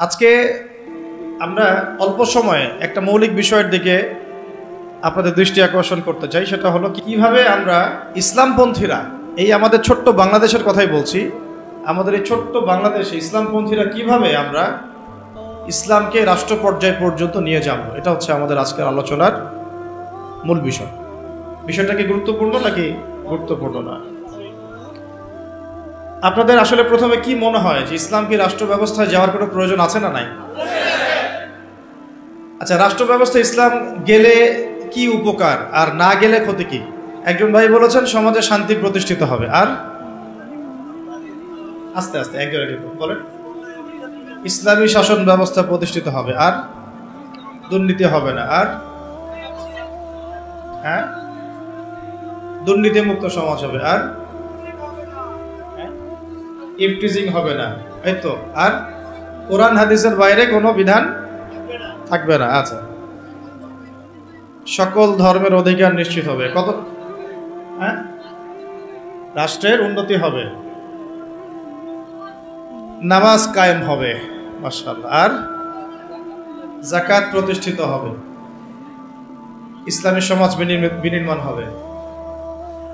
আজকে আমরা অল্প সময়ে একটা মৌলিক বিষয়ের দিকে আপনাদের দৃষ্টি আকর্ষণ করতে চাই। সেটা হলো কিভাবে আমরা ইসলামপন্থীরা, এই আমাদের ছোট্ট বাংলাদেশের কথাই বলছি, আমাদের এই ছোট্ট বাংলাদেশে ইসলামপন্থীরা কিভাবে আমরা ইসলামকে রাষ্ট্র পর্যায় পর্যন্ত নিয়ে যাব। এটা হচ্ছে আমাদের আজকের আলোচনার মূল বিষয়। বিষয়টা কি গুরুত্বপূর্ণ নাকি গুরুত্বপূর্ণ না? আপনাদের আসলে প্রথমে কি মনে হয় যে ইসলাম কি রাষ্ট্র ব্যবস্থায় যাওয়ার কোনো প্রয়োজন আছে না নাই? আচ্ছা, রাষ্ট্র ব্যবস্থা ইসলাম গেলে কি উপকার আর না গেলে ক্ষতি কি? একজন ভাই বলেছেন সমাজে শান্তি প্রতিষ্ঠিত হবে, আর আস্তে আস্তে একজন বলেন ইসলামী শাসন ব্যবস্থা প্রতিষ্ঠিত হবে, আর দুর্নীতি হবে না, আর হ্যাঁ দুর্নীতি মুক্ত সমাজ হবে, আর ইফটিজিং হবে না, এই তো, আর কোরআন হাদিসের বাইরে কোনো বিধান থাকবে না। আচ্ছা, সকল ধর্মের অধিকার নিশ্চিত হবে, কত? হ্যাঁ, রাষ্ট্রের উন্নতি হবে, নামাজ কায়েম হবে, মাশাআল্লাহ, আর যাকাত প্রতিষ্ঠিত হবে, ইসলামী সমাজ বিনির্মাণ হবে।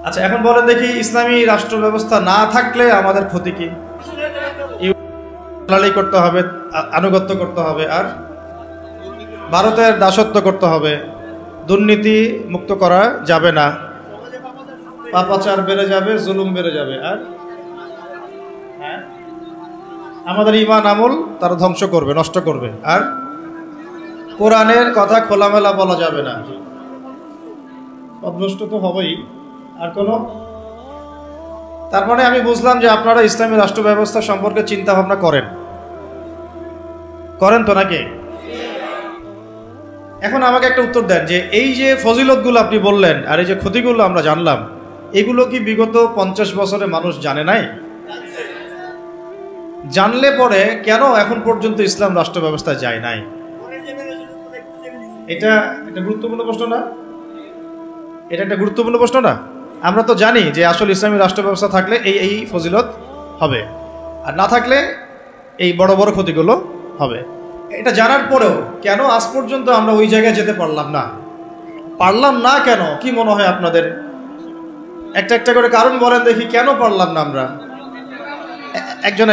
আচ্ছা, এখন বলেন দেখি ইসলামী রাষ্ট্র ব্যবস্থা না থাকলে আমাদের ক্ষতি কি? করতে হবে, আনুগত্য করতে হবে, আর ভারতের দাসত্ব করতে হবে, দুর্নীতি মুক্ত করা যাবে না, পাপাচার বেড়ে যাবে, জুলুম বেড়ে যাবে, আর আমাদের ঈমান আমল তারা ধ্বংস করবে, নষ্ট করবে, আর কোরআনের কথা খোলামেলা বলা যাবে না, অভ্রষ্ট তো হবেই। আর কোনো? তার মানে আমি বুঝলাম যে আপনারা ইসলামী রাষ্ট্র ব্যবস্থা সম্পর্কে চিন্তা ভাবনা করেন তো নাকি? এখন আমাকে একটা উত্তর দেন যে এই যে ফজিলতগুলো আপনি বললেন আর এই যে ক্ষতিগুলো আমরা জানলাম, এগুলো কি বিগত 50 বছরে মানুষ জানে নাই? জানলে পরে কেন এখন পর্যন্ত ইসলাম রাষ্ট্র ব্যবস্থায় যায় নাই? এটা একটা গুরুত্বপূর্ণ প্রশ্ন না? এটা একটা গুরুত্বপূর্ণ প্রশ্ন না? আমরা তো জানি যে আসলে ইসলামী রাষ্ট্র ব্যবস্থা থাকলে এই ফজিলত হবে, আর না থাকলে এই বড় বড় ক্ষতিগুলো হবে। এটা জানার পরেও কেন আজ পর্যন্ত আমরা ওই জায়গায় যেতে পারলাম না কেন? কি মনে হয় আপনাদের? একটা একটা করে কারণ বলেন দেখি, কেন পারলাম না আমরা? একজন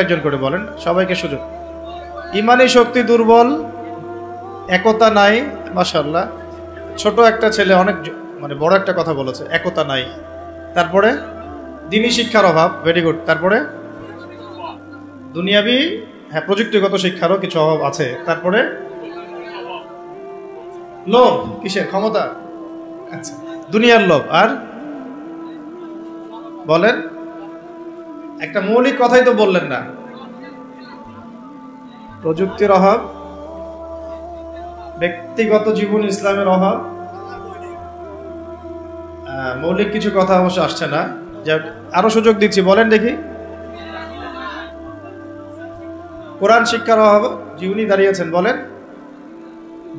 একজন করে বলেন, সবাইকে সুযোগ। ইমানি শক্তি দুর্বল, একতা নাই, মাশাআল্লাহ। ছোট একটা ছেলে অনেক বড় একটা কথা বলেছে, একতা নাই। তারপরে দ্বীনি শিক্ষার অভাব, ভেরি গুড। তারপরে দুনিয়াবি, হ্যাঁ, প্রযুক্তিগত শিক্ষারও কিছু অভাব আছে। তারপরে লোভ, কিসের? ক্ষমতা, আচ্ছা, দুনিয়ার লোভ। আর বলেন, একটা মৌলিক কথাই তো বললেন না। প্রযুক্তির অভাব, ব্যক্তিগত জীবন ইসলামের অভাব, মৌলিক কিছু কথা অবশ্য আসছে না। আরো সুযোগ দিচ্ছি, বলেন দেখি। কোরআন শিক্ষার অভাব, জীবনী দাঁড়িয়েছেন, বলেন।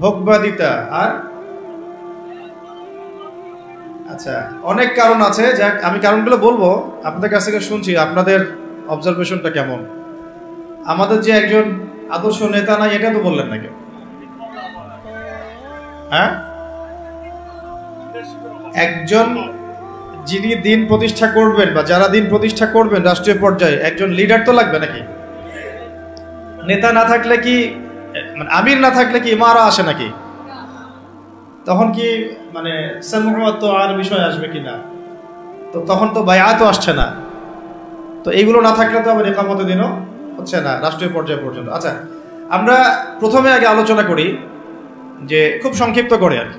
ভোগবাদিতা, আর আচ্ছা, অনেক কারণ আছে। যাক, আমি কারণগুলো বলবো, আপনাদের কাছ থেকে শুনছি আপনাদের অবজারভেশনটা কেমন। আমাদের যে একজন আদর্শ নেতা নাই, এটা তো বললেন না কেউ। হ্যাঁ, একজন যিনি দিন প্রতিষ্ঠা করবেন বা যারা দিন প্রতিষ্ঠা করবেন রাষ্ট্রীয় পর্যায়ে, একজন লিডার তো লাগবে নাকি? নেতা না থাকলে কি, আমির না থাকলে কি ইমারা আসে নাকি? তখন কি সামুহাত আর বিষয় আসবে কিনা? তো তখন তো বায়াতও আসছে না। তো এইগুলো না থাকলে তো আবার ইকামতের দিনও হচ্ছে না রাষ্ট্রীয় পর্যায় পর্যন্ত। আচ্ছা, আমরা প্রথমে আগে আলোচনা করি যে খুব সংক্ষিপ্ত করে আর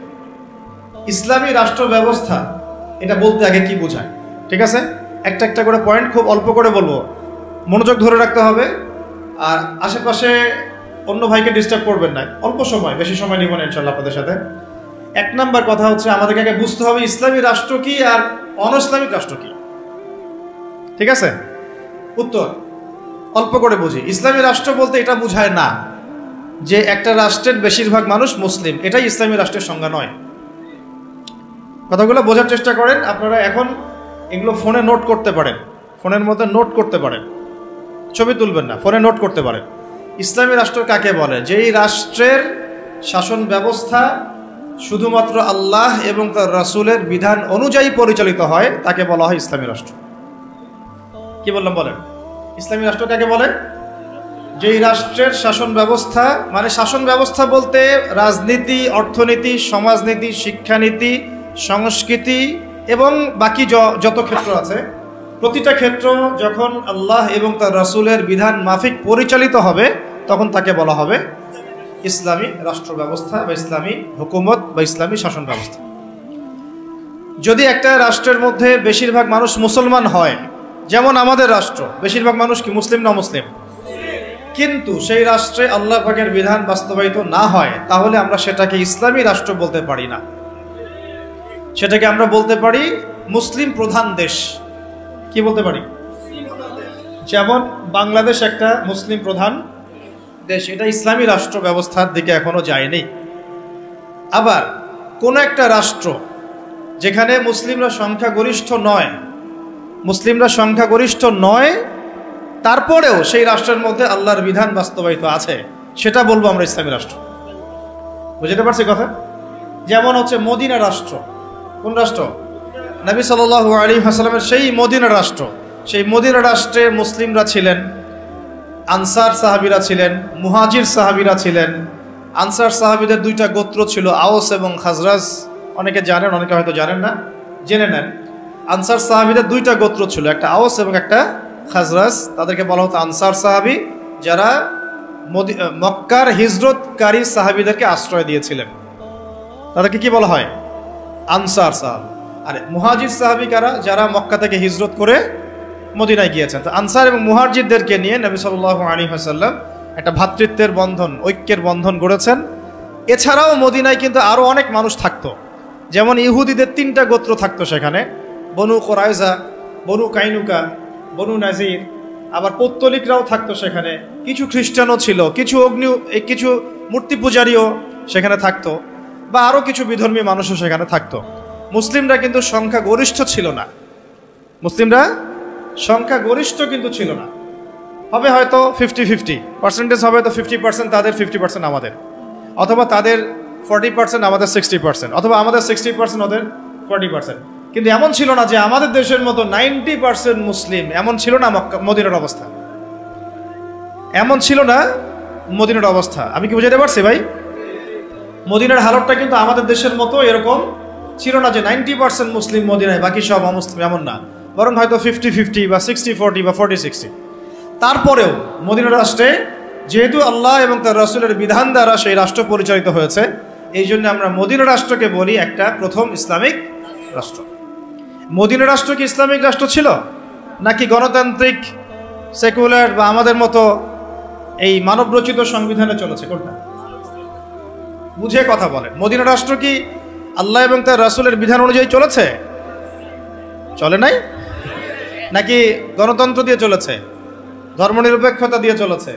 ইসলামী রাষ্ট্র ব্যবস্থা এটা বলতে আগে কি বোঝায়, ঠিক আছে? একটা একটা করে পয়েন্ট খুব অল্প করে বলবো, মনোযোগ ধরে রাখতে হবে। আর আশেপাশে অন্য ভাইকে ডিস্টার্ব করবেন না, অল্প সময়, বেশি সময় নিব না ইনশাআল্লাহ আপনাদের সাথে। 1 নাম্বার কথা হচ্ছে আমাদেরকে আগে বুঝতে হবে ইসলামী রাষ্ট্র কি আর অনইসলামিক রাষ্ট্র কি, ঠিক আছে? উত্তর অল্প করে বুঝি। ইসলামী রাষ্ট্র বলতে এটা বোঝায় না যে একটা রাষ্ট্রের বেশিরভাগ মানুষ মুসলিম, এটাই ইসলামী রাষ্ট্রের সংজ্ঞা নয়। কথাগুলো বোঝার চেষ্টা করেন। আপনারা এখন এগুলো ফোনে নোট করতে পারেন, ফোনের মধ্যে নোট করতে পারেন। ছবি তুলবেন না, ফোনে নোট করতে পারেন। ইসলামী রাষ্ট্র কাকে বলে? যেই রাষ্ট্রের শাসন ব্যবস্থা শুধুমাত্র আল্লাহ এবং তার রাসূলের বিধান অনুযায়ী পরিচালিত হয় তাকে বলা হয় ইসলামী রাষ্ট্র। কি বললাম বলেন? ইসলামী রাষ্ট্র কাকে বলে? যেই রাষ্ট্রের শাসন ব্যবস্থা, মানে শাসন ব্যবস্থা বলতে রাজনীতি, অর্থনীতি, সমাজনীতি, শিক্ষানীতি, সংস্কৃতি এবং বাকি যত ক্ষেত্র আছে, প্রতিটা ক্ষেত্র যখন আল্লাহ এবং তার রাসূলের বিধান মাফিক পরিচালিত হবে তখন তাকে বলা হবে ইসলামী রাষ্ট্র ব্যবস্থা বা ইসলামী হুকুমত বা ইসলামী শাসন ব্যবস্থা। যদি একটা রাষ্ট্রের মধ্যে বেশিরভাগ মানুষ মুসলমান হয়, যেমন আমাদের রাষ্ট্র, বেশিরভাগ মানুষ কি মুসলিম না মুসলিম, কিন্তু সেই রাষ্ট্রে আল্লাহ পাকের বিধান বাস্তবায়িত না হয়, তাহলে আমরা সেটাকে ইসলামী রাষ্ট্র বলতে পারি না। সেটাকে আমরা বলতে পারি মুসলিম প্রধান দেশ। কি বলতে পারি? যেমন বাংলাদেশ একটা মুসলিম প্রধান দেশ, এটা ইসলামী রাষ্ট্র ব্যবস্থার দিকে এখনো যায়নি। আবার কোন একটা রাষ্ট্র যেখানে মুসলিমরা সংখ্যাগরিষ্ঠ নয়, তারপরেও সেই রাষ্ট্রের মধ্যে আল্লাহর বিধান বাস্তবায়িত আছে, সেটা বলবো আমরা ইসলামী রাষ্ট্র। বুঝতে পারছি কথা? যেমন হচ্ছে মদিনা রাষ্ট্র। কোন রাষ্ট্র? নবী সাল্লাল্লাহু আলাইহি ওয়াসাল্লামের সেই মদিনা রাষ্ট্র। সেই মদিনা রাষ্ট্রে মুসলিমরা ছিলেন, আনসার সাহাবীরা ছিলেন, মুহাজির সাহাবীরা ছিলেন। আনসার সাহাবীদের দুইটা গোত্র ছিল, আওস এবং খাজরাজ। অনেকে জানেন, অনেকে হয়তো জানেন না, জেনে নেন। আনসার সাহাবীদের দুইটা গোত্র ছিল, একটা আওস এবং একটা খাজরাজ। তাদেরকে বলা হতো আনসার সাহাবী, যারা মক্কার হিজরতকারী সাহাবীদেরকে আশ্রয় দিয়েছিলেন। তাদেরকে কি বলা হয়? আনসার সাহাবী। আর মুহাজির সাহাবী কারা? যারা মক্কা থেকে হিজরত করে মদিনায় গিয়েছেন। তো আনসার এবং মুহাজিরদেরকে নিয়ে নবী সাল্লাল্লাহু আলাইহি ওয়াসাল্লাম একটা ভ্রাতৃত্বের বন্ধন, ঐক্যের বন্ধন গড়েছেন। এছাড়াও মদিনায় কিন্তু আরও অনেক মানুষ থাকতো। যেমন ইহুদিদের 3টা গোত্র থাকতো সেখানে, বনু কুরাইজা, বনু কাইনুকা, বনু নাজির। আবার পৌত্তলিকরাও থাকতো সেখানে, কিছু খ্রিস্টানও ছিল, কিছু মূর্তি পূজারীও সেখানে থাকতো, বা আরও কিছু বিধর্মী মানুষও সেখানে থাকতো। মুসলিমরা কিন্তু সংখ্যাগরিষ্ঠ ছিল না। মুসলিমরা সংখ্যাগরিষ্ঠ কিন্তু ছিল না। হবে হয়তো 50-50 পার্সেন্টেজ, হবে তো 50% তাদের, 50% আমাদের, অথবা তাদের 40% আমাদের 60%, অথবা আমাদের 60% ওদের 40%। কিন্তু এমন ছিল না যে আমাদের দেশের মতো 90% মুসলিম, এমন ছিল না মদিনার অবস্থা। এমন ছিল না মদিনার অবস্থা। আমি কি বুঝাতে পারছি ভাই? মদিনার হালতটা কিন্তু আমাদের দেশের মতো এরকম ছিল না যে 90% মুসলিম মদিনায়, বাকি সব অমুসলিম, এমন না। বরং হয়তো 50-50 বা 60-40 বা 40-60। তারপরেও মদিনা রাষ্ট্রে যেহেতু আল্লাহ এবং তার রাসূলের বিধান দ্বারা সেই রাষ্ট্র পরিচালিত হয়েছে, এই জন্য আমরা মদিনা রাষ্ট্রকে বলি একটা প্রথম ইসলামিক রাষ্ট্র। মদিনা রাষ্ট্র কি ইসলামিক রাষ্ট্র ছিল, নাকি গণতান্ত্রিক, সেকুলার বা আমাদের মতো এই মানবরচিত সংবিধানে চলেছে? কোনটা? বুঝে কথা বলেন। মদিনা রাষ্ট্র কি আল্লাহ এবং তার রাসূলের বিধান অনুযায়ী চলেছে? চলে নাই? নাকি গণতন্ত্র দিয়ে চলেছে, ধর্মনিরপেক্ষতা দিয়ে চলেছে,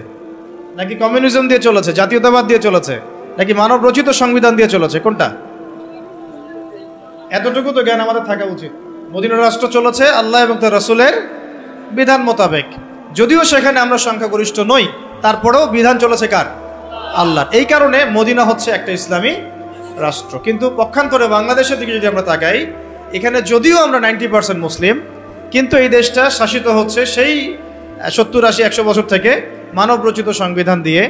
নাকি কমিউনিজম দিয়ে চলেছে, জাতীয়তাবাদ দিয়ে চলেছে, নাকি মানব রচিত সংবিধান দিয়ে চলেছে? কোনটা? এতটুকু তো জ্ঞান আমাদের থাকা উচিত। মদিনা রাষ্ট্র চলেছে আল্লাহ এবং তার রাসূলের বিধান মোতাবেক। যদিও সেখানে আমরা সংখ্যাগরিষ্ঠ নই, তারপরেও বিধান চলেছে কার? আল্লাহর। এই কারণে মদিনা হচ্ছে একটা ইসলামী রাষ্ট্র। কিন্তু পক্ষান্তরে বাংলাদেশের দিকে যদি আমরা তাকাই, এখানে যদিও আমরা 90% মুসলিম, কিন্তু এই দেশটা শাসিত হচ্ছে সেই 70-80-100 বছর থেকে মানব রচিত সংবিধান দিয়ে।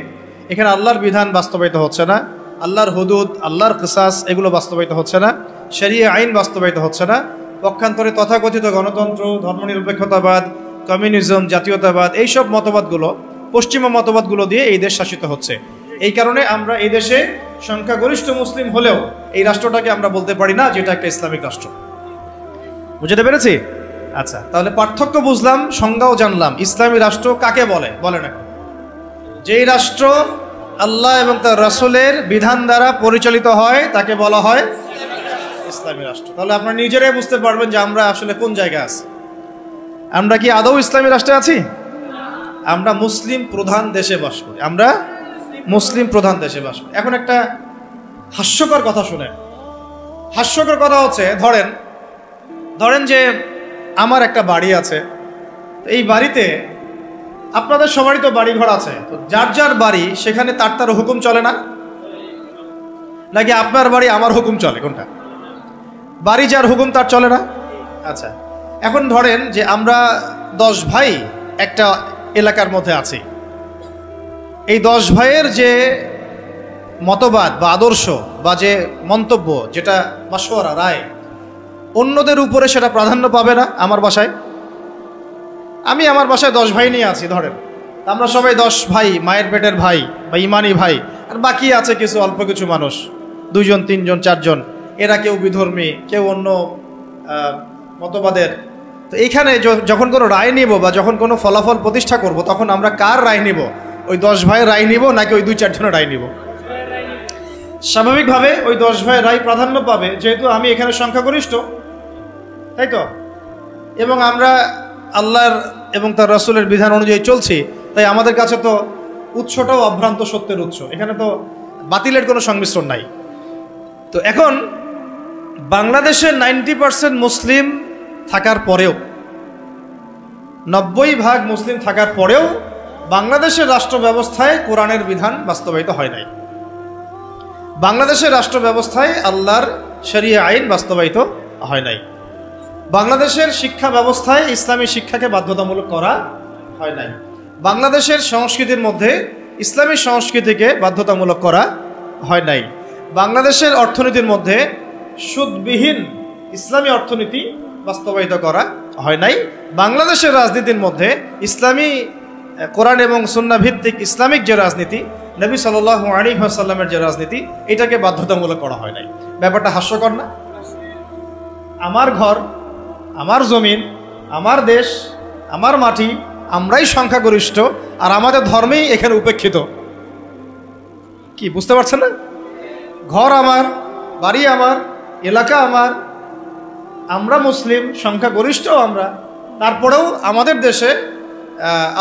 এখানে আল্লাহর বিধান বাস্তবায়িত হচ্ছে না, আল্লাহর হুদুদ, আল্লাহর কিসাস, এগুলো বাস্তবায়িত হচ্ছে না, শরিয়া আইন বাস্তবায়িত হচ্ছে না। পক্ষান্তরে তথাকথিত গণতন্ত্র, ধর্মনিরপেক্ষতাবাদ, কমিউনিজম, জাতীয়তাবাদ, এইসব মতবাদগুলো, পশ্চিমা মতবাদগুলো দিয়ে এই দেশ শাসিত হচ্ছে। এই কারণে আমরা এই দেশে সংখ্যাগরিষ্ঠ মুসলিম হলেও এই রাষ্ট্রটাকে আমরা বলতে পারি না যেটা একটা ইসলামিক রাষ্ট্র। বুঝতে পেরেছি? আচ্ছা, তাহলে পার্থক্য বুঝলাম, সংজ্ঞাও জানলাম। ইসলামী রাষ্ট্র কাকে বলে? বলেন এখন। যেই রাষ্ট্র আল্লাহ এবং তার রাসূলের বিধান দ্বারা পরিচালিত হয় তাকে বলা হয় ইসলামী রাষ্ট্র। তাহলে আপনারা নিজেরাই বুঝতে পারবেন যে আমরা আসলে কোন জায়গায় আছি। আমরা কি আদৌ ইসলামী রাষ্ট্রে আছি? আমরা মুসলিম প্রধান দেশে বাস করি। আমরা মুসলিম প্রধান দেশে বাস করি। এখন একটা হাস্যকর কথা শুনেন। হাস্যকর কথা হচ্ছে, ধরেন যে আমার একটা বাড়ি আছে, এই বাড়িতে আপনাদের সবারই তো বাড়ি ঘর আছে, তো যার যার বাড়ি সেখানে তার হুকুম চলে না, নাকি আপনার বাড়ি আমার হুকুম চলে? কোনটা? বাড়ি যার হুকুম তার চলে না। আচ্ছা, এখন ধরেন যে আমরা 10 ভাই একটা এলাকার মধ্যে আছি। এই 10 ভাইয়ের যে মতবাদ বা আদর্শ বা যে মন্তব্য, যেটা মাশওয়ারা, রায়, অন্যদের উপরে সেটা প্রাধান্য পাবে না। আমার বাসায়, আমি আমার বাসায় 10 ভাই নিয়ে আছি ধরেন, আমরা সবাই 10 ভাই, মায়ের পেটের ভাই বা ইমানি ভাই, আর বাকি আছে কিছু অল্প কিছু মানুষ, 2 জন 3 জন 4 জন, এরা কেউ বিধর্মী, কেউ অন্য মতবাদের। তো এইখানে যখন কোনো রায় নিব বা যখন কোনো ফলাফল প্রতিষ্ঠা করব, তখন আমরা কার রায় নিব? ওই 10 ভাইয়ের রায় নিব নাকি ওই 2-4 জনের রায় নিব? স্বাভাবিকভাবে ওই 10 ভাইয়ের রায় প্রাধান্য পাবে, যেহেতু আমি এখানে সংখ্যাগরিষ্ঠ, তাই তো? এবং আমরা আল্লাহর এবং তার রাসূলের বিধান অনুযায়ী চলছি, তাই আমাদের কাছে তো উৎসটাও অভ্রান্ত সত্যের উৎস, এখানে তো বাতিলের কোনো সংমিশ্রণ নাই। তো এখন বাংলাদেশে 90% মুসলিম থাকার পরেও, 90% মুসলিম থাকার পরেও বাংলাদেশের রাষ্ট্র ব্যবস্থায় কোরআনের বিধান বাস্তবায়িত হয় নাই। বাংলাদেশের রাষ্ট্র ব্যবস্থায় আল্লাহর শরিয়া আইন বাস্তবায়িত হয় নাই। বাংলাদেশের শিক্ষা ব্যবস্থায় ইসলামী শিক্ষাকে বাধ্যতামূলক করা হয় নাই। বাংলাদেশের সংস্কৃতির মধ্যে ইসলামী সংস্কৃতিকে বাধ্যতামূলক করা হয় নাই। বাংলাদেশের অর্থনীতির মধ্যে সুদবিহীন ইসলামী অর্থনীতি বাস্তবায়িত করা হয় নাই। বাংলাদেশের রাজনীতির মধ্যে ইসলামী কোরআন এবং সুন্নাহ ভিত্তিক ইসলামিক যে রাজনীতি, নবী সাল্লাল্লাহু আলাইহি ওয়াসাল্লামের যে রাজনীতি, এটাকে বাধ্যতামূলক করা হয় নাই। ব্যাপারটা হাস্যকর না? আমার ঘর, আমার জমিন, আমার দেশ, আমার মাটি, আমরাই সংখ্যাগরিষ্ঠ, আর আমাদের ধর্মেই এখানে উপেক্ষিত। কি বুঝতে পারছেন না? ঘর আমার, বাড়ি আমার, এলাকা আমার, আমরা মুসলিম, সংখ্যাগরিষ্ঠ আমরা, তারপরেও আমাদের দেশে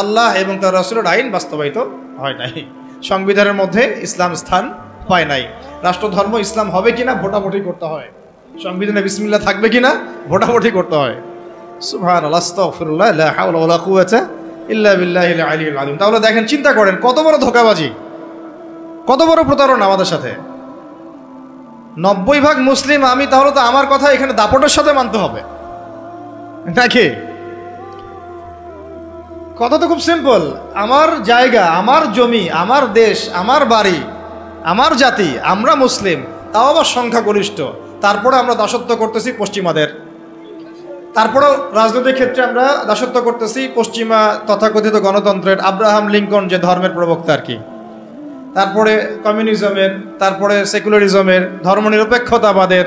আল্লাহ এবং তার রাসূলের আইন বাস্তবায়িত হয় নাই। সংবিধানের মধ্যে ইসলাম স্থান পায় নাই। রাষ্ট্রধর্ম ইসলাম হবে কিনা ভোটাভুটি করতে হয়, সংবিধানে বিসমিল্লাহ থাকবে কিনা ভোটাভুটি করতে হয়। সুবহানাল্লাহ, আস্তাগফিরুল্লাহ, লা হাওলা ওয়ালা কুওয়াতা ইল্লা বিল্লাহিল আলিয়্যিল আযীম। তাহলে দেখেন, চিন্তা করেন কত বড় ধোঁকাবাজি, কত বড় প্রতারণা আমাদের সাথে। 90% মুসলিম আমি, তাহলে তো আমার কথা এখানে দাপটের সাথে মানতে হবে নাকি? কথা তো খুব সিম্পল। আমার জায়গা, আমার জমি, আমার দেশ, আমার বাড়ি, আমার জাতি, আমরা মুসলিম, তাও আবার সংখ্যাগরিষ্ঠ, তারপরে আমরা দাসত্ব করতেছি পশ্চিমাদের। তারপরেও রাজনৈতিক ক্ষেত্রে আমরা দাসত্ব করতেছি পশ্চিমা তথাকথিত গণতন্ত্রের, আব্রাহাম লিঙ্কন যে ধর্মের প্রবক্তা আর কি, তারপরে কমিউনিজমের, তারপরে সেকুলারিজমের, ধর্মনিরপেক্ষতাবাদের,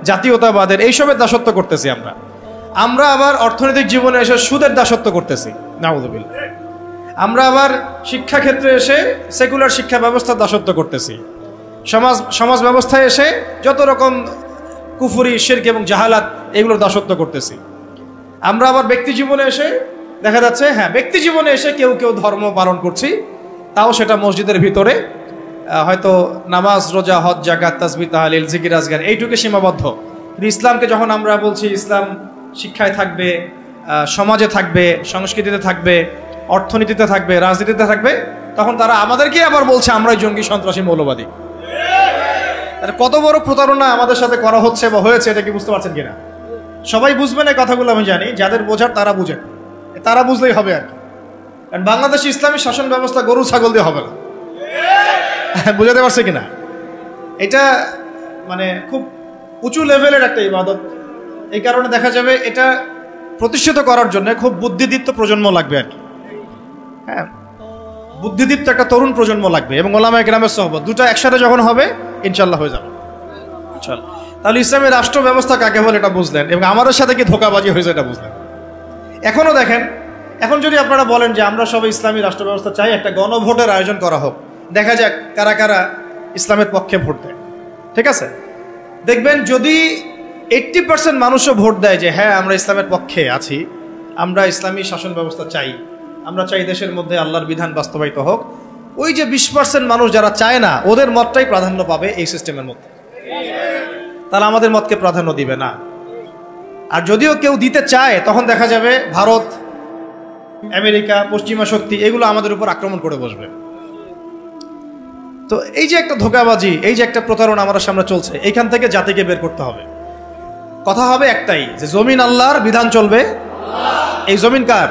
জাতীয়তাবাদের, এইসবের দাসত্ব করতেছি আমরা। আমরা আবার অর্থনৈতিক জীবনে এসে সুদের দাসত্ব করতেছি, নাউযুবিল্লাহ। আমরা আবার শিক্ষা ক্ষেত্রে এসে সেকুলার শিক্ষা ব্যবস্থার দাসত্ব করতেছি। সমাজ ব্যবস্থায় এসে যত রকম কুফরি, শিরক এবং জাহালাত, এগুলোর দাসত্ব করতেছি। আমরা আবার ব্যক্তি জীবনে এসে দেখা যাচ্ছে, হ্যাঁ, ব্যক্তি জীবনে এসে কেউ কেউ ধর্ম পালন করছি, তাও সেটা মসজিদের ভিতরে, হয়তো নামাজ, রোজা, হজ, যাকাত, তাসবিহ, তাহলিল, জিকির, আজগার, এইটুকু সীমাবদ্ধ। কিন্তু ইসলামকে যখন আমরা বলছি ইসলাম শিক্ষায় থাকবে, সমাজে থাকবে, সংস্কৃতিতে থাকবে, অর্থনীতিতে থাকবে, রাজনীতিতে থাকবে, তখন তারা আমাদেরকে আবার বলছে আমরাই জঙ্গি, সন্ত্রাসী, মৌলবাদী। কত বড় প্রতারণা আমাদের সাথে করা হচ্ছে বা হয়েছে, এটা কি বুঝতে পারছেন কিনা? সবাই বুঝবেন এই কথাগুলো, আমি জানি। যাদের বোঝার তারা বুঝেন, তারা বুঝলেই হবে আর কি। কারণ বাংলাদেশে ইসলামী শাসন ব্যবস্থা গরু ছাগল দিয়ে হবে না। বুঝাতে পারছে কিনা? এটা মানে খুব উঁচু লেভেলের একটা ইবাদত। এই কারণে দেখা যাবে এটা প্রতিষ্ঠিত করার জন্য খুব বুদ্ধিদীপ্ত প্রজন্ম লাগবে আর কি। হ্যাঁ, বুদ্ধিদীপ্ত একটা তরুণ প্রজন্ম লাগবে, এবং ওলামায়ে কেরামের সোহবত, দুটো একসাথে যখন হবে ইনশাল্লাহ হয়ে যাবে। চল, তাহলে ইসলামী রাষ্ট্র ব্যবস্থা কাকে বলে এটা বুঝলেন, এবং আমাদের সাথে কি ধোঁকাবাজি হয়েছে এটা বুঝলেন। এখনও দেখেন, এখন যদি আপনারা বলেন যে আমরা সবাই ইসলামী রাষ্ট্র ব্যবস্থা চাই, একটা গণভোটের আয়োজন করা হোক, দেখা যাক কারা কারা ইসলামের পক্ষে ভোট দেয়। ঠিক আছে, দেখবেন যদি 80% মানুষও ভোট দেয় যে হ্যাঁ আমরা ইসলামের পক্ষে আছি, আমরা ইসলামী শাসন ব্যবস্থা চাই, আমরা চাই দেশের মধ্যে আল্লাহর বিধান বাস্তবায়িত হোক, ওই যে 20% মানুষ যারা চায় না, ওদের মতটাই প্রাধান্য পাবে এই সিস্টেমের মধ্যে। তারা আমাদের মতকে প্রাধান্য দিবে না। আর যদিও কেউ দিতে চায়, তখন দেখা যাবে ভারত, আমেরিকা, পশ্চিমা শক্তি, এগুলো আমাদের উপর আক্রমণ করে বসবে। তো এই যে একটা ধোঁকাবাজি, এই যে একটা প্রতারণা আমাদের সামনে চলছে, এইখান থেকে জাতিকে বের করতে হবে। কথা হবে একটাই, যে জমিন আল্লাহর, বিধান চলবে। এই জমিন কার?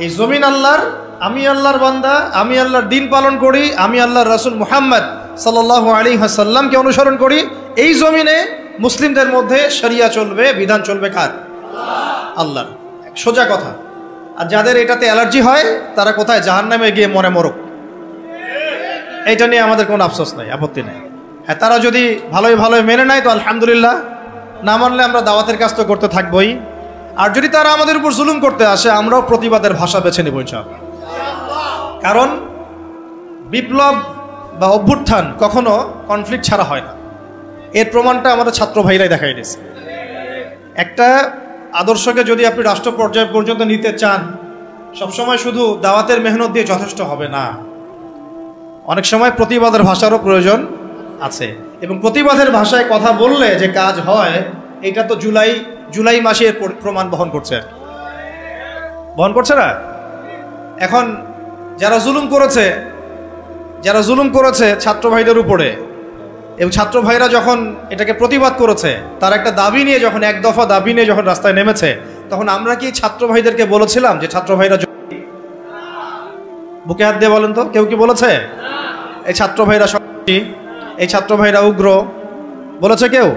এই জমিন আল্লাহর। আমি আল্লাহর বান্দা, আমি আল্লাহর দিন পালন করি, আমি আল্লাহর রাসূল মুহাম্মদ সাল্লাল্লাহু আলাইহি ওয়াসাল্লামকে অনুসরণ করি। এই জমিনে মুসলিমদের মধ্যে শরিয়া চলবে, বিধান চলবে কার? আল্লাহর। সোজা কথা। আর যাদের এটাতে অ্যালার্জি হয় তারা কোথায়? জাহান্নামে গিয়ে মরে মরুক। এইটা নিয়ে আমাদের কোনো আফসোস নাই, আপত্তি নেই। হ্যাঁ, তারা যদি ভালোই ভালোই মেনে নেয় তো আলহামদুলিল্লাহ, না মানলে আমরা দাওয়াতের কাজ তো করতে থাকবোই। আর যদি তারা আমাদের উপর জুলুম করতে আসে, আমরাও প্রতিবাদের ভাষা বেছে নেব ইনশাআল্লাহ। কারণ বিপ্লব বা অভ্যুত্থান কখনো কনফ্লিক্ট ছাড়া হয় না। এর প্রমাণটা আমাদের ছাত্র ভাইরাই দেখাই দিয়েছে। একটা আদর্শকে যদি আপনি রাষ্ট্র পর্যায় পর্যন্ত নিতে চান, সবসময় শুধু দাওয়াতের মেহনত দিয়ে যথেষ্ট হবে না। অনেক সময় প্রতিবাদের ভাষারও প্রয়োজন আছে, এবং প্রতিবাদের ভাষায় কথা বললে যে কাজ হয়, এটা তো জুলাই মাসে প্রমাণ বহন করছে না? এখন যারা জুলুম করেছে ছাত্র ভাইদের উপরে, এবং ছাত্র ভাইরা যখন এটাকে প্রতিবাদ করেছে, তার একটা দাবি নিয়ে যখন, এক দফা দাবি নিয়ে যখন রাস্তায় নেমেছে, তখন আমরা কি ছাত্র ভাইদেরকে বলেছিলাম যে ছাত্র ভাইরা? বুকে হাত দিয়ে বলেন তো, কেউ কি বলেছে এই ছাত্র ভাইরা সন্ত্রাসী, এই ছাত্র ভাইরা উগ্র? বলেছে কেউ?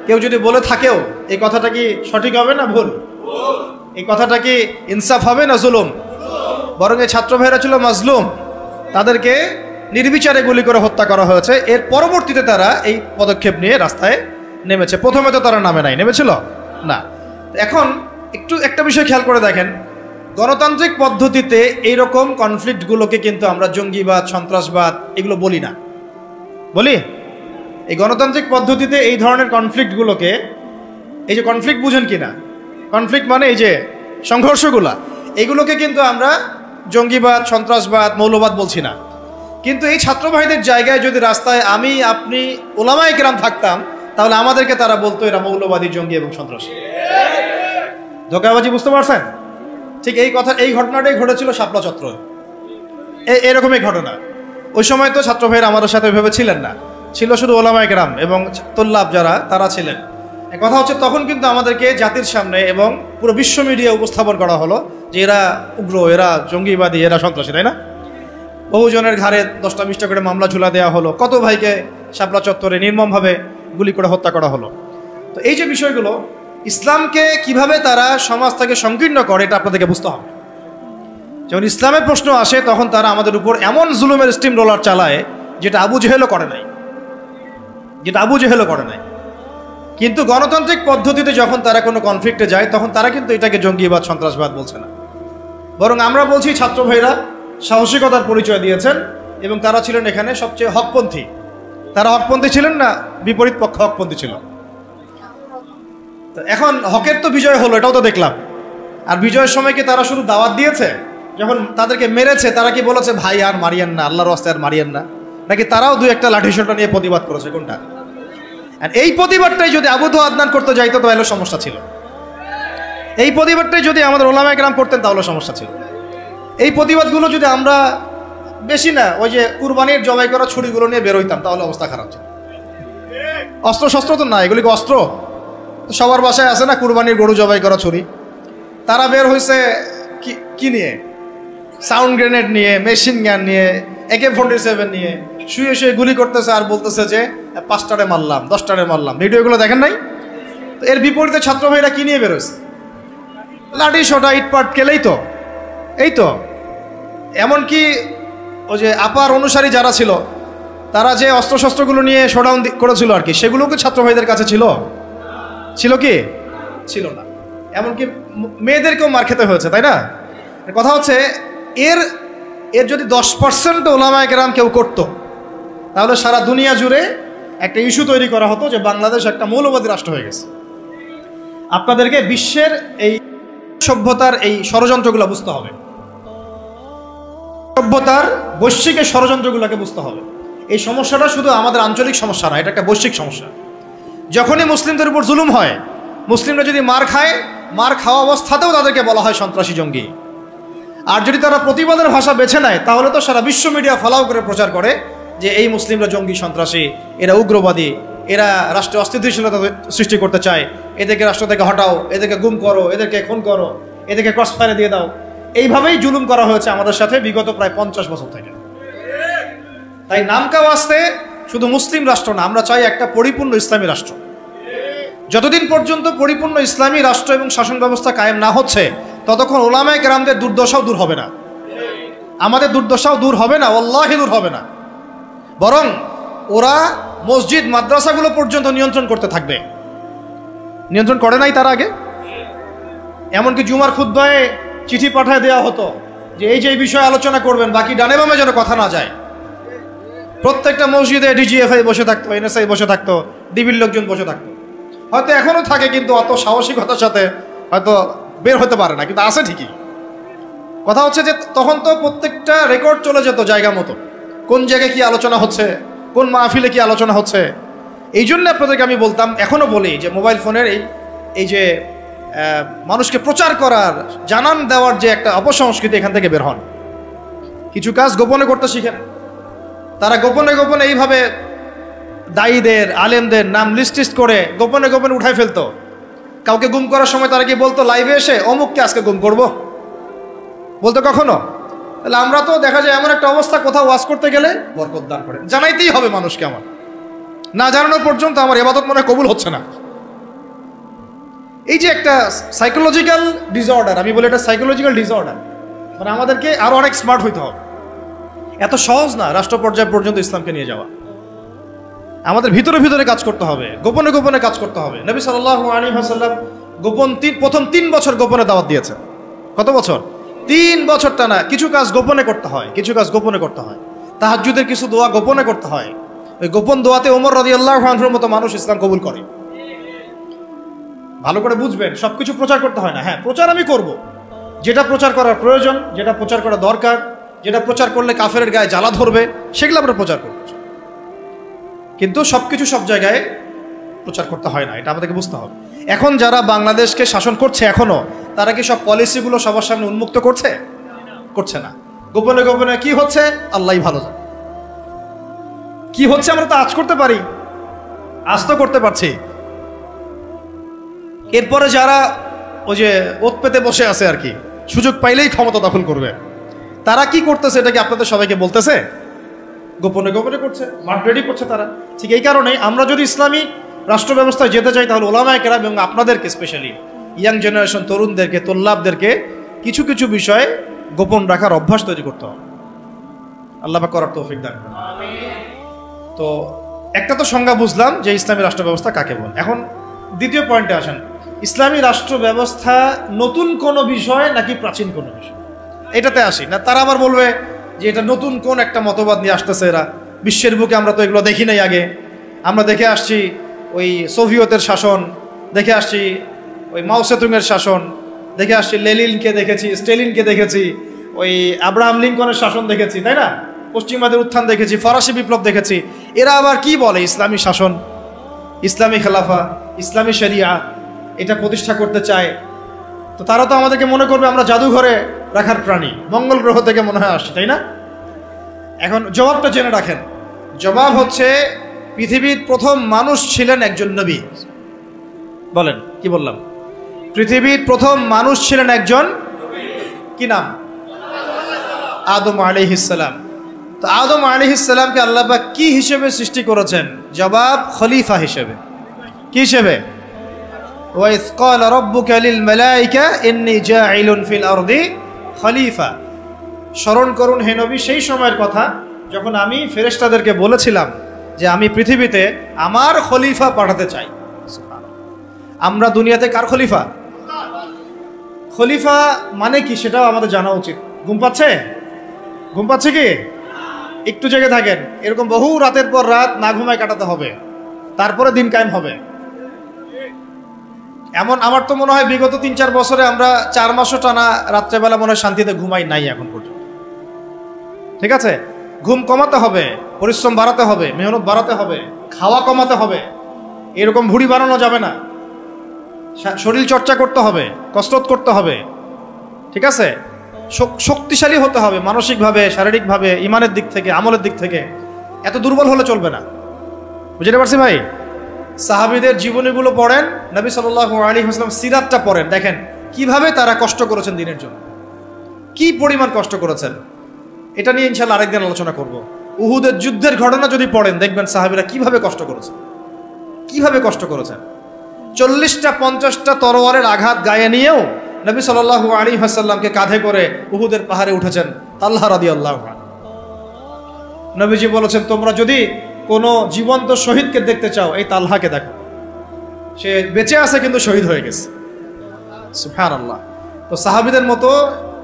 কেউ যদি বলে থাকেও, এই কথাটা কি সঠিক হবে না ভুল? এই কথাটা কি ইনসাফ হবে না জুলুম? বরং এই ছাত্র ভাইরা ছিল মাজলুম, তাদেরকে নির্বিচারে গুলি করে হত্যা করা হয়েছে। এর পরবর্তীতে তারা এই পদক্ষেপ নিয়ে রাস্তায় নেমেছে। প্রথমে তো তারা নামে নাই, নেমেছিল না। এখন একটা বিষয় খেয়াল করে দেখেন, গণতান্ত্রিক পদ্ধতিতে এইরকম কনফ্লিক্টগুলোকে কিন্তু আমরা জঙ্গিবাদ, সন্ত্রাসবাদ এগুলো বলি না। বলি? এই গণতান্ত্রিক পদ্ধতিতে এই ধরনের কনফ্লিক্টগুলোকে, এই যে কনফ্লিক্ট বুঝেন কিনা, কনফ্লিক্ট মানে এই যে সংঘর্ষগুলা, এগুলোকে কিন্তু আমরা জঙ্গিবাদ, সন্ত্রাসবাদ, মৌলবাদ বলছি না। কিন্তু এই ছাত্র ভাইদের জায়গায় যদি রাস্তায় আমি, আপনি, ওলামায়ে কেরাম থাকতাম, তাহলে আমাদেরকে তারা বলতো এরা মৌলবাদী, জঙ্গি এবং সন্ত্রাসী। ধোঁকাবাজি, বুঝতে পারছেন? ঠিক এই ঘটনাটাই ঘটেছিল শাপলা চত্বরে। এরকমই ঘটনা। ওই সময় তো ছাত্র ভাইরা আমাদের সাথে ওইভাবে ছিলেন না, ছিল শুধু ওলামায়ে কেরাম এবং তোল্লাব যারা, তারা ছিলেন। কথা হচ্ছে, তখন কিন্তু আমাদেরকে জাতির সামনে এবং পুরো বিশ্ব মিডিয়া উপস্থাপন করা হলো যে এরা উগ্র, এরা জঙ্গিবাদী, এরা সন্ত্রাসী, তাই না? বহুজনের ঘাড়ে 10টা-20টা করে মামলা ঝুলা দেওয়া হলো, কত ভাইকে শাপলা চত্বরে নির্মমভাবে গুলি করে হত্যা করা হলো। তো এই যে বিষয়গুলো, ইসলামকে কিভাবে তারা সমাজ থেকে সংকীর্ণ করে, এটা আপনাদেরকে বুঝতে হবে। যখন ইসলামের প্রশ্ন আসে, তখন তারা আমাদের উপর এমন জুলুমের স্টিম রোলার চালায় যেটা আবু জেহেলও করে নাই। কিন্তু গণতান্ত্রিক পদ্ধতিতে যখন তারা কোনো কনফ্লিক্টে যায়, তখন তারা কিন্তু এটাকে জঙ্গিবাদ, সন্ত্রাসবাদ বলছে না, বরং আমরা বলছি ছাত্র ভাইরা সাহসিকতার পরিচয় দিয়েছেন, এবং তারা ছিলেন এখানে সবচেয়ে হকপন্থী। তারা হকপন্থী ছিলেন না, বিপরীত পক্ষ হকপন্থী ছিল। তো এখন হকের তো বিজয় হলো, এটাও তো দেখলাম। আর বিজয়ের সময় কি তারা শুধু দাওয়াত দিয়েছে? যখন তাদেরকে মেরেছে, তারা কি বলেছে ভাই আর মারিয়েন না, আল্লাহর রাস্তায় আর মারিয়েন না? নাকি তারাও দুই একটা লাঠিসোঁটা নিয়ে প্রতিবাদ করেছে? কোনটা? আর এই প্রতিবাদটাই যদি আবু আদনান করতে যাইতো, তাহলে সমস্যা ছিল। এই প্রতিবাদটাই যদি আমাদের ওলামায়ে কেরাম করতেন, তাহলে সমস্যা ছিল। এই প্রতিবাদগুলো যদি আমরা বেশি না, ওই যে কুরবানির জবাই করা ছুরিগুলো নিয়ে বের হইতাম, তাহলে অবস্থা খারাপ ছিল। অস্ত্র শস্ত্র তো না, এগুলি কি অস্ত্র? সবার বাসায় আছে না কুরবানির গরু জবাই করা ছুরি? তারা বের হয়েছে কি নিয়ে? সাউন্ড গ্রেনেড নিয়ে, মেশিন গান নিয়ে, AK-47 নিয়ে শুয়ে শুয়ে গুলি করতেছে, আর বলতেছে যে 5টারে মারলাম, 10টারে মারলাম। ভিডিওগুলো দেখেন নাই? তো এর বিপরীতে ছাত্র ভাইরা কি নিয়ে বেরোছে? লাঠি সোটা, ইটপাট কেলেই তো। এই তো, এমনকি ওই যে আপার অনুসারী যারা ছিল, তারা যে অস্ত্রশস্ত্রগুলো নিয়ে শোডাউন করেছিল আর কি, সেগুলোও কি ছাত্র ভাইদের কাছে ছিল কি? ছিল না। এমনকি মেয়েদেরকেও মার খেতে হয়েছে, তাই না? কথা হচ্ছে, এর যদি 10% ওলামায়ে কেরাম কেউ করতো, তাহলে সারা দুনিয়া জুড়ে একটা ইস্যু তৈরি করা হতো যে বাংলাদেশ একটা মৌলবাদী রাষ্ট্র হয়ে গেছে। আপনাদেরকে বিশ্বের এই সভ্যতার এই ষড়যন্ত্রগুলো বুঝতে হবে, সভ্যতার বৈশ্বিক ষড়যন্ত্রগুলোকে বুঝতে হবে। এই সমস্যাটা শুধু আমাদের আঞ্চলিক সমস্যা না, এটা একটা বৈশ্বিক সমস্যা। যখনই মুসলিমদের উপর জুলুম হয়, মুসলিমরা যদি মার খায়, মার খাওয়া অবস্থাতেও তাদেরকে বলা হয় সন্ত্রাসী, জঙ্গি। আর যদি তারা প্রতিবাদের ভাষা বেছে নেয় তাহলে তো সারা বিশ্ব মিডিয়া ফলাও করে প্রচার করে যে এই মুসলিমরা জঙ্গি সন্ত্রাসী, এরা উগ্রবাদী, এরা রাষ্ট্রে অস্থিতিশীলতা সৃষ্টি করতে চায়, এদেরকে রাষ্ট্র থেকে হটাও, এদেরকে গুম করো, এদেরকে খুন করো, এদেরকে ক্রস ফায়ারে দিয়ে দাও। এইভাবেই জুলুম করা হয়েছে আমাদের সাথে বিগত প্রায় 50 বছর থেকে। তাই নামকা ওয়াস্তে শুধু মুসলিম রাষ্ট্র না, আমরা চাই একটা পরিপূর্ণ ইসলামী রাষ্ট্র। যতদিন পর্যন্ত পরিপূর্ণ ইসলামী রাষ্ট্র এবং শাসন ব্যবস্থা কায়েম না হচ্ছে ততক্ষণ উলামায়ে কেরামদের দুর্দশাও দূর হবে না, আমাদের দুর্দশাও দূর হবে না, ওয়াল্লাহি দূর হবে না। বরং ওরা মসজিদ মাদ্রাসাগুলো পর্যন্ত নিয়ন্ত্রণ করতে থাকবে। নিয়ন্ত্রণ করে নাই তার আগে? এমনকি জুমার খুতবায় চিঠি পাঠায় দেওয়া হতো যে এই যে এই বিষয়ে আলোচনা করবেন, বাকি ডানে বামে যেন কথা না যায়। প্রত্যেকটা মসজিদে ডিজিএফআই বসে থাকতো, এনএসআই বসে থাকতো, ডিবির লোকজন বসে থাকতো। হয়তো এখনো থাকে কিন্তু অত সাহসিকতার সাথে হয়তো বের হতে পারে না, কিন্তু আছে ঠিকই। কথা হচ্ছে যে তখন তো প্রত্যেকটা রেকর্ড চলে যেত জায়গা মতো, কোন জায়গায় কি আলোচনা হচ্ছে, কোন মাহফিলে কি আলোচনা হচ্ছে। এই জন্য আপনাদেরকে আমি বলতাম, এখনো বলি যে মোবাইল ফোনের এই যে মানুষকে প্রচার করার, জানান দেওয়ার যে একটা অপসংস্কৃতি, এখান থেকে বের হন। কিছু কাজ গোপনে করতে শিখেন। তারা গোপনে গোপনে এইভাবে দায়ীদের, আলেমদের নাম লিস্ট করে গোপনে গোপনে উঠাই ফেলতো। কাউকে গুম করার সময় তারা কি বলতো লাইভে এসে অমুককে আজকে গুম করব, বলতো কখনো? তাহলে আমরা তো দেখা যায় এমন একটা অবস্থা, কোথাও ওয়াজ করতে গেলে বরকত দান করেন, জানাইতেই হবে মানুষকে। আমার না জানানো পর্যন্ত আমার ইবাদত মনে কবুল হচ্ছে না। এই যে একটা সাইকোলজিক্যাল ডিসঅর্ডার, আমি বলি এটা সাইকোলজিক্যাল ডিসঅর্ডার। মানে আমাদেরকে আরো অনেক স্মার্ট হইতে হবে। এত সহজ না রাষ্ট্র পর্যায় পর্যন্ত ইসলামকে নিয়ে যাওয়া। আমাদের ভিতরে ভিতরে কাজ করতে হবে, গোপনে গোপনে কাজ করতে হবে। নবী সাল্লাল্লাহু আলাইহি ওয়াসাল্লাম প্রথম 3 বছর গোপনে দাওয়াত দিয়েছেন। কত বছর? 3 বছর টানা। কিছু কাজ গোপনে করতে হয়, কিছু কাজ গোপনে করতে হয়। তাহাজ্জুদের কিছু দোয়া গোপনে করতে হয়। ওই গোপন দোয়াতে ওমর রাদিয়াল্লাহু আনহুর মতো মানুষ ইসলাম কবুল করে। ভালো করে বুঝবেন, সবকিছু প্রচার করতে হয় না। হ্যাঁ, প্রচার আমি করব, যেটা প্রচার করার প্রয়োজন, যেটা প্রচার করা দরকার, যেটা প্রচার করলে কাফেরের গায়ে জ্বালা ধরবে, সেগুলো আমরা প্রচার করব। কিন্তু সবকিছু সব জায়গায় প্রচার করতে হয় না, এটা আমাদেরকে বুঝতে হবে। এখন যারা বাংলাদেশকে শাসন করছে এখনো, তারা কি সব পলিসিগুলো সবার সামনে উন্মুক্ত করছে? করছে না। গোপনে গোপনে কি হচ্ছে আল্লাহই ভালো জানে। কি হচ্ছে আমরা তো আজ করতে পারি, আজ তো করতে পারছি। এরপরে যারা ওই যে ওত পেতে বসে আছে আর কি, সুযোগ পাইলেই ক্ষমতা দখল করবে, তারা কি করতেছে এটা কি আপনাদের সবাইকে বলতেছে? গোপনে গোপনে করছে, মাঠ রেডি করছে তারা। ঠিক এই কারণে আমরা যদি ইসলামী রাষ্ট্র ব্যবস্থায় যেতে চাই, তাহলে ওলামায়ে কেরাম এবং আপনাদেরকে স্পেশালি ইয়াং জেনারেশন, তরুণদেরকে, তোল্লাবদেরকে কিছু কিছু বিষয়ে গোপন রাখার অভ্যাস তৈরি করতে হবে। আল্লাহ পাক করার তৌফিক দান করুন। তো একটা তো সংজ্ঞা বুঝলাম যে ইসলামী রাষ্ট্র ব্যবস্থা কাকে বলে। এখন দ্বিতীয় পয়েন্টে আসেন, ইসলামী রাষ্ট্র ব্যবস্থা নতুন কোনো বিষয় নাকি প্রাচীন কোনো বিষয়, এটাতে আসি না। তারা আবার বলবে যে এটা নতুন কোন একটা মতবাদ নিয়ে আসতেছে এরা, বিশ্বের বুকে আমরা তো এগুলো দেখি নাই আগে। আমরা দেখে আসছি ওই সোভিয়েতের শাসন, দেখে আসছি ওই মাও সেতুংয়ের শাসন, দেখে আসছি লেনিনকে দেখেছি, স্টেলিনকে দেখেছি, ওই আব্রাহাম লিঙ্কনের শাসন দেখেছি, তাই না? পশ্চিমাদের উত্থান দেখেছি, ফরাসি বিপ্লব দেখেছি। এরা আবার কি বলে ইসলামী শাসন, ইসলামী খেলাফা, ইসলামী শরিয়া এটা প্রতিষ্ঠা করতে চায়। তো তারা তো আমাদেরকে মনে করবে আমরা জাদুঘরে রাখার প্রাণী, মঙ্গল গ্রহ থেকে মনে হয় আসছি, তাই না? এখন জবাবটা জেনে রাখেন। জবাব হচ্ছে পৃথিবীর প্রথম মানুষ ছিলেন একজন নবী। বলেন কি বললাম? পৃথিবীর প্রথম মানুষ ছিলেন একজন, কি নাম? আদম আলাইহিস সালাম। তো আদম আলাইহিস সালামকে আল্লাহ পাক কি হিসেবে সৃষ্টি করেছেন? জবাব, খলিফা হিসেবে। কি হিসেবে? ওয়াইজ ক্বালা রাব্বুকা লিল মালাইকা ইন্নী জাইলুন ফিল আরদি খলিফা। স্মরণ করুন হে নবী সেই সময়ের কথা যখন আমি ফেরেশতাদেরকে বলেছিলাম যে আমি পৃথিবীতে আমার খলিফা পাঠাতে চাই। আমরা দুনিয়াতে কার খলিফা? খলিফা মানে কি সেটাও আমাদের জানা উচিত। ঘুম পাচ্ছে? ঘুম পাচ্ছে কি? একটু জেগে থাকেন। এরকম বহু রাতের পর রাত না ঘুমায় কাটাতে হবে, তারপরে দিন কায়েম হবে। এমন আমার তো মনে হয় বিগত 3-4 বছরে আমরা 4 মাসও টানা রাত্রেবেলা মনে হয় শান্তিতে ঘুমাই নাই এখন পর্যন্ত। ঠিক আছে, ঘুম কমাতে হবে, পরিশ্রম বাড়াতে হবে, মেহনত বাড়াতে হবে, খাওয়া কমাতে হবে। এরকম ভুঁড়ি বাড়ানো যাবে না, শরীর চর্চা করতে হবে, কসরত করতে হবে। ঠিক আছে, শক্তিশালী হতে হবে মানসিকভাবে, শারীরিকভাবে, ইমানের দিক থেকে, আমলের দিক থেকে। এত দুর্বল হলে চলবে না। বুঝতে পারছি ভাই? সাহাবীদের জীবনীগুলো পড়েন, নবী সাল্লাল্লাহু আলাইহি ওয়াসাল্লাম সিরাতটা পড়েন, দেখেন কিভাবে তারা কষ্ট করেছেন দিনের জন্য, কি পরিমাণ কষ্ট করেছেন। এটা নিয়ে ইনশাআল্লাহ আরেকদিন আলোচনা করব। উহুদের যুদ্ধের ঘটনা যদি পড়েন দেখবেন সাহাবীরা কিভাবে কষ্ট করেছেন, কিভাবে কষ্ট করেছেন। 40টা 50টা তরোয়ারের আঘাত গায়ে নিয়েও নবী সাল্লাল্লাহু আলাইহি ওয়াসাল্লামকে কাঁধে করে উহুদের পাহাড়ে উঠেছেন তালহা রাদিয়াল্লাহু আনহু। নবীজি বলেছেন, তোমরা যদি কোনো জীবন্ত শহীদকে দেখতে চাও এই তালহাকে দেখো, সে বেঁচে আছে কিন্তু শহীদ হয়ে গেছে। সুবহানাল্লাহ। তো সাহাবীদের মতো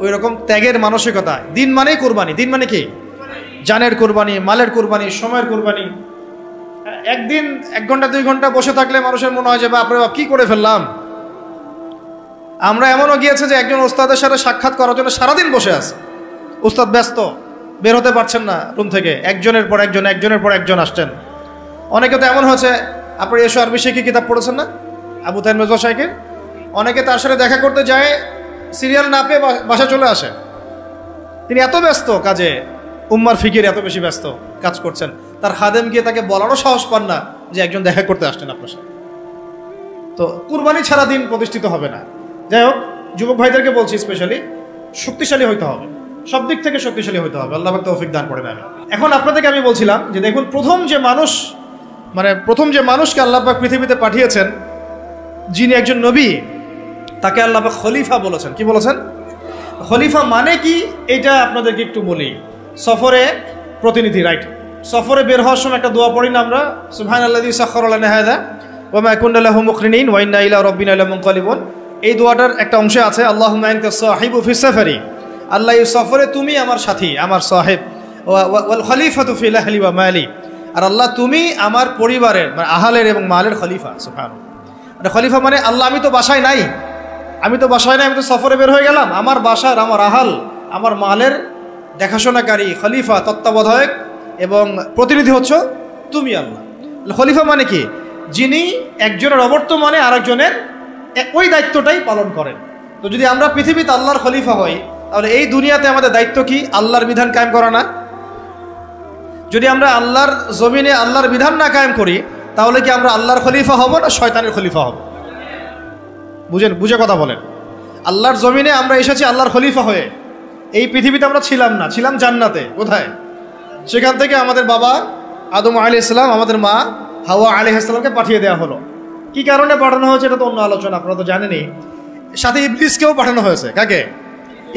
ওই রকম ত্যাগের মানসিকতা। দিন মানেই কুরবানি। দিন মানে কি? জানের কুরবানি, মালের কুরবানি, সময়ের কুরবানি। একদিন 1 ঘন্টা 2 ঘন্টা বসে থাকলে মানুষের মনে হয় যে বাপরে বাপ কি করে ফেললাম। আমরা এমনও গিয়েছে যে একজন ওস্তাদের সাথে সাক্ষাৎ করার জন্য সারাদিন বসে আছে, ওস্তাদ ব্যস্ত, বের হতে পারছেন না রুম থেকে, একজনের পর একজন, একজনের পর একজন আসছেন। অনেকে তো এমন হয়েছে, আপনার এসো আরবি শিখি কিতাব পড়েছেন না, আবু তাহের মির্জা সাহেবের? অনেকে তার সাথে দেখা করতে যায়, সিরিয়াল না পেয়ে বাসা চলে আসে। তিনি এত ব্যস্ত কাজে, উম্মার ফিকির এত বেশি ব্যস্ত কাজ করছেন, তার খাদেম গিয়ে তাকে বলারও সাহস পান না যে একজন দেখা করতে আসছেন আপনার সাথে। তো কুরবানি ছাড়া দিন প্রতিষ্ঠিত হবে না। যাই হোক, যুবক ভাইদেরকে বলছি স্পেশালি শক্তিশালী হইতে হবে, সব দিক থেকে শক্তিশালী হইতে হবে। আল্লাহ পাক তৌফিক দান করেন। এখন আপনাদেরকে আমি বলছিলাম যে দেখুন, প্রথম যে মানুষকে আল্লাহ পাক পৃথিবীতে পাঠিয়েছেন, যিনি একজন নবী, তাকে আল্লাহ পাক খলিফা বলেছেন। কি বলেছেন? খলিফা মানে কি এটা আপনাদেরকে একটু বলি। সফরে প্রতিনিধি, রাইট? সফরে বের হওয়ার সময় একটা দোয়া পড়ি না আমরা, সুবহানাল্লাযী সাখখারা লানা হাযা ওয়া মা কুন্না লাহু মুকরিনিন ওয়া ইন্না ইলা রাব্বিনা লামুনকালিবুন। এই দোয়াটার একটা অংশে আছে, আল্লাহুম্মা আনতা সাহিবু ফিস সাফারি, আল্লাহ এই সফরে তুমি আমার সাথী, আমার সাহেব, ওয়াল খলিফাতু ফিল আহলি ওয়া মালি, আর আল্লাহ তুমি আমার পরিবারের মানে আহলের এবং মালের খলিফা। সুবহানাল্লাহ। মানে খলিফা মানে আল্লাহ আমি তো বাসায় নাই, আমি তো সফরে বের হয়ে গেলাম, আমার বাসার, আমার আহাল, আমার মালের দেখাশোনাকারী খলিফা, তত্ত্বাবধায়ক এবং প্রতিনিধি হচ্ছ তুমি আল্লাহ। খলিফা মানে কি? যিনি একজনের অবর্তমানে আরেকজনের ওই দায়িত্বটাই পালন করেন। তো যদি আমরা পৃথিবীতে আল্লাহর খলিফা হই, তাহলে এই দুনিয়াতে আমাদের দায়িত্ব কি? আল্লাহর বিধান কায়েম করা না? যদি আমরা আল্লাহর জমিনে আল্লাহর বিধান না কায়েম করি, তাহলে কি আমরা আল্লাহর খলিফা হব না শয়তানের খলিফা হব? বুঝে কথা বলেন। আল্লাহর জমিনে আমরা এসেছি আল্লাহর খলিফা হয়ে। এই পৃথিবীতে আমরা ছিলাম না, ছিলাম জান্নাতে। কোথায়? সেখান থেকে আমাদের বাবা আদম আলাইহিস সালাম, আমাদের মা হাওয়া আলাইহিস সালামকে পাঠিয়ে দেওয়া হলো। কি কারণে পাঠানো হয়েছে এটা তো অন্য আলোচনা, আপনারা তো জানেনই। সাথে ইবলিসকেও পাঠানো হয়েছে। কাকে?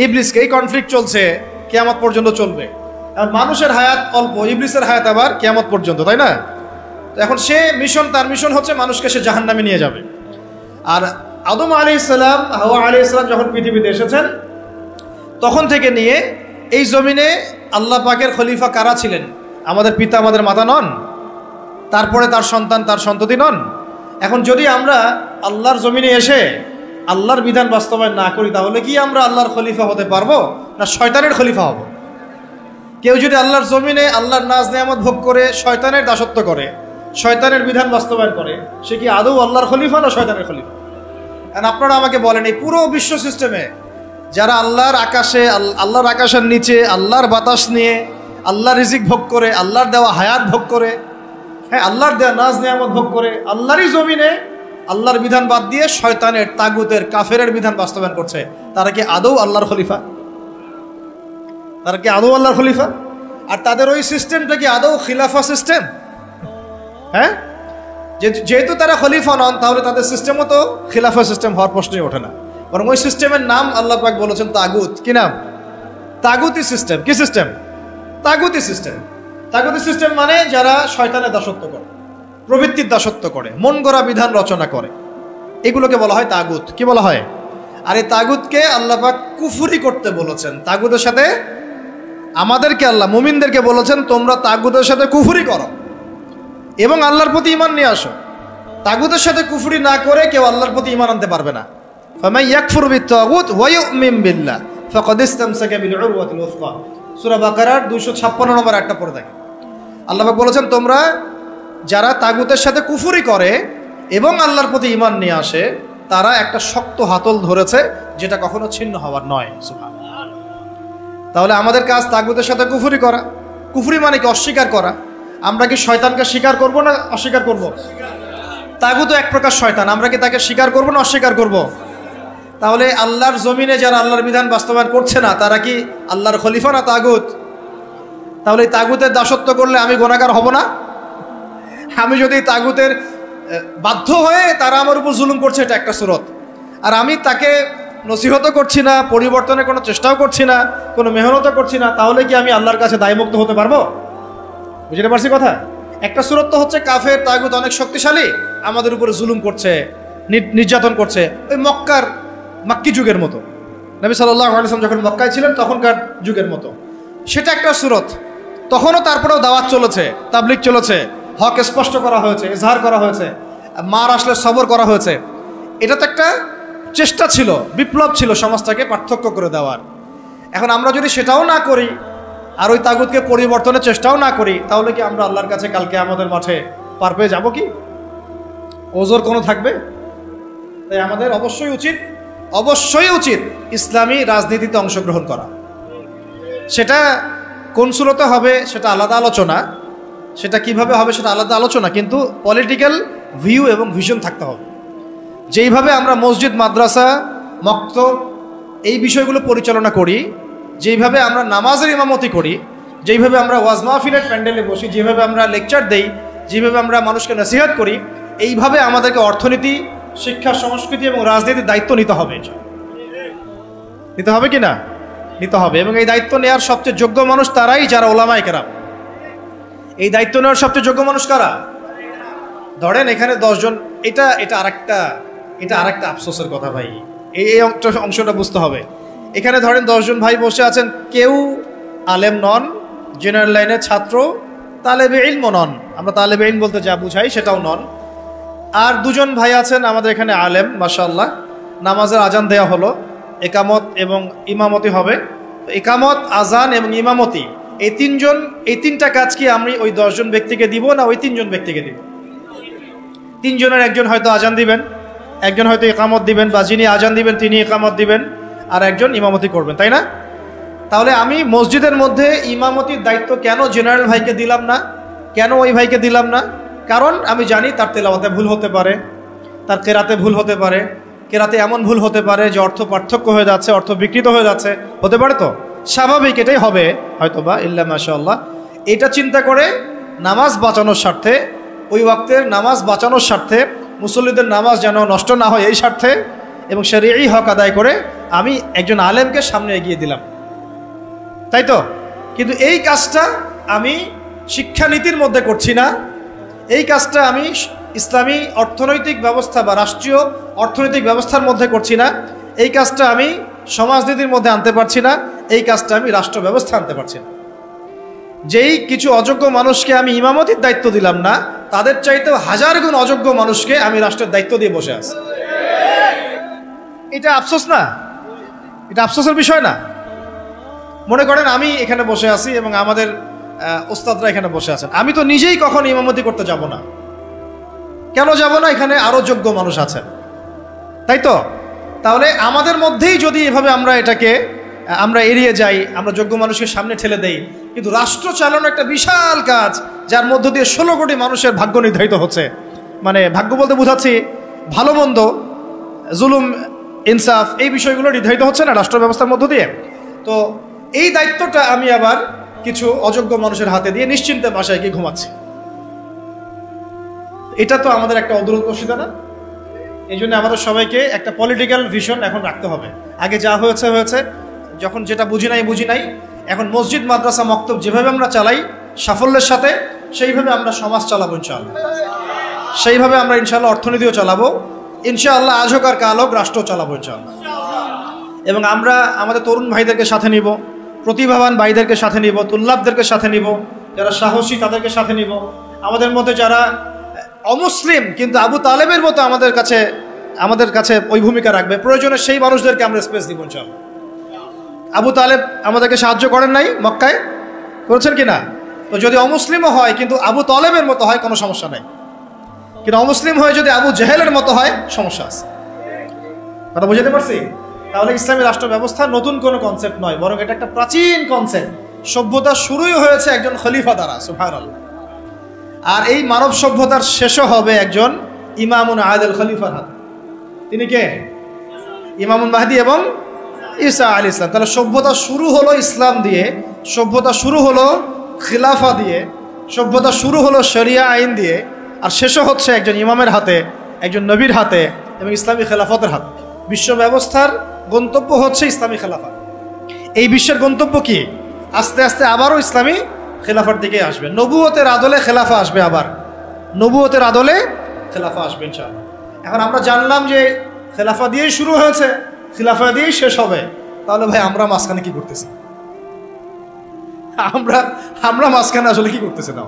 ইবলিসকে। এই কনফ্লিক্ট চলছে, কিয়ামত পর্যন্ত চলবে। আর মানুষের হায়াত অল্প, ইবলিসের হায়াত আবার কিয়ামত পর্যন্ত, তাই না? তো এখন তার মিশন হচ্ছে মানুষকে সে জাহান্নামে নিয়ে যাবে। আর আদম আলাইহিস সালাম, হাওয়া আলাইহিস সালাম যখন পৃথিবীতে এসেছেন, তখন থেকে নিয়ে এই জমিনে আল্লাহ পাকের খলিফা কারা ছিলেন? আমাদের পিতা, আমাদের মাতা নন? তারপরে তার সন্তান, তার সন্ততি নন? এখন যদি আমরা আল্লাহর জমিনে এসে আল্লাহর বিধান বাস্তবায়ন না করি, তাহলে কি আমরা আল্লাহর খলিফা হতে পারবো না শয়তানের খলিফা হব? কেউ যদি আল্লাহর জমিনে আল্লাহর নাজ নেয়ামত ভোগ করে শয়তানের দাসত্ব করে, শয়তানের বিধান বাস্তবায়ন করে, সে কি আদৌ আল্লাহর খলিফা না শয়তানের খলিফা? আর আপনারা আমাকে বলেন, এই পুরো বিশ্ব সিস্টেমে যারা আল্লাহর আকাশের নিচে আল্লাহর বাতাস নিয়ে আল্লাহর রিজিক ভোগ করে, আল্লাহর দেওয়া হায়াত ভোগ করে, হ্যাঁ আল্লাহর দেওয়া নাজ নেয়ামত ভোগ করে, আল্লাহরই জমিনে আল্লাহর বিধান বাদ দিয়ে শয়তানের, তাগুতের, কাফেরের বিধান বাস্তবায়ন করছে, তারা কি আদৌ আল্লাহর খলিফা? তারা কি আদৌ আল্লাহর খলিফা? আর তাদের ওই সিস্টেমটা কি আদৌ খিলাফা সিস্টেম? হ্যাঁ, যেহেতু তারা খলিফা নন, তাহলে তাদের সিস্টেমও তো খিলাফা সিস্টেম হওয়ার প্রশ্নই ওঠে না। বরং ওই সিস্টেমের নাম আল্লাহ পাক বলেছেন তাগুত। কি নাম? তাগুতি সিস্টেম। কি সিস্টেম? তাগুতি সিস্টেম। তাগুতি সিস্টেম মানে যারা শয়তানের দাসত্ব করে, প্রবৃত্তির দাসত্ব করে, মন গড়া বিধান রচনা করে, এগুলোকে বলা হয় তাগুত। কি বলা হয়? আর এই তাগুতকে আল্লাহ পাক কুফরি করতে বলেছেন। তাগুতের সাথে আমাদেরকে আল্লাহ, মুমিনদেরকে বলেছেন তোমরা তাগুতের সাথে কুফরি করো এবং আল্লাহর প্রতি ঈমান নিয়ে আসো। তাগুতের সাথে কুফরি না করে কেউ আল্লাহর প্রতি ঈমান আনতে পারবে না। ফামান ইয়াকফুর বিত-তাগুত ওয়া ইউমিন বিল্লাহ ফাকাদ ইসতামসাকা বিল উরওয়াতিল উসকা। সূরা বাকারার 256 নম্বর আয়াতটা পড়ে দেখেন। আল্লাহ পাক বলেছেন তোমরা যারা তাগুতের সাথে কুফরি করে এবং আল্লাহর প্রতি ঈমান নিয়ে আসে, তারা একটা শক্ত হাতল ধরেছে যেটা কখনো ছিন্ন হওয়ার নয়। সুবহানাল্লাহ। তাহলে আমাদের কাজ তাগুতের সাথে কুফরি করা। কুফরি মানে কি? অস্বীকার করা। আমরা কি শয়তানকে স্বীকার করব না অস্বীকার করব? তাগুত এক প্রকার শয়তান, আমরা কি তাকে স্বীকার করব না অস্বীকার করব? তাহলে আল্লাহর জমিনে যারা আল্লাহর বিধান বাস্তবায়ন করছে না তারা কি আল্লাহর খলিফা না তাগুত? তাহলে এই তাগুতের দাসত্ব করলে আমি গুনাহগার হব না? আমি যদি তাগুতের বাধ্য হয়ে তারা আমার উপর জুলুম করছে, এটা একটা সুরত, আর আমি তাকে নসিহতও করছি না, পরিবর্তনের কোনো চেষ্টাও করছি না, কোনো মেহনতও করছি না, তাহলে কি আমি আল্লাহর কাছে দায়মুক্ত হতে পারবো? বুঝতে পারছি কথা? একটা সুরত তো হচ্ছে কাফের তাগুত অনেক শক্তিশালী, আমাদের উপরে জুলুম করছে, নির্যাতন করছে, ওই মাক্কি যুগের মতো, নবী সাল্লাল্লাহু আলাইহি ওয়াসাল্লাম যখন মক্কায় ছিলেন তখনকার যুগের মতো, সেটা একটা সুরত। তখনও তারপরেও দাওয়াত চলেছে, তাবলিগ চলেছে, হক স্পষ্ট করা হয়েছে, ইজহার করা হয়েছে, মার আসলে সবর করা হয়েছে। এটা তো একটা চেষ্টা ছিল, বিপ্লব ছিল সমাজটাকে পার্থক্য করে দেওয়ার। এখন আমরা যদি সেটাও না করি আর ওই তাগুতকে পরিবর্তনের চেষ্টাও না করি, তাহলে কি আমরা আল্লাহর কাছে কালকে আমাদের মাঠে পার পেয়ে যাবো? কি ওজোর কোনো থাকবে? তাই আমাদের অবশ্যই উচিত ইসলামী রাজনীতিতে অংশগ্রহণ করা। সেটা কোন সুরতে হবে সেটা আলাদা আলোচনা, সেটা কিভাবে হবে সেটা আলাদা আলোচনা, কিন্তু পলিটিক্যাল ভিউ এবং ভিশন থাকতে হবে। যেইভাবে আমরা মসজিদ, মাদ্রাসা, মক্তব এই বিষয়গুলো পরিচালনা করি, যেইভাবে আমরা নামাজের ইমামতি করি, যেইভাবে আমরা ওয়াজ মাহফিলের প্যান্ডেলে বসি, যেভাবে আমরা লেকচার দেই, যেভাবে আমরা মানুষকে নসিহত করি, এইভাবে আমাদেরকে অর্থনীতি, শিক্ষা, সংস্কৃতি এবং রাজনীতির দায়িত্ব নিতে হবে। নিতে হবে কি না? নিতে হবে। এবং এই দায়িত্ব নেওয়ার সবচেয়ে যোগ্য মানুষ তারাই যারা ওলামায়ে কেরাম। এই দায়িত্ব নেওয়ার সবচেয়ে যোগ্য মানুষ কারা? ধরেন এখানে 10 জন, এটা আরেকটা আফসোসের কথা ভাই, এই অংশটা বুঝতে হবে। এখানে ধরেন 10 জন ভাই বসে আছেন, কেউ আলেম নন, জেনারেল লাইনের ছাত্র, তালেবে ইলম নন, আমরা তালেবে ইলম বলতে যা বুঝাই সেটাও নন। আর 2 জন ভাই আছেন আমাদের এখানে আলেম, মাশাআল্লাহ, নামাজের আজান দেওয়া হলো, একামত এবং ইমামতি হবে। একামত, আজান এবং ইমামতি, এই 3টা কাজ কি আমি ওই 10 জন ব্যক্তিকে দিব না ওই 3 জন ব্যক্তিকে দিব? 3 জনের একজন হয়তো আজান দিবেন, একজন হয়তো একামত দিবেন, বা যিনি আজান দিবেন তিনি একামত দিবেন, আর একজন ইমামতি করবেন, তাই না? তাহলে আমি মসজিদের মধ্যে ইমামতির দায়িত্ব কেন জেনারেল ভাইকে দিলাম না? কেন ওই ভাইকে দিলাম না? কারণ আমি জানি তার তেলাওয়াতে ভুল হতে পারে, তার কেরাতে ভুল হতে পারে, কেরাতে এমন ভুল হতে পারে যে অর্থ পার্থক্য হয়ে যাচ্ছে, অর্থ বিকৃত হয়ে যাচ্ছে, হতে পারে। তো স্বাভাবিক, এটাই হবে হয়তো বা, ইল্লা মাশাআল্লাহ। এটা চিন্তা করে নামাজ বাঁচানোর স্বার্থে, ওই ওয়াক্তের নামাজ বাঁচানোর স্বার্থে, মুসল্লিদের নামাজ যেন নষ্ট না হয় এই স্বার্থে, এবং শরীয়ী হক আদায় করে আমি একজন আলেমকে সামনে এগিয়ে দিলাম, তাই তো? কিন্তু এই কাজটা আমি শিক্ষানীতির মধ্যে করছি না, এই কাজটা আমি ইসলামী অর্থনৈতিক ব্যবস্থা বা রাষ্ট্রীয় অর্থনৈতিক ব্যবস্থার মধ্যে করছি না, এই কাজটা আমি সমাজনীতির মধ্যে আনতে পারছি না, এই কাজটা আমি রাষ্ট্র ব্যবস্থা আনতে পারছি না। যেই কিছু অযোগ্য মানুষকে আমি ইমামতির দায়িত্ব দিলাম না, তাদের চাইতেও 1000 গুণ অযোগ্য মানুষকে আমি রাষ্ট্রের দায়িত্ব দিয়ে বসে আছি। এটা আফসোস না? এটা আফসোসের বিষয় না? মনে করেন আমি এখানে বসে আছি এবং আমাদের ওস্তাদরা এখানে বসে আছেন, আমি তো নিজেই কখনো ইমামতি করতে যাব না। কেন যাব না? এখানে আরো যোগ্য মানুষ আছেন, তাই তো? তাহলে আমাদের মধ্যেই যদি এভাবে আমরা এড়িয়ে যাই, আমরা যোগ্য মানুষকে সামনে ঠেলে দেই, কিন্তু রাষ্ট্র চালানো একটা বিশাল কাজ, যার মধ্য দিয়ে 16 কোটি মানুষের ভাগ্য নির্ধারিত হচ্ছে। মানে ভাগ্য বলতে বোঝাচ্ছি ভালো মন্দ, জুলুম, ইনসাফ, এই বিষয়গুলো নির্ধারিত হচ্ছে না রাষ্ট্র ব্যবস্থার মধ্য দিয়ে। তো এই দায়িত্বটা আমি আবার কিছু অযোগ্য মানুষের হাতে দিয়ে নিশ্চিন্তে বাসায় গিয়ে ঘুমাচ্ছি। এটা তো আমাদের একটা অদূরদর্শিতা না? এই জন্য আমাদের সবাইকে একটা পলিটিক্যাল ভিশন এখন রাখতে হবে। আগে যা হয়েছে, যখন যেটা বুঝি নাই, এখন মসজিদ, মাদ্রাসা, মক্তব যেভাবে আমরা চালাই সাফল্যের সাথে, সেইভাবে আমরা সমাজ চালাবো ইনশাআল্লাহ, সেইভাবে আমরা ইনশাআল্লাহ অর্থনীতিও চালাবো ইনশাআল্লাহ, আজ হোক আর কাল হোক রাষ্ট্র চালাবো ইনশাআল্লাহ। এবং আমরা আমাদের তরুণ ভাইদেরকে সাথে নিব, প্রতিভাবান ভাইদেরকে সাথে নিব, তুল্লাবদেরকে সাথে নিব, যারা সাহসী তাদেরকে সাথে নিব, আমাদের মধ্যে যারা অমুসলিম কিন্তু আবু তালেবের মতো আমাদের কাছে ওই ভূমিকা রাখবে, প্রয়োজনে সেই মানুষদেরকে আমরা স্পেস দিব ইনশাআল্লাহ। আবু তালেব আমাদেরকে সাহায্য করেন নাই মক্কায়? করেছেন কি না? তো যদি অমুসলিমও হয় কিন্তু আবু তালেবের মতো হয়, কোনো সমস্যা নাই। কিন্তু অমুসলিম হয়ে যদি আবু জেহেলের মতো হয়, সমস্যা আছে। কথা বুঝতে পারছি? তাহলে ইসলামী রাষ্ট্র ব্যবস্থা নতুন কোনো কনসেপ্ট নয়, বরং এটা একটা প্রাচীন কনসেপ্ট। সভ্যতা শুরুই হয়েছে একজন খলিফা দ্বারা, সুবহানাল্লাহ। আর এই মানব সভ্যতার শেষও হবে একজন ইমামুন আদিল খলিফার হাতে। তিনি কে? ইমামুল মাহদি এবং ঈসা আলাইহিস সালাম। তাহলে সভ্যতা শুরু হলো ইসলাম দিয়ে, সভ্যতা শুরু হলো খিলাফা দিয়ে, সভ্যতা শুরু হলো শরিয়া আইন দিয়ে, আর শেষও হচ্ছে একজন ইমামের হাতে, একজন নবীর হাতে এবং ইসলামী খেলাফতের হাতে। বিশ্ব ব্যবস্থার গন্তব্য হচ্ছে ইসলামী খেলাফত। এই বিশ্বের গন্তব্য কি? আস্তে আস্তে আবারও ইসলামী খেলাফার দিকে আসবে। নবুয়তের আদলে খেলাফা আসবে, আবার নবুয়তের আদলে খেলাফা আসবে ইনশাআল্লাহ। এখন আমরা জানলাম যে খেলাফা দিয়েই শুরু হয়েছে, খেলাফা দিয়েই শেষ হবে। তাহলে ভাই আমরা মাঝখানে কি করতেছি? আমরা মাঝখানে আসলে কি করতেছি? না,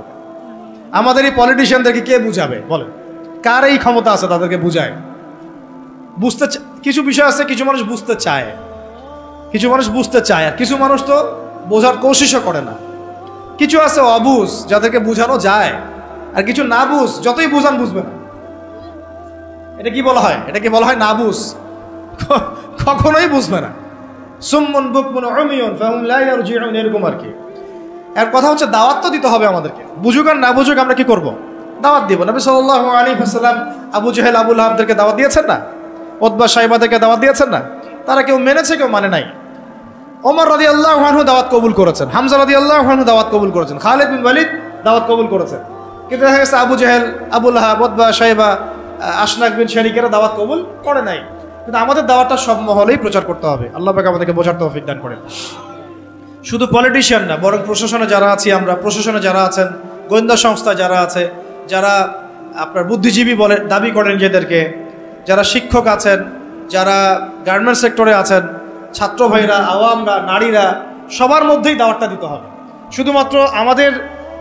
আমাদের এই পলিটিশিয়ানদেরকে কে বুঝাবে বলে? কার এই ক্ষমতা আছে তাদেরকে বুঝায়? বুঝতে কিছু বিষয় আছে, কিছু মানুষ বুঝতে চায়, কিছু মানুষ বুঝতে চায়, আর কিছু মানুষ তো বোঝার কোশিশও করে না। কিছু আছে অবুঝ, যাদেরকে বুঝানো যায়, আর কিছু না বুঝ, যতই বুঝান বুঝবে না। এটা কি বলা হয়? এটাকে বলা হয় না বুঝ, কখনোই বুঝবে না। সুম্মুন বুকমুন উমিয়ুন ফাহুম লা ইয়ারজিউন, এরকম আর কি। এর কথা হচ্ছে দাওয়াত তো দিতে হবে আমাদেরকে, বুঝুক আর না বুঝুক আমরা কি করব? দাওয়াত দিব। নবী সাল্লাল্লাহু আলাইহি ওয়াসাল্লাম আবু জেহেল আবু লাহাবদেরকে দাওয়াত দিয়েছেন না? উতবা সাইবাদেরকে দাওয়াত দিয়েছেন না? তারা কেউ মেনেছে, কেউ মানে নাই। ওমর রাদিয়াল্লাহু আনহু দাওয়াত কবুল করেছেন, হামজা রাদিয়াল্লাহু আনহু দাওয়াত কবুল করেছেন, খালিদ বিন ওয়ালিদ দাওয়াত কবুল করেছেন। কিন্তু দেখা গেছে আবু জেহেল, আবু লাহাব, উতবা সাইবা, আশনাক বিন শারিকেরা দাওয়াত কবুল করে নাই। কিন্তু আমাদের দাওয়াতটা সব মহলেই প্রচার করতে হবে। আল্লাহ পাক আমাদেরকে বোঝার তৌফিক দান করেন। শুধু পলিটিশিয়ান না, বরং প্রশাসনে যারা আছি আমরা, প্রশাসনে যারা আছেন, গোয়েন্দা সংস্থা যারা আছে, যারা আপনার বুদ্ধিজীবী বলে দাবি করেন নিজেদেরকে, যারা শিক্ষক আছেন, যারা গার্মেন্টস সেক্টরে আছেন, ছাত্র ভাইরা, আওয়ামরা, নারীরা, সবার মধ্যেই দাওয়াতটা দিতে হবে। শুধুমাত্র আমাদের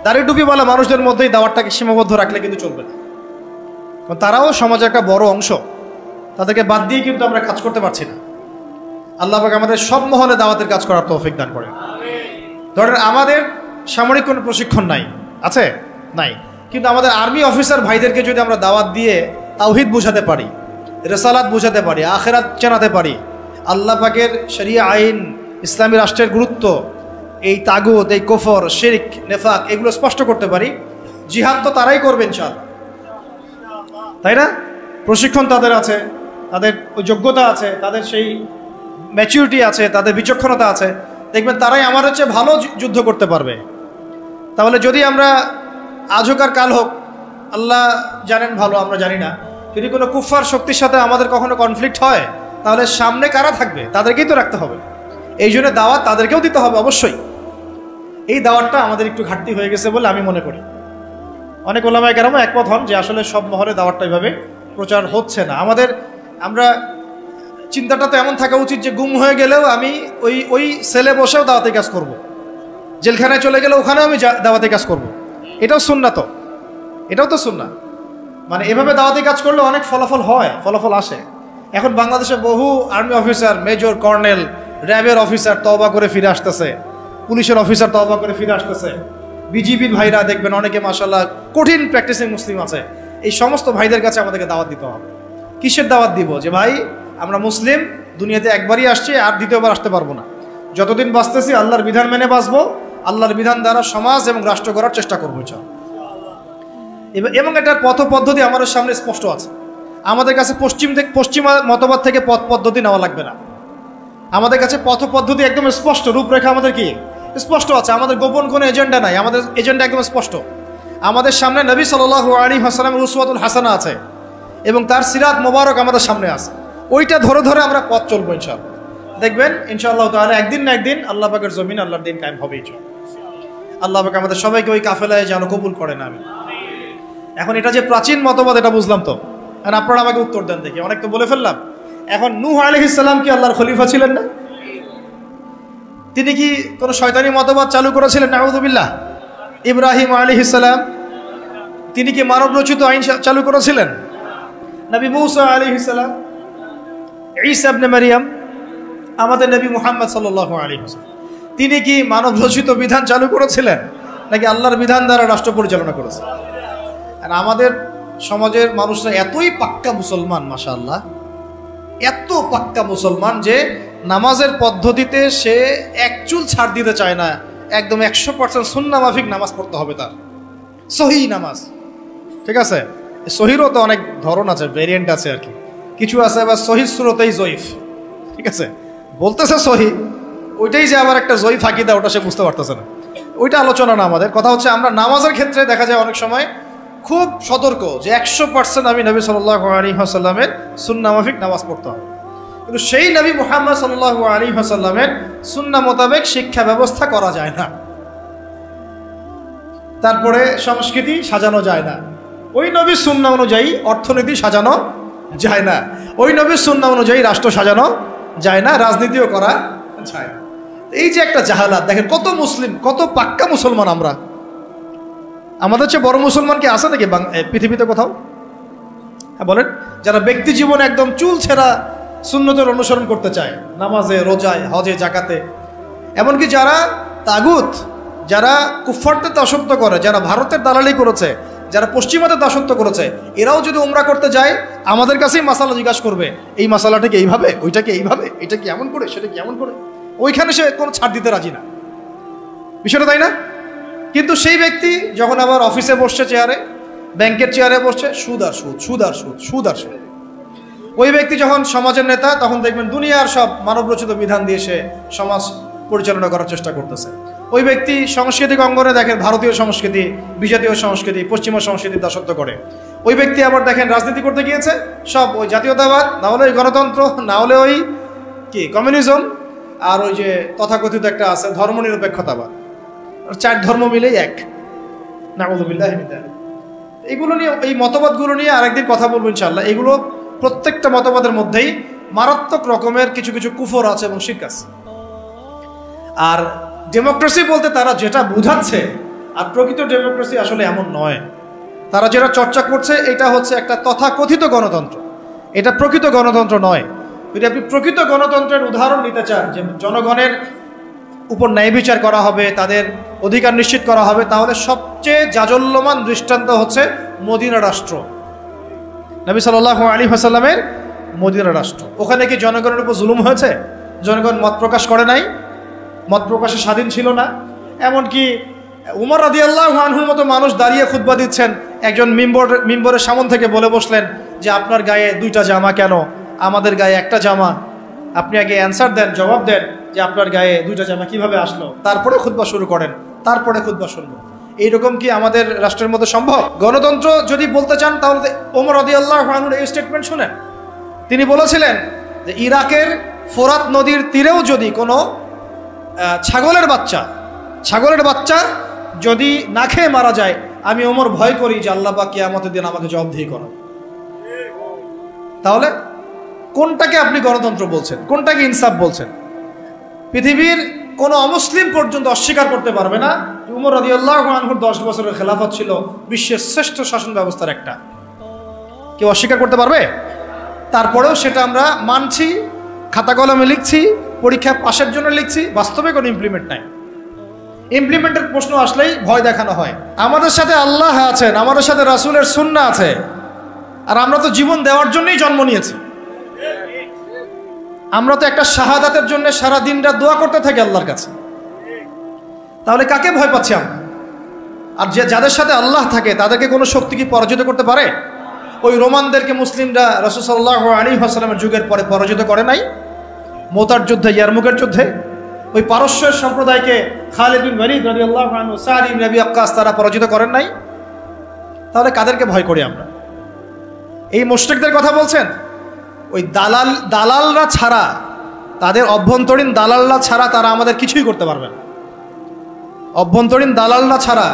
দাড়ি টুপিওয়ালা মানুষদের মধ্যেই দাওয়াতটাকে সীমাবদ্ধ রাখলে কিন্তু চলবে না, কারণ তারাও সমাজের একটা বড় অংশ। তাদেরকে বাদ দিয়ে কিন্তু আমরা কাজ করতে পারছি না। আল্লাহ পাক আমাদের সব মহলে দাওয়াতের কাজ করার তৌফিক দান করেন। ধরেন আমাদের সামরিক কোনো প্রশিক্ষণ নাই, আছে? নাই। কিন্তু আমাদের আর্মি অফিসার ভাইদেরকে যদি আমরা দাওয়াত দিয়ে তাওহীদ বোঝাতে পারি, রিসালাত বোঝাতে পারি, আখিরাত জানাতে পারি, আল্লাহ পাকের শরিয়া আইন, ইসলামী রাষ্ট্রের গুরুত্ব, এই তাগুত, এই কুফর, শিরক, নেফাক, এগুলো স্পষ্ট করতে পারি, জিহাদ তো তারাই করবে ইনশাআল্লাহ, তাই না? প্রশিক্ষণ তাদের আছে, তাদের ওই যোগ্যতা আছে, তাদের সেই ম্যাচুরিটি আছে, তাদের বিচক্ষণতা আছে, দেখবেন তারাই আমাদের চেয়ে ভালো যুদ্ধ করতে পারবে। তাহলে যদি আমরা আজ হোক আর কাল হোক, আল্লাহ জানেন ভালো, আমরা জানি না, যদি কোনো কুফার শক্তির সাথে আমাদের কখনো কনফ্লিক্ট হয়, তাহলে সামনে কারা থাকবে? তাদেরকেই তো রাখতে হবে। এই জন্য দাওয়াত তাদেরকেও দিতে হবে অবশ্যই। এই দাওয়াতটা আমাদের একটু ঘাটতি হয়ে গেছে বলে আমি মনে করি। অনেক ওলামায়ে কেরাম একমত হন যে আসলে সব মহলে দাওয়াতটা এইভাবে প্রচার হচ্ছে না। আমরা চিন্তাটা তো এমন থাকা উচিত যে গুম হয়ে গেলেও আমি ওই সেলে বসেও দাওয়াতের কাজ করব, জেলখানায় চলে গেলে ওখানেও আমি দাওয়াতের কাজ করব। এটাও সুন্নাহ, তো এটাও তো সুন্নাহ। মানে এভাবে দাওয়াতের কাজ করলে অনেক ফলাফল হয়, ফলাফল আসে। এখন বাংলাদেশে বহু আর্মি অফিসার, মেজর, কর্নেল, র্যাবের অফিসার তওবা করে ফিরে আসতেছে, পুলিশের অফিসার তওবা করে ফিরে আসতেছে, বিজিবির ভাইরা দেখবেন অনেকে মাশাআল্লাহ কঠিন প্র্যাকটিসিং মুসলিম আছে। এই সমস্ত ভাইদের কাছে আমাদেরকে দাওয়াত দিতে হবে। কিসের দাওয়াত দিব? যে ভাই আমরা মুসলিম, দুনিয়াতে একবারই আসছি, আর দ্বিতীয়বার আসতে পারবো না। যতদিন বাঁচতেছি আল্লাহর বিধান মেনে বাঁচবো, আল্লাহর বিধান দ্বারা সমাজ এবং রাষ্ট্র গড়ার চেষ্টা করবো এবং এটার পথ পদ্ধতি আমাদের সামনে স্পষ্ট আছে। আমাদের কাছে পশ্চিমা মতবাদ থেকে পথ পদ্ধতি নেওয়া লাগবে না। আমাদের কাছে পথ পদ্ধতি একদম স্পষ্ট, রূপরেখা আমাদের কি স্পষ্ট আছে। আমাদের গোপন কোনো এজেন্ডা নাই, আমাদের এজেন্ডা একদম স্পষ্ট। আমাদের সামনে নবী সাল্লাল্লাহু আলাইহি ওয়াসাল্লামের উসওয়াতুল হাসানা আছে এবং তার সিরাত মোবারক আমাদের সামনে আছে। ওইটা ধরে ধরে আমরা পথ চলবো ইনশাআল্লাহ। দেখবেন ইনশাআল্লাহ তাআলা একদিন না একদিন আল্লাহ পাকের জমিন, আল্লাহর দিন কায়েম হবেই। আল্লাহ পাক আমাদের সবাইকে ওই কাফেলায় যেন কবুল করেন, আমিন। এখন এটা যে প্রাচীন মতবাদ এটা বুঝলাম তো, এখন আপনারা আমাকে উত্তর দেন দেখি। অনেক তো বলে ফেললাম। এখন নূহ আলাইহিস সালাম কি আল্লাহর খলিফা ছিলেন না? তিনি কি কোনো শয়তানি মতবাদ চালু করেছিলেন? নাউযুবিল্লাহ। ইব্রাহিম আলাইহিস সালাম তিনি কি মানব রচিত আইন চালু করেছিলেন? নবী মূসা আলাইহিস সালাম, ঈসা ইবনে মারইয়াম, আমাদের নবী মুহাম্মদ সাল্লাল্লাহু আলাইহি ওয়াসাল্লাম তিনি কি মানব রচিত বিধান চালু করেছিলেন নাকি আল্লাহর বিধান দ্বারা রাষ্ট্র পরিচালনা করেছেন? আর আমাদের সমাজের মানুষরা এতই পাক্কা মুসলমান, মাশাআল্লাহ, এত পাক্কা মুসলমান যে নামাজের পদ্ধতিতে সে এক চুল ছাড় দিতে চায় না, একদম 100% সুন্নাহ মাফিক নামাজ পড়তে হবে তার, সহিহ নামাজ। ঠিক আছে, সহিরও তো অনেক ধরন আছে, ভেরিয়েন্ট আছে আর কি। কিছু আছে আবার সহিহ সুরতেই জয়ীফ। ঠিক আছে, বলতেছে সহিহ, ওইটাই যে আবার একটা জয়ীফ আকীদা, ওটা সে বুঝতে পারতেছে না। ওইটা আলোচনা না আমাদের। কথা হচ্ছে আমরা নামাজের ক্ষেত্রে দেখা যায় অনেক সময় খুব সতর্ক যে 100% আমি নবী সাল্লাল্লাহু আলাইহি ওয়াসাল্লামের সুন্নাহ মাফিক নামাজ পড়তে হবে। কিন্তু সেই নবী মুহাম্মদ সাল্লাল্লাহু আলাইহি ওয়াসাল্লামের সুন্নাহ মোতাবেক শিক্ষা ব্যবস্থা করা যায় না, তারপরে সংস্কৃতি সাজানো যায় না, ওই নবীর সুন্নাহ অনুযায়ী অর্থনীতি সাজানো যায় না, ওই নবীর সুন্নাহ অনুযায়ী রাষ্ট্র সাজানো যায় না, রাজনীতিও করা যায় না। এই যে একটা জাহালাত, দেখেন কত মুসলিম, কত পাক্কা মুসলমান আমরা। আমাদের চেয়ে বড় মুসলমান কি আছে নাকি পৃথিবীতে কোথাও? হ্যাঁ বলেন। যারা ব্যক্তি জীবনে একদম চুল ছেঁড়া সুন্নতের অনুসরণ করতে চায়, নামাজে, রোজায়, হজে, জাকাতে, এমনকি যারা তাগুত, যারা কুফফারদের দাসত্ব করে, যারা ভারতের দালালি করেছে, যারা পশ্চিমাদের দাসত্ব করেছে, এরাও যদি উমরা করতে যায় আমাদের কাছেই মাসালা জিজ্ঞাসা করবে, এই মাসালাটা কি এইভাবে, ওইটাকে এইভাবে, এটা কি এমন করে, সেটা কি এমন করে, ওইখানে সে কোনো ছাড় দিতে রাজি না। বিষয়টা তাই না? কিন্তু সেই ব্যক্তি যখন আবার অফিসে বসছে, চেয়ারে, ব্যাংকের চেয়ারে বসছে, সুদ আর সুদ, সুদ আর সুদ, সুদ আর সুদ। ওই ব্যক্তি যখন সমাজের নেতা, তখন দেখবেন দুনিয়ার সব মানবরচিত বিধান দিয়ে সে সমাজ পরিচালনা করার চেষ্টা করতেছে। ওই ব্যক্তি সাংস্কৃতিক অঙ্গনে দেখেন ভারতীয় সংস্কৃতি, বিজাতীয় সংস্কৃতি, পশ্চিমা সংস্কৃতির দাসত্ব করে। ওই ব্যক্তি আবার দেখেন রাজনীতি করতে গিয়েছে, সব ওই জাতীয়তাবাদ, না হলে ওই গণতন্ত্র, না হলে ওই কি কমিউনিজম, আর ওই যে তথাকথিত একটা আছে ধর্মনিরপেক্ষতাবাদ, 4 ধর্ম মিলেই এক। নাউযুবিল্লাহি মিন যালিক। এগুলো নিয়ে, এই মতবাদগুলো নিয়ে আরেকদিন কথা বলবো ইনশাআল্লাহ। এগুলো প্রত্যেকটা মতবাদের মধ্যেই মারাত্মক রকমের কিছু কিছু কুফর আছে এবং শিরক আছে। আর ডেমোক্রেসি বলতে তারা যেটা বোঝাচ্ছে, আর প্রকৃত ডেমোক্রেসি আসলে এমন নয়। তারা যেটা চর্চা করছে এটা হচ্ছে একটা তথাকথিত গণতন্ত্র, এটা প্রকৃত গণতন্ত্র নয়। যদি আপনি প্রকৃত গণতন্ত্রের উদাহরণ নিতে চান, যে জনগণের উপর ন্যায় বিচার করা হবে, তাদের অধিকার নিশ্চিত করা হবে, তাহলে সবচেয়ে জাজল্যমান দৃষ্টান্ত হচ্ছে মদিনা রাষ্ট্র, নবী সাল্লাল্লাহু আলাইহি ওয়াসাল্লামের মদিনা রাষ্ট্র। ওখানে কি জনগণের উপর জুলুম হয়েছে? জনগণ মত প্রকাশ করে নাই, মত প্রকাশে স্বাধীন ছিল না। এমনকি উমর রাদিয়াল্লাহু আনহুর মতো মানুষ দাঁড়িয়ে খুতবা দিচ্ছেন, একজন মিম্বরের সামন থেকে বলে বসলেন যে আপনার গায়ে 2টা জামা কেন, আমাদের গায়ে একটা জামা। আপনি আগে অ্যান্সার দেন, জবাব দেন যে আপনার গায়ে 2টা জামা কিভাবে আসলো, তারপরে খুতবা শুরু করেন, তারপরে খুতবা শুনবো। এইরকম কি আমাদের রাষ্ট্রের মধ্যে সম্ভব? গণতন্ত্র যদি বলতে চান তাহলে ওমর রাদিয়াল্লাহু আনহুর এই স্টেটমেন্ট শুনেন। তিনি বলেছিলেন যে ইরাকের ফোরাত নদীর তীরেও যদি কোনো ছাগলের বাচ্চা যদি না খেয়ে মারা যায়, আমি ওমর ভয় করি যে আল্লাহ পাক কিয়ামতের দিন আমাকে জবাবদিহি করেন। তাহলে কোনটাকে আপনি গণতন্ত্র বলছেন, কোনটাকে ইনসাফ বলছেন? পৃথিবীর কোনো অমুসলিম পর্যন্ত অস্বীকার করতে পারবে না উমর রাদিয়াল্লাহু আনহুর 10 বছরের খেলাফত ছিল বিশ্বের শ্রেষ্ঠ শাসন ব্যবস্থার একটা। কেউ অস্বীকার করতে পারবে? তারপরেও সেটা আমরা মানছি, খাতা কলমে লিখছি, পরীক্ষা পাশের জন্য লিখছি, বাস্তবে কোনো ইমপ্লিমেন্ট নাই। ইমপ্লিমেন্টের প্রশ্ন আসলেই ভয় দেখানো হয়। আমাদের সাথে আল্লাহ আছেন, আমাদের সাথে রাসূলের সুন্নাহ আছে, আর আমরা তো জীবন দেওয়ার জন্যই জন্ম নিয়েছি। আমরা তো একটা শাহাদাতের জন্য সারা দিন রাত দোয়া করতে থাকি আল্লাহর কাছে। তাহলে কাকে ভয় পাচ্ছি আমরা? আর যাদের সাথে আল্লাহ থাকে তাদেরকে কোনো শক্তি কি পরাজিত করতে পারে? ওই রোমানদেরকে মুসলিমরা রাসূল সাল্লাল্লাহু আলাইহি ওয়াসাল্লামের যুগের পরে পরাজিত করে নাই? মোতার যুদ্ধে, ইয়ারমুকের যুদ্ধে ওই পারস্যের সম্প্রদায়কে খালিদ বিন ওয়ালিদ রাদিয়াল্লাহু আনহু, সাদ ইবনে আবি ওয়াক্কাস তারা পরাজিত করেন নাই? তাহলে কাদেরকে ভয় করি আমরা? এই মুশরিকদের কথা বলছেন? ওই দালালরা ছাড়া, তাদের অভ্যন্তরীণ দালালরা ছাড়া তারা আমাদের কিছুই করতে পারবে না। অভ্যন্তরীণ দালালরা ছাড়া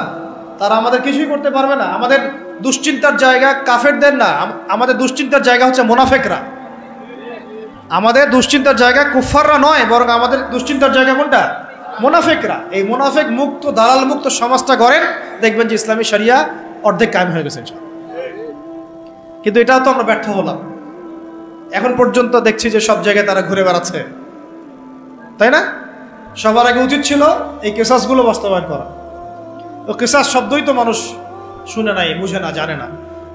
তারা আমাদের কিছুই করতে পারবে না। আমাদের দুশ্চিন্তার জায়গা কাফেরদের না, আমাদের দুশ্চিন্তার জায়গা হচ্ছে মুনাফিকরা। আমাদের দুশ্চিন্তার জায়গা কুফাররা নয়, বরং আমাদের দুশ্চিন্তার জায়গা কোনটা? মুনাফিকরা। এই মুনাফিক মুক্ত, দালাল মুক্ত সমাজটা গড়েন, দেখবেন যে ইসলামী শরিয়া অর্ধেক কায়েম হয়ে গেছে। কিন্তু এটাও তো আমরা ব্যর্থ হলাম। এখন পর্যন্ত দেখছি যে সব জায়গায় তারা ঘুরে বেড়াচ্ছে, তাই না? সবার আগে উচিত ছিল এই কিসাসগুলো বাস্তবায়ন করা। ও কিসাস শব্দই তো মানুষ শুনে নাই, বুঝে না, জানে না।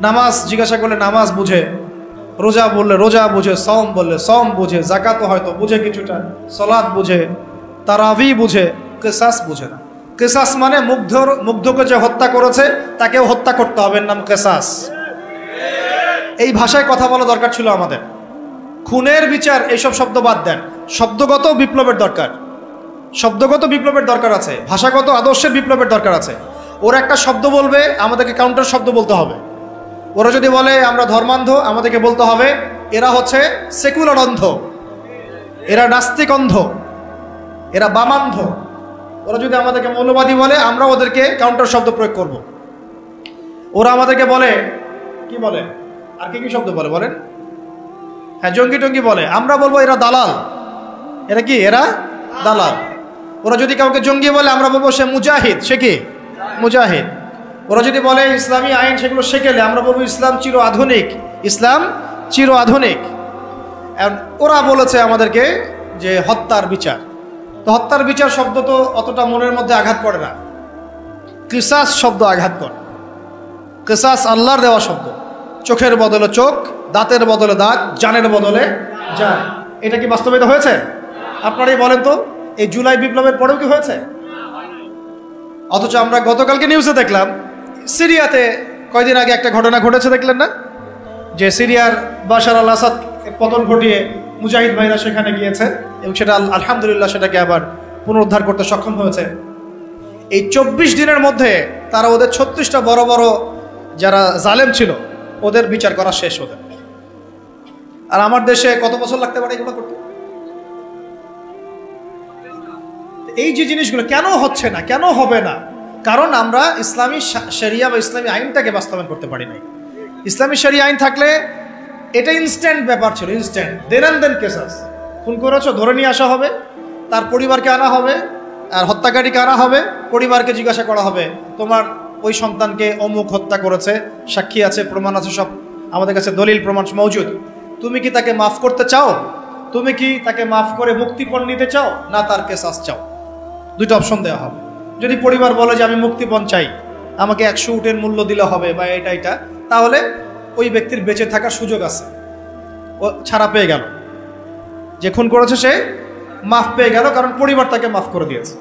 নামাজ জিজ্ঞাসা করলে নামাজ বুঝে, রোজা বললে রোজা বুঝে, সওম বললে সওম বুঝে, যাকাত হয়তো বুঝে কিছুটা, সালাত বুঝে, তারাবি বুঝে, কিসাস বুঝে না। কিসাস মানে মুগ্ধকে যে হত্যা করেছে তাকেও হত্যা করতে হবে, নাম কিসাস। এই ভাষায় কথা বলা দরকার ছিল আমাদের। খুনের বিচার এইসব শব্দ বাদ দেন, শব্দগত বিপ্লবের দরকার, শব্দগত বিপ্লবের দরকার আছে, ভাষাগত আদর্শের বিপ্লবের দরকার আছে। ওরা একটা শব্দ বলবে, আমাদেরকে কাউন্টার শব্দ বলতে হবে। ওরা যদি বলে আমরা ধর্মান্ধ, আমাদেরকে বলতে হবে এরা হচ্ছে সেকুলার অন্ধ, এরা নাস্তিক অন্ধ, এরা বামান্ধ। ওরা যদি আমাদেরকে মৌলবাদী বলে, আমরা ওদেরকে কাউন্টার শব্দ প্রয়োগ করব। ওরা আমাদেরকে বলে কি বলে, আর কি কি শব্দ বলে বলেন? হ্যাঁ, জঙ্গি টঙ্গি বলে, আমরা বলবো এরা দালাল। এরা কি? এরা দালাল। ওরা যদি কাউকে জঙ্গি বলে, আমরা বলবো সে মুজাহিদ। সে কি? মুজাহিদ। ওরা যদি বলে ইসলামী আইন সেগুলো শেখেলে, আমরা বলবো ইসলাম চির আধুনিক, ইসলাম চির আধুনিক। ওরা বলেছে আমাদেরকে যে হত্যার বিচার, তো হত্যার বিচার শব্দ তো অতটা মনের মধ্যে আঘাত করে না। কিসাস শব্দ আঘাত করে। কিসাস আল্লাহর দেওয়া শব্দ। চোখের বদলে চোখ, দাঁতের বদলে দাঁত, জানের বদলে জান। এটা কি বাস্তবায়িত হয়েছে? আপনারাই বলেন তো, এই জুলাই বিপ্লবের পরেও কি হয়েছে? অথচ আমরা গতকালকে নিউজে দেখলাম সিরিয়াতে কয়দিন আগে একটা ঘটনা ঘটেছে, দেখলেন না? যে সিরিয়ার বাশার আল আসাদ পতন ঘটিয়ে মুজাহিদ ভাইরা সেখানে গিয়েছে এবং সেটা আলহামদুলিল্লাহ সেটাকে আবার পুনরুদ্ধার করতে সক্ষম হয়েছে। এই 24 দিনের মধ্যে তারা ওদের 36টা বড় বড় যারা জালেম ছিল ওদের বিচার করা শেষ ওদের। আর আমার দেশে কত বছর লাগতে পারে এগুলো করতে? এই যে জিনিসগুলো কেন হচ্ছে না, কেন হবে না? কারণ আমরা ইসলামী শরিয়া বা ইসলামী আইনটাকে বাস্তবায়ন করতে পারি নাই। ইসলামী শরিয়া আইন থাকলে এটা ইনস্ট্যান্ট ব্যাপার ছিল, ইনস্ট্যান্ট। Then and then কেসাস। খুন করেছো, ধরে নিয়ে আসা হবে, তার পরিবারকে আনা হবে, আর হত্যাকারীকে আনা হবে, পরিবারকে জিজ্ঞাসা করা হবে তোমার ওই সন্তানকে অমুক হত্যা করেছে, সাক্ষী আছে, প্রমাণ আছে, সব আমাদের কাছে দলিল প্রমাণ মৌজুদ। তুমি কি তাকে মাফ করতে চাও? তুমি কি তাকে মাফ করে মুক্তিপণ নিতে চাও, না তার কেসাস চাও? দুটো অপশন দেওয়া হবে। যদি পরিবার বলে যে আমি মুক্তিপণ চাই, আমাকে 100 উটের মূল্য দিলে হবে বা এটা, তাহলে ওই ব্যক্তির বেঁচে থাকার সুযোগ আছে, ও ছাড়া পেয়ে গেল। যে খুন করেছে সে মাফ পেয়ে গেল, কারণ পরিবার তাকে মাফ করে দিয়েছে।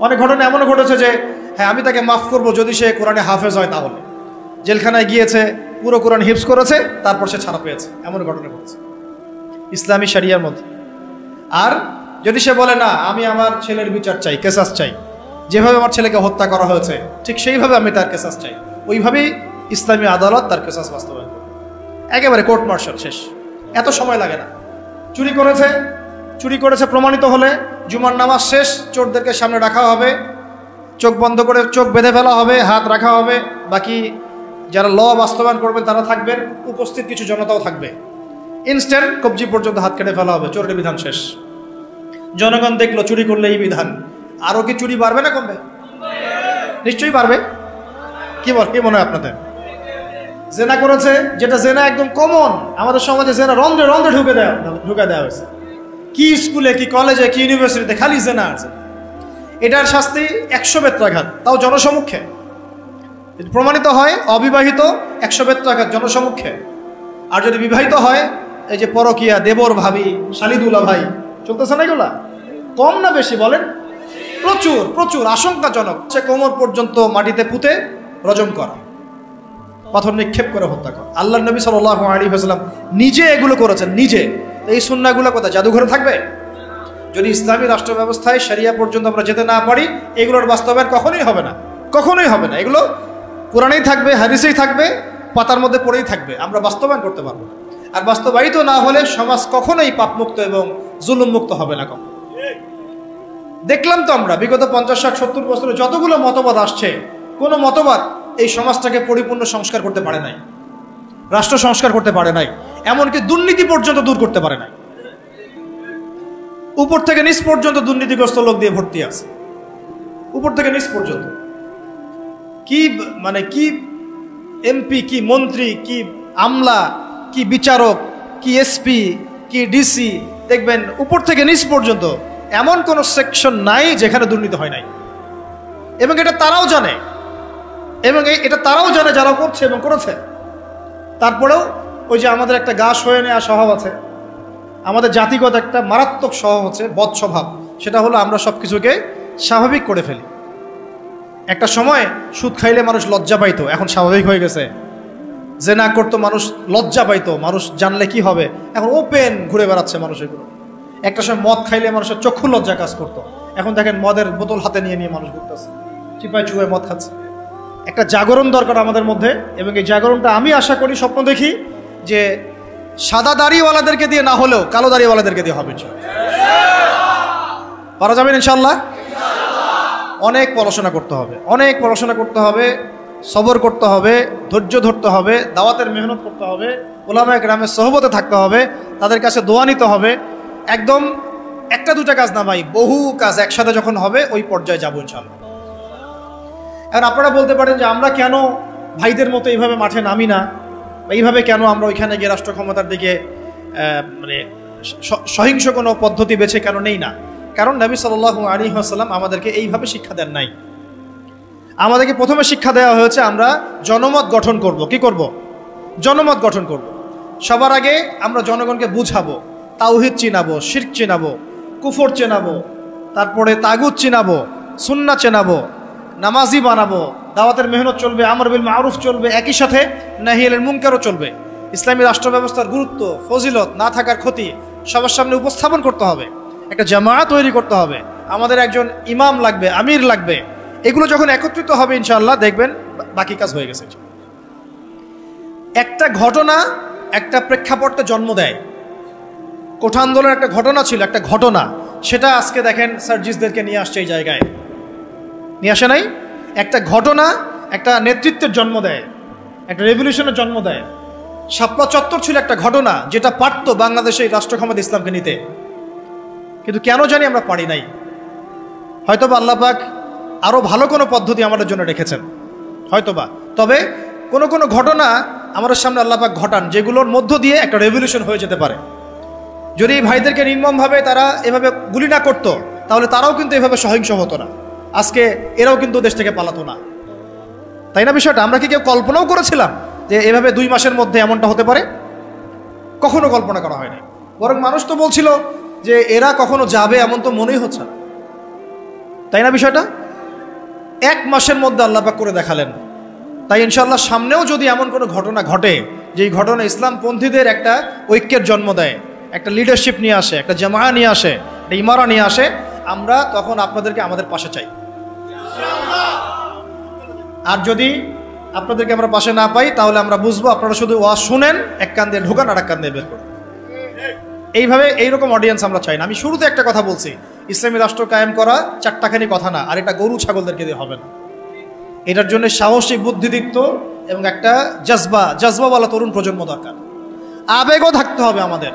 অনেক ঘটনা এমনও ঘটেছে যে হ্যাঁ আমি তাকে মাফ করব যদি সে কোরআনে হাফেজ হয়, তাহলে জেলখানায় গিয়েছে, পুরো কোরআন হিফজ করেছে, তারপর সে ছাড়া পেয়েছে। এমন ঘটনা ঘটেছে ইসলামী শরিয়ার মধ্যে। আর যদি সে বলে না আমি আমার ছেলের বিচার চাই, কেসাস চাই, যেভাবে আমার ছেলেকে হত্যা করা হয়েছে ঠিক সেইভাবে আমি তার কেসাস চাই, ওইভাবেই ইসলামী আদালত তার কেসাস বাস্তবায়ন করবে। একেবারে কোর্ট মার্শাল শেষ, এত সময় লাগে না। চুরি করেছে প্রমাণিত হলে জুমার নামাজ শেষ, চোরদেরকে সামনে রাখা হবে, চোখ বন্ধ করে চোখ বেঁধে ফেলা হবে, হাত রাখা হবে, বাকি যারা ল বাস্তবায়ন করবেন তারা থাকবেন, উপস্থিত কিছু জনতাও থাকবে। ইনস্ট্যান্ট কবজি পর্যন্ত হাত কেটে ফেলা হবে, চোরের বিধান শেষ। জনগণ দেখলো চুরি করলে এই বিধান, আরও কি চুরি বাড়বে না কমবে? নিশ্চয়ই বাড়বে। কি মনে হয় আপনাদের? জেনা করেছে, যেটা জেনা একদম কমন আমাদের সমাজে, জেনা রন্ধ্রে রন্ধ্রে ঢুকে দেওয়া হয়েছে। কি স্কুলে, কি কলেজে, কি ইউনিভার্সিটিতে খালি জেনা আছে। এটার শাস্তি 100 বেত্রাঘাত, তাও জনসমক্ষে। যদি প্রমাণিত হয় অবিবাহিত 100 বেত্রাঘাত জনসমক্ষে। আর যদি বিবাহিত হয়, এই যে পরকিয়া, দেবর ভাবি, শালিদুলা ভাই চলতেছে না, এগুলা কম না বেশি বলেন? প্রচুর প্রচুর, আশঙ্কাজনক। সে কোমর পর্যন্ত মাটিতে পুঁতে রজম করা, পাথর নিক্ষেপ করে হত্যা করা। আল্লাহর নবী সাল্লাল্লাহু আলাইহি ওয়াসাল্লাম নিজে এগুলো করেছেন, নিজে। এই সুন্নাহগুলো কোথায়? জাদুঘরে থাকবে? যদি ইসলামী রাষ্ট্র ব্যবস্থায় শরিয়া পর্যন্ত আমরা যেতে না পারি, এগুলোর বাস্তবায়ন কখনোই হবে না, কখনোই হবে না। এগুলো কোরআনেই থাকবে, হাদিসেই থাকবে, পাতার মধ্যে পড়েই থাকবে, আমরা বাস্তবায়ন করতে পারবো না। আর বাস্তবায়িত না হলে সমাজ কখনোই পাপমুক্ত এবং জুলুম মুক্ত হবে না। কখন দেখলাম তো আমরা বিগত 50, 60, 70 বছরে যতগুলো মতবাদ আসছে, কোনো মতবাদ এই সমাজটাকে পরিপূর্ণ সংস্কার করতে পারে নাই, রাষ্ট্র সংস্কার করতে পারে নাই, এমনকি দুর্নীতি পর্যন্ত দূর করতে পারে নাই। উপর থেকে নিচ পর্যন্ত দুর্নীতিগ্রস্ত লোক দিয়ে ভর্তি আছে, উপর থেকে নিচ পর্যন্ত। কি মানে কি এমপি, কি মন্ত্রী, কি আমলা, কি বিচারক, কি এসপি, কি ডিসি, দেখবেন উপর থেকে নিচ পর্যন্ত এমন কোন সেকশন নাই যেখানে দুর্নীতি হয় নাই। এবং এটা তারাও জানে, এবং এটা তারাও জানে যারা করছে এবং করেছে। তারপরেও ওই যে আমাদের একটা গা সয়ে নেওয়া স্বভাব আছে, আমাদের জাতিগত একটা মারাত্মক স্বভাব হচ্ছে বদ স্বভাব, সেটা হলো আমরা সব কিছুকে স্বাভাবিক করে ফেলি। একটা সময় সুদ খাইলে মানুষ লজ্জা পাইতো, এখন স্বাভাবিক হয়ে গেছে। জেনা করতো মানুষ লজ্জা পাইতো, মানুষ জানলে কি হবে, এখন ওপেন ঘুরে বেড়াচ্ছে মানুষ এগুলো। একটা সময় মদ খাইলে মানুষের চক্ষু লজ্জা কাজ করতো, এখন দেখেন মদের বোতল হাতে নিয়ে নিয়ে মানুষ ঘুরতেছে, চিপায় চুপায় মদ খাচ্ছে। একটা জাগরণ দরকার আমাদের মধ্যে, এবং এই জাগরণটা আমি আশা করি, স্বপ্ন দেখি যে সাদা দাড়িওয়ালাদেরকে দিয়ে না হলেও কালো দাড়িওয়ালাদেরকে দিয়ে হবে। পারা যাবেন ইনশাল্লাহ? অনেক পড়াশোনা করতে হবে, অনেক পড়াশোনা করতে হবে, সবর করতে হবে, ধৈর্য ধরতে হবে, দাওয়াতের মেহনত করতে হবে, ওলামায়ে কেরামের সোহবতে থাকতে হবে, তাদের কাছে দোয়া নিতে হবে। একদম একটা দুটা কাজ না ভাই, বহু কাজ একসাথে যখন হবে ওই পর্যায়ে যাবো ইনশাল্লাহ। এখন আপনারা বলতে পারেন যে আমরা কেন ভাইদের মতো এইভাবে মাঠে নামি না, এইভাবে কেন আমরা ওইখানে গিয়ে রাষ্ট্র ক্ষমতার দিকে মানে সহিংস কোনো পদ্ধতি বেছে কেন নেই না? কারণ নবী সাল্লাল্লাহু আলাইহি ওয়াসাল্লাম আমাদেরকে এইভাবে শিক্ষা দেন নাই। আমাদেরকে প্রথমে শিক্ষা দেওয়া হয়েছে আমরা জনমত গঠন করব। কি করব? জনমত গঠন করব। সবার আগে আমরা জনগণকে বুঝাবো, তাওহীদ চিনাবো, শিরক চিনাবো, কুফর চেনাবো, তারপরে তাগুত চিনাবো, সুন্নাহ চেনাবো, নামাজি বানাবো, দাওয়াতের মেহনত চলবে, আমর বিল মারুফ চলবে, একই সাথে নাহি আনিল মুনকারও চলবে। ইসলামী রাষ্ট্র ব্যবস্থার গুরুত্ব, ফজিলত, না থাকার ক্ষতি সবার সামনে উপস্থাপন করতে হবে। একটা জামায়াত তৈরি করতে হবে, আমাদের একজন ইমাম লাগবে, আমির লাগবে। এগুলো যখন একত্রিত হবে ইনশাআল্লাহ দেখবেন বাকি কাজ হয়ে গেছে। একটা ঘটনা একটা প্রেক্ষাপটে জন্ম দেয়। কোঠা আন্দোলনের একটা ঘটনা ছিল, একটা ঘটনা, সেটা আজকে দেখেন সার্জিসদেরকে নিয়ে আসছে এই জায়গায়, নিয়ে আসে নাই? একটা ঘটনা একটা নেতৃত্বের জন্ম দেয়, একটা রেভলিউশনের জন্ম দেয়। শাপলা চত্বর ছিল একটা ঘটনা যেটা পারত বাংলাদেশে রাষ্ট্র ক্ষমতা ইসলামকে নিতে, কিন্তু কেন জানি আমরা পারি নাই। হয়তোবা আল্লাহ পাক আরো ভালো কোনো পদ্ধতি আমাদের জন্য রেখেছেন হয়তোবা। তবে কোনো কোনো ঘটনা আমাদের সামনে আল্লাহ পাক ঘটান যেগুলোর মধ্য দিয়ে একটা রেভলিউশন হয়ে যেতে পারে। যদি এই ভাইদেরকে নির্মমভাবে তারা এভাবে গুলি না করতো তাহলে তারাও কিন্তু এভাবে সহিংস হতো না, আজকে এরাও কিন্তু দেশ থেকে পালাতো না। তাই না বিষয়টা? আমরা কি কেউ কল্পনাও করেছিলাম যে এভাবে 2 মাসের মধ্যে এমনটা হতে পারে? কখনো কল্পনা করা হয়নি। বরং মানুষ তো বলছিল যে এরা কখনো যাবে, এমন তো মনেই হচ্ছে না। তাই না বিষয়টা? 1 মাসের মধ্যে আল্লাহ পাক করে দেখালেন। তাই ইনশাআল্লাহ সামনেও যদি এমন কোনো ঘটনা ঘটে যেই ঘটনা ইসলামপন্থীদের একটা ঐক্যের জন্ম দেয়, একটা লিডারশিপ নিয়ে আসে, একটা জামায়া নিয়ে আসে, একটা ইমারা নিয়ে আসে, আমরা তখন আপনাদেরকে আমাদের পাশে চাই। আর যদি আপনাদেরকে আমরা পাশে না পাই তাহলে আমরা বুঝবো আপনারা শুধু ওয়াজ শুনেন, এক কান দিয়ে ঢোকান আর এক কান দিয়ে বের করেন। এইভাবে এইরকম অডিয়েন্স আমরা চাই না। আমি শুরুতে একটা কথা বলছি, ইসলামী রাষ্ট্র কায়েম করা চারটাখানি কথা না, আর এটা গরু ছাগলদেরকে দিয়ে হবে না। এটার জন্য সাহসী, বুদ্ধিদীপ্ত এবং একটা জজবাওয়ালা তরুণ প্রজন্ম দরকার। আবেগও থাকতে হবে আমাদের।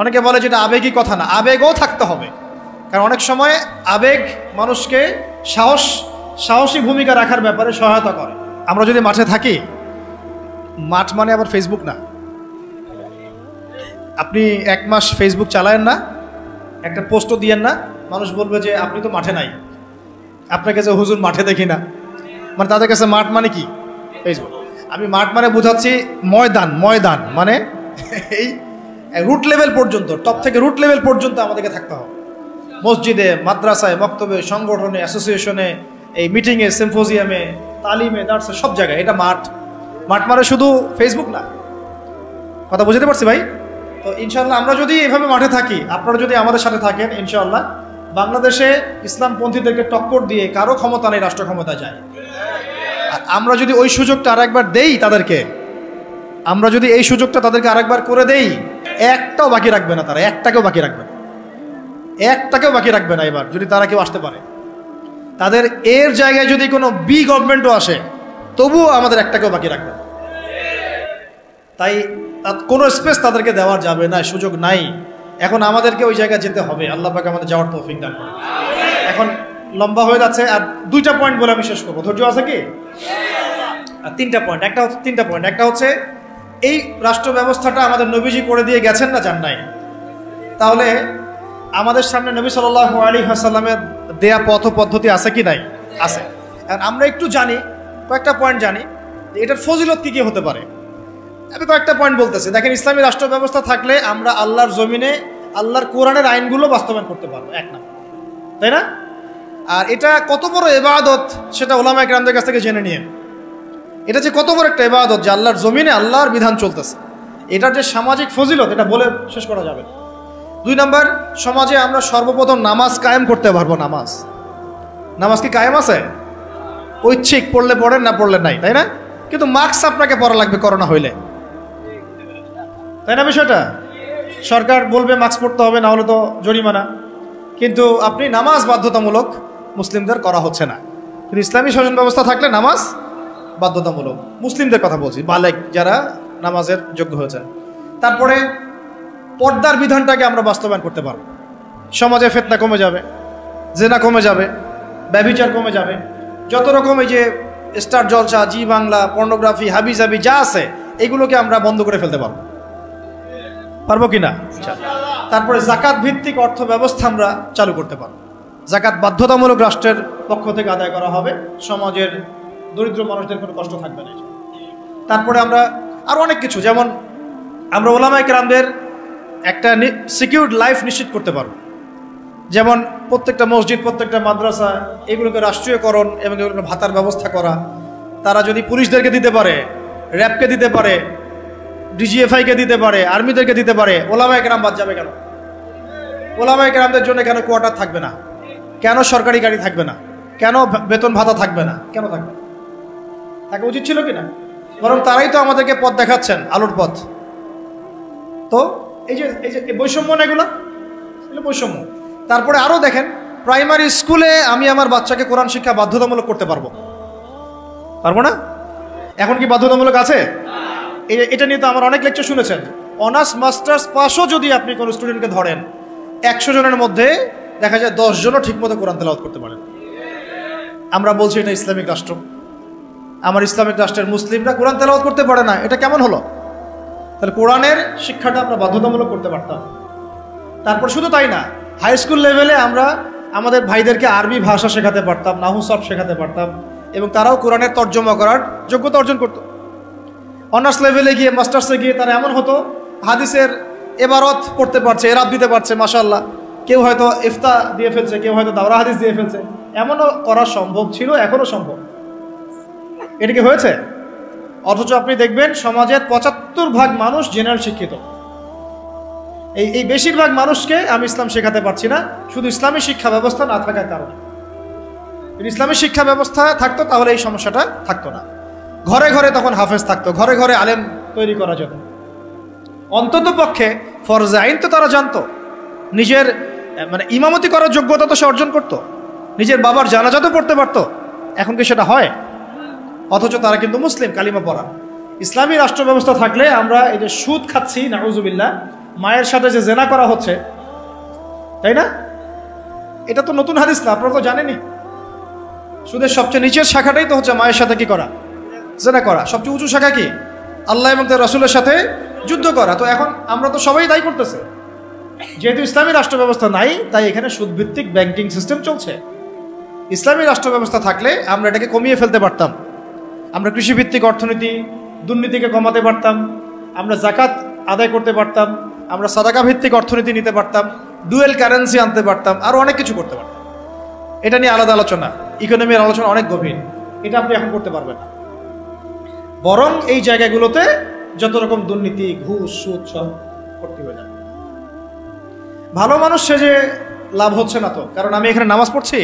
অনেকে বলে যেটা আবেগই কথা না, আবেগও থাকতে হবে। কারণ অনেক সময় আবেগ মানুষকে সাহসী ভূমিকা রাখার ব্যাপারে সহায়তা করে। আমরা যদি মাঠে থাকি, মাঠ মানে আবার ফেসবুক না। আপনি 1 মাস ফেসবুক চালায়েন না, একটা পোস্টও দিয়েন না, মানুষ বলবে যে আপনি তো মাঠে নাই, আপনার কাছে হুজুর মাঠে দেখি না। মানে তাদের কাছে মাঠ মানে কি? ফেসবুক। আমি মাঠ মানে বোঝাচ্ছি ময়দান। ময়দান মানে এই রুট লেভেল পর্যন্ত, টপ থেকে রুট লেভেল পর্যন্ত আমাদেরকে থাকতে হবে। মসজিদে, মাদ্রাসায়, মক্তবে, সংগঠনে, অ্যাসোসিয়েশনে, এই মিটিংয়ে, সিম্পোজিয়ামে, তালিমে, দার্সে, সব জায়গায় এটা মাঠ। মাঠ মানে শুধু ফেসবুক না। কথা বুঝতে পারছি ভাই? তো ইনশাআল্লাহ আমরা যদি এভাবে মাঠে থাকি, আপনারা যদি আমাদের সাথে থাকেন, ইনশাআল্লাহ বাংলাদেশে ইসলামপন্থীদেরকে টক্কর দিয়ে কারো ক্ষমতা নেই রাষ্ট্র ক্ষমতা যায়। আর আমরা যদি ওই সুযোগটা আরেকবার দেই তাদেরকে, আমরা যদি এই সুযোগটা তাদেরকে আরেকবার করে দেই, একটাও বাকি রাখবে না তারা, একটাকেও বাকি রাখবে না, একটাকেও বাকি রাখবে না। এবার যদি তারা কেউ আসতে পারে, তাদের এর জায়গায় যদি কোনো বি গভর্নমেন্টও আসে, তবুও আমাদের একটাকেও বাকি রাখবে না। তাই কোনো স্পেস তাদেরকে দেওয়া যাবে না, সুযোগ নাই। এখন আমাদেরকে ওই জায়গায় যেতে হবে। আল্লাহ পাক আমাদের যাওয়ার তৌফিক দান করুন। এখন লম্বা হয়ে যাচ্ছে, আর 2টা পয়েন্ট বলে আমি শেষ করবো। ধৈর্য আছে কি? আর 3টা পয়েন্ট। একটা হচ্ছে এই রাষ্ট্র ব্যবস্থাটা আমাদের নবীজি করে দিয়ে গেছেন না যান নাই? তাহলে আমাদের সামনে নবী সাল্লাল্লাহু আলাইহি ওয়াসাল্লামের দেয়া পথ পদ্ধতি আছে কি নাই? আছে। আর আমরা একটু জানি, কয়েকটা পয়েন্ট জানি যে এটার ফজিলত কি কি হতে পারে। আমি কয়েকটা পয়েন্ট বলতেছি। দেখেন, ইসলামী রাষ্ট্র ব্যবস্থা থাকলে আমরা আল্লাহর জমিনে আল্লাহর কোরআনের আইনগুলো বাস্তবায়ন করতে পারবো, এক নাম্বার, তাই না? আর এটা কত বড় ইবাদত সেটা ওলামায়ে কেরামদের কাছ থেকে জেনে নিয়ে, এটা যে কত বড় একটা ইবাদত যে আল্লাহর জমিনে আল্লাহর বিধান চলতেছে, এটার যে সামাজিক ফজিলত এটা বলে শেষ করা যাবে না। 2 নাম্বার, সমাজে আমরা সর্বপ্রথম নামাজ কায়েম করতে পারবো। নামাজ কি কায়েম আছে? ঐচ্ছিক, পড়লে পড়েন, না পড়লে নাই, তাই না? কিন্তু মাস্ক আপনাকে পরা লাগবে করোনা হইলে, তাই না? বিষয়টা সরকার বলবে মাস্ক পড়তে হবে, না হলে তো জরিমানা। কিন্তু আপনি নামাজ বাধ্যতামূলক মুসলিমদের করা হচ্ছে না। কিন্তু ইসলামী শাসন ব্যবস্থা থাকলে নামাজ বাধ্যতামূলক, মুসলিমদের কথা বলছি, বালেক যারা নামাজের যোগ্য হয়েছে। তারপরে পর্দার বিধানটাকে আমরা বাস্তবায়ন করতে পারব। সমাজে ফিতনা কমে যাবে, জেনা কমে যাবে, ব্যভিচার কমে যাবে, যত রকম এই যে স্টার জলসা, জি বাংলা, পর্নোগ্রাফি, হাবিজাবি যা আছে এগুলোকে আমরা বন্ধ করে ফেলতে পারবো কি না? তারপরে জাকাত ভিত্তিক অর্থ ব্যবস্থা আমরা চালু করতে পারবো। জাকাত বাধ্যতামূলক রাষ্ট্রের পক্ষ থেকে আদায় করা হবে, সমাজের দরিদ্র মানুষদের কোনো কষ্ট থাকবে না। তারপরে আমরা আরও অনেক কিছু, যেমন আমরা ওলামায়ে কেরামদের একটা সিকিউরড লাইফ নিশ্চিত করতে পারবো। যেমন প্রত্যেকটা মসজিদ, প্রত্যেকটা মাদ্রাসা এগুলোকে রাষ্ট্রীয়করণ এবং এগুলোকে ভাতার ব্যবস্থা করা। তারা যদি পুলিশদেরকে দিতে পারে, র্যাবকে দিতে পারে, ডিজিএফআইকে দিতে পারে, আর্মিদেরকে দিতে পারে, ওলামায়ে কেরাম বাদ যাবে কেন? ওলামায়ে কেরামদের জন্য কেন কোয়ার্টার থাকবে না? কেন সরকারি গাড়ি থাকবে না? কেন বেতন ভাতা থাকবে না? কেন থাকবে? থাকা উচিত ছিল কিনা? বরং তারাই তো আমাদেরকে পথ দেখাচ্ছেন, আলোর পথ। তো এই যে বৈষম্য না, এগুলো বৈষম্য। তারপরে আরও দেখেন, প্রাইমারি স্কুলে আমি আমার বাচ্চাকে কোরআন শিক্ষা বাধ্যতামূলক করতে পারবো না? এখন কি বাধ্যতামূলক আছে? এটা নিয়ে তো আমার অনেক লেকচার শুনেছেন। অনার্স মাস্টার্স পাসও যদি আপনি কোনো স্টুডেন্টকে ধরেন, 100 জনের মধ্যে দেখা যায় 10 জনও ঠিকমতো কোরআন তেলাওয়াত করতে পারেন। আমরা বলছি এটা ইসলামিক রাষ্ট্র, আমার ইসলামিক রাষ্ট্রের মুসলিমরা কোরআন তেলাওয়াত করতে পারে না, এটা কেমন হলো? তাহলে কোরআনের শিক্ষাটা আমরা বাধ্যতামূলক করতে পারতাম। তারপর শুধু তাই না, হাই স্কুল লেভেলে আমরা আমাদের ভাইদেরকে আরবি ভাষা শেখাতে পারতাম, নাহু সরফ শেখাতে পারতাম, এবং তারাও কোরআনের তর্জমা করার যোগ্যতা অর্জন করত। অনার্স লেভেলে গিয়ে, মাস্টার্সে গিয়ে তারা এমন হতো হাদিসের এবারত পড়তে পারছে, এরাত দিতে পারছে, মাশাআল্লাহ। কেউ হয়তো ইফতা দিয়ে ফেলছে, কেউ হয়তো দাওরা হাদিস দিয়ে ফেলছে। এমনও করা সম্ভব ছিল, এখনও সম্ভব। এটা কি হয়েছে? অথচ আপনি দেখবেন সমাজের 75% মানুষ জেনারেল শিক্ষিত। এই বেশিরভাগ মানুষকে আমি ইসলাম শেখাতে পারছি না, শুধু ইসলামী শিক্ষা ব্যবস্থা না থাকার কারণে। যদি ইসলামী শিক্ষা ব্যবস্থা থাকতো তাহলে এই সমস্যাটা থাকতো না। ঘরে ঘরে তখন হাফেজ থাকতো, ঘরে ঘরে আলেম তৈরি করা যেত। অন্তত পক্ষে ফরজে আইন তো তারা জানতো, নিজের মানে ইমামতি করার যোগ্যতা তো সে অর্জন করতো, নিজের বাবার জানাজা তো পড়তে পারতো। এখন কি সেটা হয়? অথচ তারা কিন্তু মুসলিম, কালিমা পড়া। ইসলামী রাষ্ট্র ব্যবস্থা থাকলে আমরা এই যে সুদ খাচ্ছি, নাউজুবিল্লাহ, মায়ের সাথে যে জেনা করা হচ্ছে, তাই না? এটা তো নতুন হাদিস না, আপনারা তো জানেনই। সুদের সবচেয়ে নিচের শাখাটাই তো হচ্ছে মায়ের সাথে কি করা? জেনা করা। সবচেয়ে উঁচু শাখা কি? আল্লাহ এবং তার রাসূলের সাথে যুদ্ধ করা। তো এখন আমরা তো সবাই দায়ী করতেছে। যেহেতু ইসলামী রাষ্ট্র ব্যবস্থা নাই, তাই এখানে সুদভিত্তিক ব্যাংকিং সিস্টেম চলছে। ইসলামী রাষ্ট্র ব্যবস্থা থাকলে আমরা এটাকে কমিয়ে ফেলতে পারতাম। আমরা কৃষিভিত্তিক অর্থনীতি, দুর্নীতিকে কমাতে পারতাম, আমরা জাকাত আদায় করতে পারতাম, আমরা সাদাকা ভিত্তিক অর্থনীতি নিতে পারতাম, ডুয়েল কারেন্সি আনতে পারতাম, আরও অনেক কিছু করতে পারতাম। এটা নিয়ে আলাদা আলোচনা, ইকোনমির আলোচনা অনেক গভীর, এটা আপনি এখন করতে পারবেন না। বরং এই জায়গাগুলোতে যত রকম দুর্নীতি, ঘুষ, সুদ সব করতে হয়ে যাবে। ভালো মানুষ সেজে লাভ হচ্ছে না তো, কারণ আমি এখানে নামাজ পড়ছি,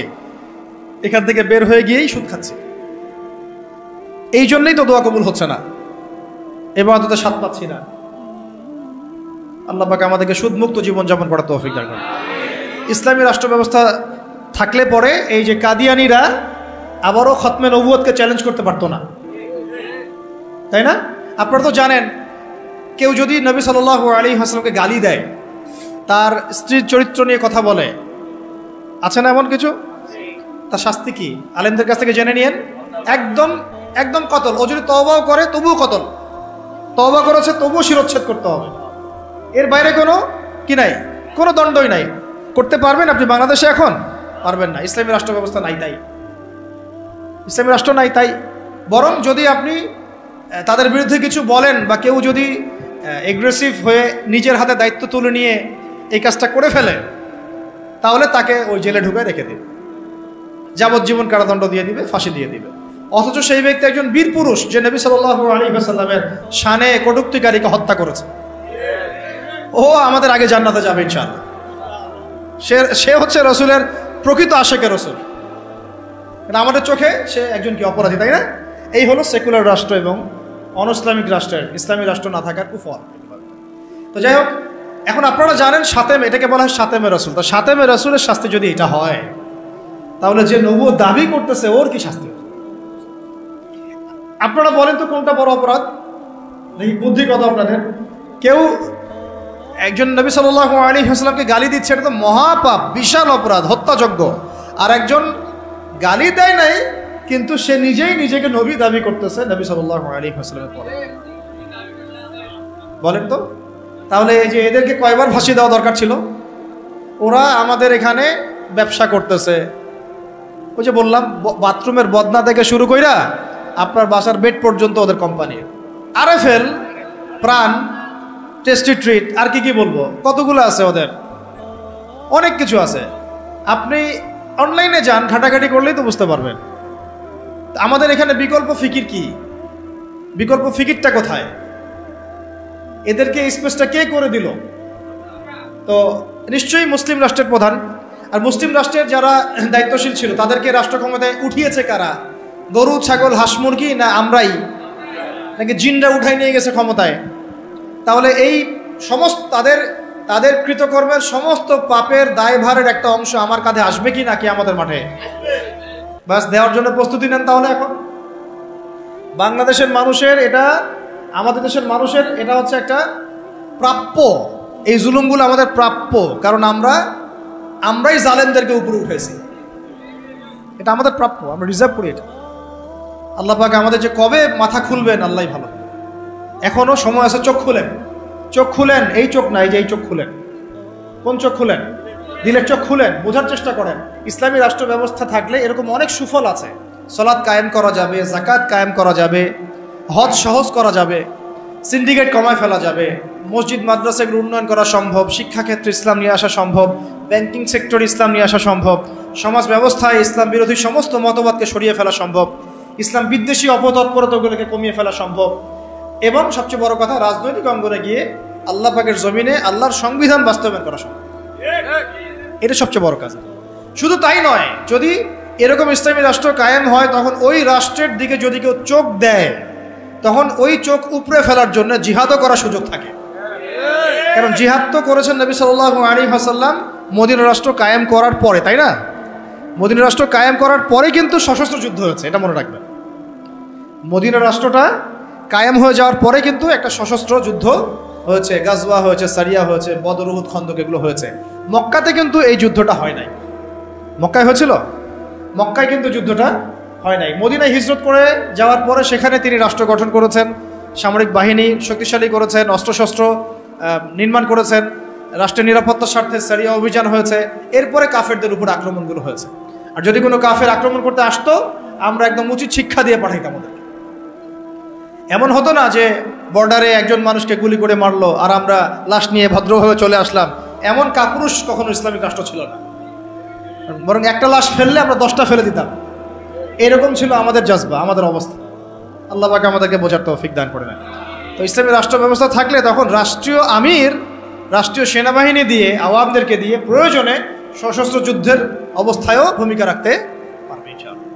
এখান থেকে বের হয়ে গিয়েই সুদ খাচ্ছি। এই জন্যই তো দোয়া কবুল হচ্ছে না, ইবাদতে স্বাদ পাচ্ছি না। আল্লাহ পাক আমাদেরকে সুদমুক্ত জীবনযাপন করার তৌফিক দান করুন। ইসলামী রাষ্ট্র ব্যবস্থা থাকলে পরে এই যে কাদিয়ানিরা আবারও খতমে নবুয়তকে চ্যালেঞ্জ করতে পারতো না, তাই না? আপনারা তো জানেন, কেউ যদি নবী সাল্লাল্লাহু আলাইহি ওয়াসাল্লামকে গালি দেয়, তার স্ত্রীর চরিত্র নিয়ে কথা বলে, আছে না এমন কিছু? তার শাস্তি কি? আলেমদের কাছ থেকে জেনে নিয়েন। একদম কতল। ও যদি তওবাও করে তবুও কতল। তওবা করেছে তবুও শিরচ্ছেদ করতে হবে। এর বাইরে কোনো কি নাই, কোনো দণ্ডই নাই। করতে পারবেন আপনি বাংলাদেশে? এখন পারবেন না, ইসলামী রাষ্ট্র ব্যবস্থা নাই। তাই ইসলামী রাষ্ট্র নাই। তাই বরং যদি আপনি তাদের বিরুদ্ধে কিছু বলেন বা কেউ যদি এগ্রেসিভ হয়ে নিজের হাতে দায়িত্ব তুলে নিয়ে এই কাজটা করে ফেলে, তাহলে তাকে ওই জেলে ঢুকে রেখে দেবে, যাবজ্জীবন কারাদণ্ড দিয়ে দিবে, ফাঁসি দিয়ে দিবে। অথচ সেই ব্যক্তি একজন বীর পুরুষ, যে নবী সাল্লাল্লাহু আলাইহি ওয়াসাল্লামের শানে কটূক্তিকারীকে হত্যা করেছে, ও আমাদের আগে জান্নাতে যাবে ইনশাআল্লাহ। সে হচ্ছে রসুলের প্রকৃত আশেকে রসুল। আমাদের চোখে সে একজন কি অপরাধী, তাই না? এই হলো সেকুলার রাষ্ট্র এবং অনইসলামিক রাষ্ট্রের, ইসলামী রাষ্ট্র না থাকার কুফল। তো যাই হোক, এখন আপনারা জানেন শাতেম, এটাকে বলা হয় শাতেমে রসুল। তো শাতেমে রসুলের শাস্তি যদি এটা হয়, তাহলে যে নবুয়ত দাবি করতেছে ওর কি শাস্তি? আপনারা বলেন তো কোনটা বড় অপরাধ? দেখি বুদ্ধি কত আপনাদের। কেউ একজন নবী সাল্লাল্লাহু আলাইহি ওয়াসাল্লামকে গালি দিচ্ছে, এটা তো মহাপাপ, বিশাল অপরাধ, হত্যাযোগ্য। আর একজন গালি দেয় নাই, কিন্তু সে নিজেই নিজেকে নবী দাবি করতেছে নবী সাল্লাল্লাহু আলাইহি ওয়াসাল্লামের পরে। বলেন তো, তাহলে এই যে এদেরকে কয়বার ফাঁসি দেওয়া দরকার ছিল? ওরা আমাদের এখানে ব্যবসা করতেছে, ওই যে বললাম বাথরুমের বদনা থেকে শুরু কইরা আপনার বাসার বেড পর্যন্ত ওদের কোম্পানি। আরএফএল, প্রাণ, টেস্টি ট্রিট, আর কি বলবো, কতগুলো আছে ওদের, অনেক কিছু আছে। আপনি অনলাইনে যান, ঘাটাঘাটি করলেই তো বুঝতে পারবেন। আমাদের এখানে বিকল্প ফিকির কি? বিকল্প ফিকিরটা কোথায়? এদেরকে স্পেসটা কে করে দিল? তো নিশ্চয়ই মুসলিম রাষ্ট্রের প্রধান। আর মুসলিম রাষ্ট্রের যারা দায়িত্বশীল ছিল তাদেরকে রাষ্ট্র ক্ষমতায় উঠিয়েছে কারা? গরু, ছাগল, হাঁস, মুরগি, না আমরাই, নাকি জিনরা উঠাই নিয়ে গেছে ক্ষমতায়? তাহলে এই সমস্ত তাদের কৃতকর্মের সমস্ত পাপের দায়ভারের একটা অংশ আমার কাঁধে আসবে কি নাকি আমাদের মাঠে? বাস দেওয়ার জন্য প্রস্তুতি নেন। তাহলে এখন বাংলাদেশের মানুষের এটা, আমাদের দেশের মানুষের এটা হচ্ছে একটা প্রাপ্য। এই জুলুমগুলো আমাদের প্রাপ্য, কারণ আমরাই জালেমদেরকে উপরে উঠেছি। এটা আমাদের প্রাপ্য, আমরা রিজার্ভ করি এটা। আল্লাহ পাক আমাদের যে কবে মাথা খুলবেন আল্লাহই ভালো। এখনো সময় আছে, চোখ খুলেন, চোখ খুলেন। এই চোখ না, এই যে এই চোখ খুলেন। কোন চোখ খুলেন? দিলের চোখ খুলেন, বোঝার চেষ্টা করেন। ইসলামী রাষ্ট্র ব্যবস্থা থাকলে এরকম অনেক সুফল আছে। সালাত কায়েম করা যাবে, যাকাত কায়েম করা যাবে, হজ সহজ করা যাবে, সিন্ডিকেট কমায় ফেলা যাবে, মসজিদ মাদ্রাসাগুলো উন্নয়ন করা সম্ভব, শিক্ষাক্ষেত্রে ইসলাম নিয়ে আসা সম্ভব, ব্যাংকিং সেক্টরে ইসলাম নিয়ে আসা সম্ভব, সমাজ ব্যবস্থায় ইসলাম বিরোধী সমস্ত মতবাদকে সরিয়ে ফেলা সম্ভব, ইসলাম বিদ্বেষী অপতৎপরতাগুলোকে কমিয়ে ফেলা সম্ভব, এবং সবচেয়ে বড় কথা, রাজনৈতিক অঙ্গনে গিয়ে আল্লাহ পাকের জমিনে আল্লাহর সংবিধান বাস্তবায়ন করা সম্ভব। এটা সবচেয়ে বড় কাজ। শুধু তাই নয়, যদি এরকম ইসলামী রাষ্ট্র কায়েম হয়, তখন ওই রাষ্ট্রের দিকে যদি কেউ চোখ দেয়, তখন ওই চোখ উপড়ে ফেলার জন্য জিহাদও করার সুযোগ থাকে। কারণ জিহাদ তো করেছেন নবী সাল্লাল্লাহু আলাইহি ওয়াসাল্লাম মদিনা রাষ্ট্র কায়েম করার পরে, তাই না? মদিনা রাষ্ট্র কায়েম করার পরে কিন্তু সশস্ত্র যুদ্ধ হয়েছে, এটা মনে রাখবেন। মদিনা রাষ্ট্রটা কায়েম হয়ে যাওয়ার পরে কিন্তু একটা সশস্ত্র যুদ্ধ হয়েছে, গাজওয়া হয়েছে, সারিয়া হয়েছে, বদর, উহুদ, খন্দক, এগুলো হয়েছে। মক্কাতে কিন্তু এই যুদ্ধটা হয় নাই। মক্কায় হয়েছিল, মক্কায় কিন্তু যুদ্ধটা হয় নাই। মদিনায় হিজরত করে যাওয়ার পরে সেখানে তিনি রাষ্ট্র গঠন করেছেন, সামরিক বাহিনী শক্তিশালী করেছেন, অস্ত্রশস্ত্র নির্মাণ করেছেন, রাষ্ট্রের নিরাপত্তার স্বার্থে সারিয়া অভিযান হয়েছে। এরপরে কাফেরদের উপর আক্রমণগুলো হয়েছে। আর যদি কোনো কাফের আক্রমণ করতে আসতো, আমরা একদম উচিত শিক্ষা দিয়ে পাঠাইতাম ওদেরকে। এমন হতো না যে বর্ডারে একজন মানুষকে গুলি করে মারলো আর আমরা লাশ নিয়ে ভদ্রভাবে চলে আসলাম। এমন কাপুরুষ কখনো ইসলামিক রাষ্ট্র ছিল না। বরং একটা লাশ ফেললে আমরা 10টা ফেলে দিতাম। এরকম ছিল আমাদের জজবা, আমাদের অবস্থা। আল্লাহ পাক আমাদেরকে বোঝার তৌফিক দান করে নেন। তো ইসলামী রাষ্ট্র ব্যবস্থা থাকলে তখন রাষ্ট্রীয় আমির রাষ্ট্রীয় সেনাবাহিনী দিয়ে, আওয়ামদেরকে দিয়ে প্রয়োজনে সশস্ত্র যুদ্ধের অবস্থায়ও ভূমিকা রাখতে পারবে ইনশাআল্লাহ।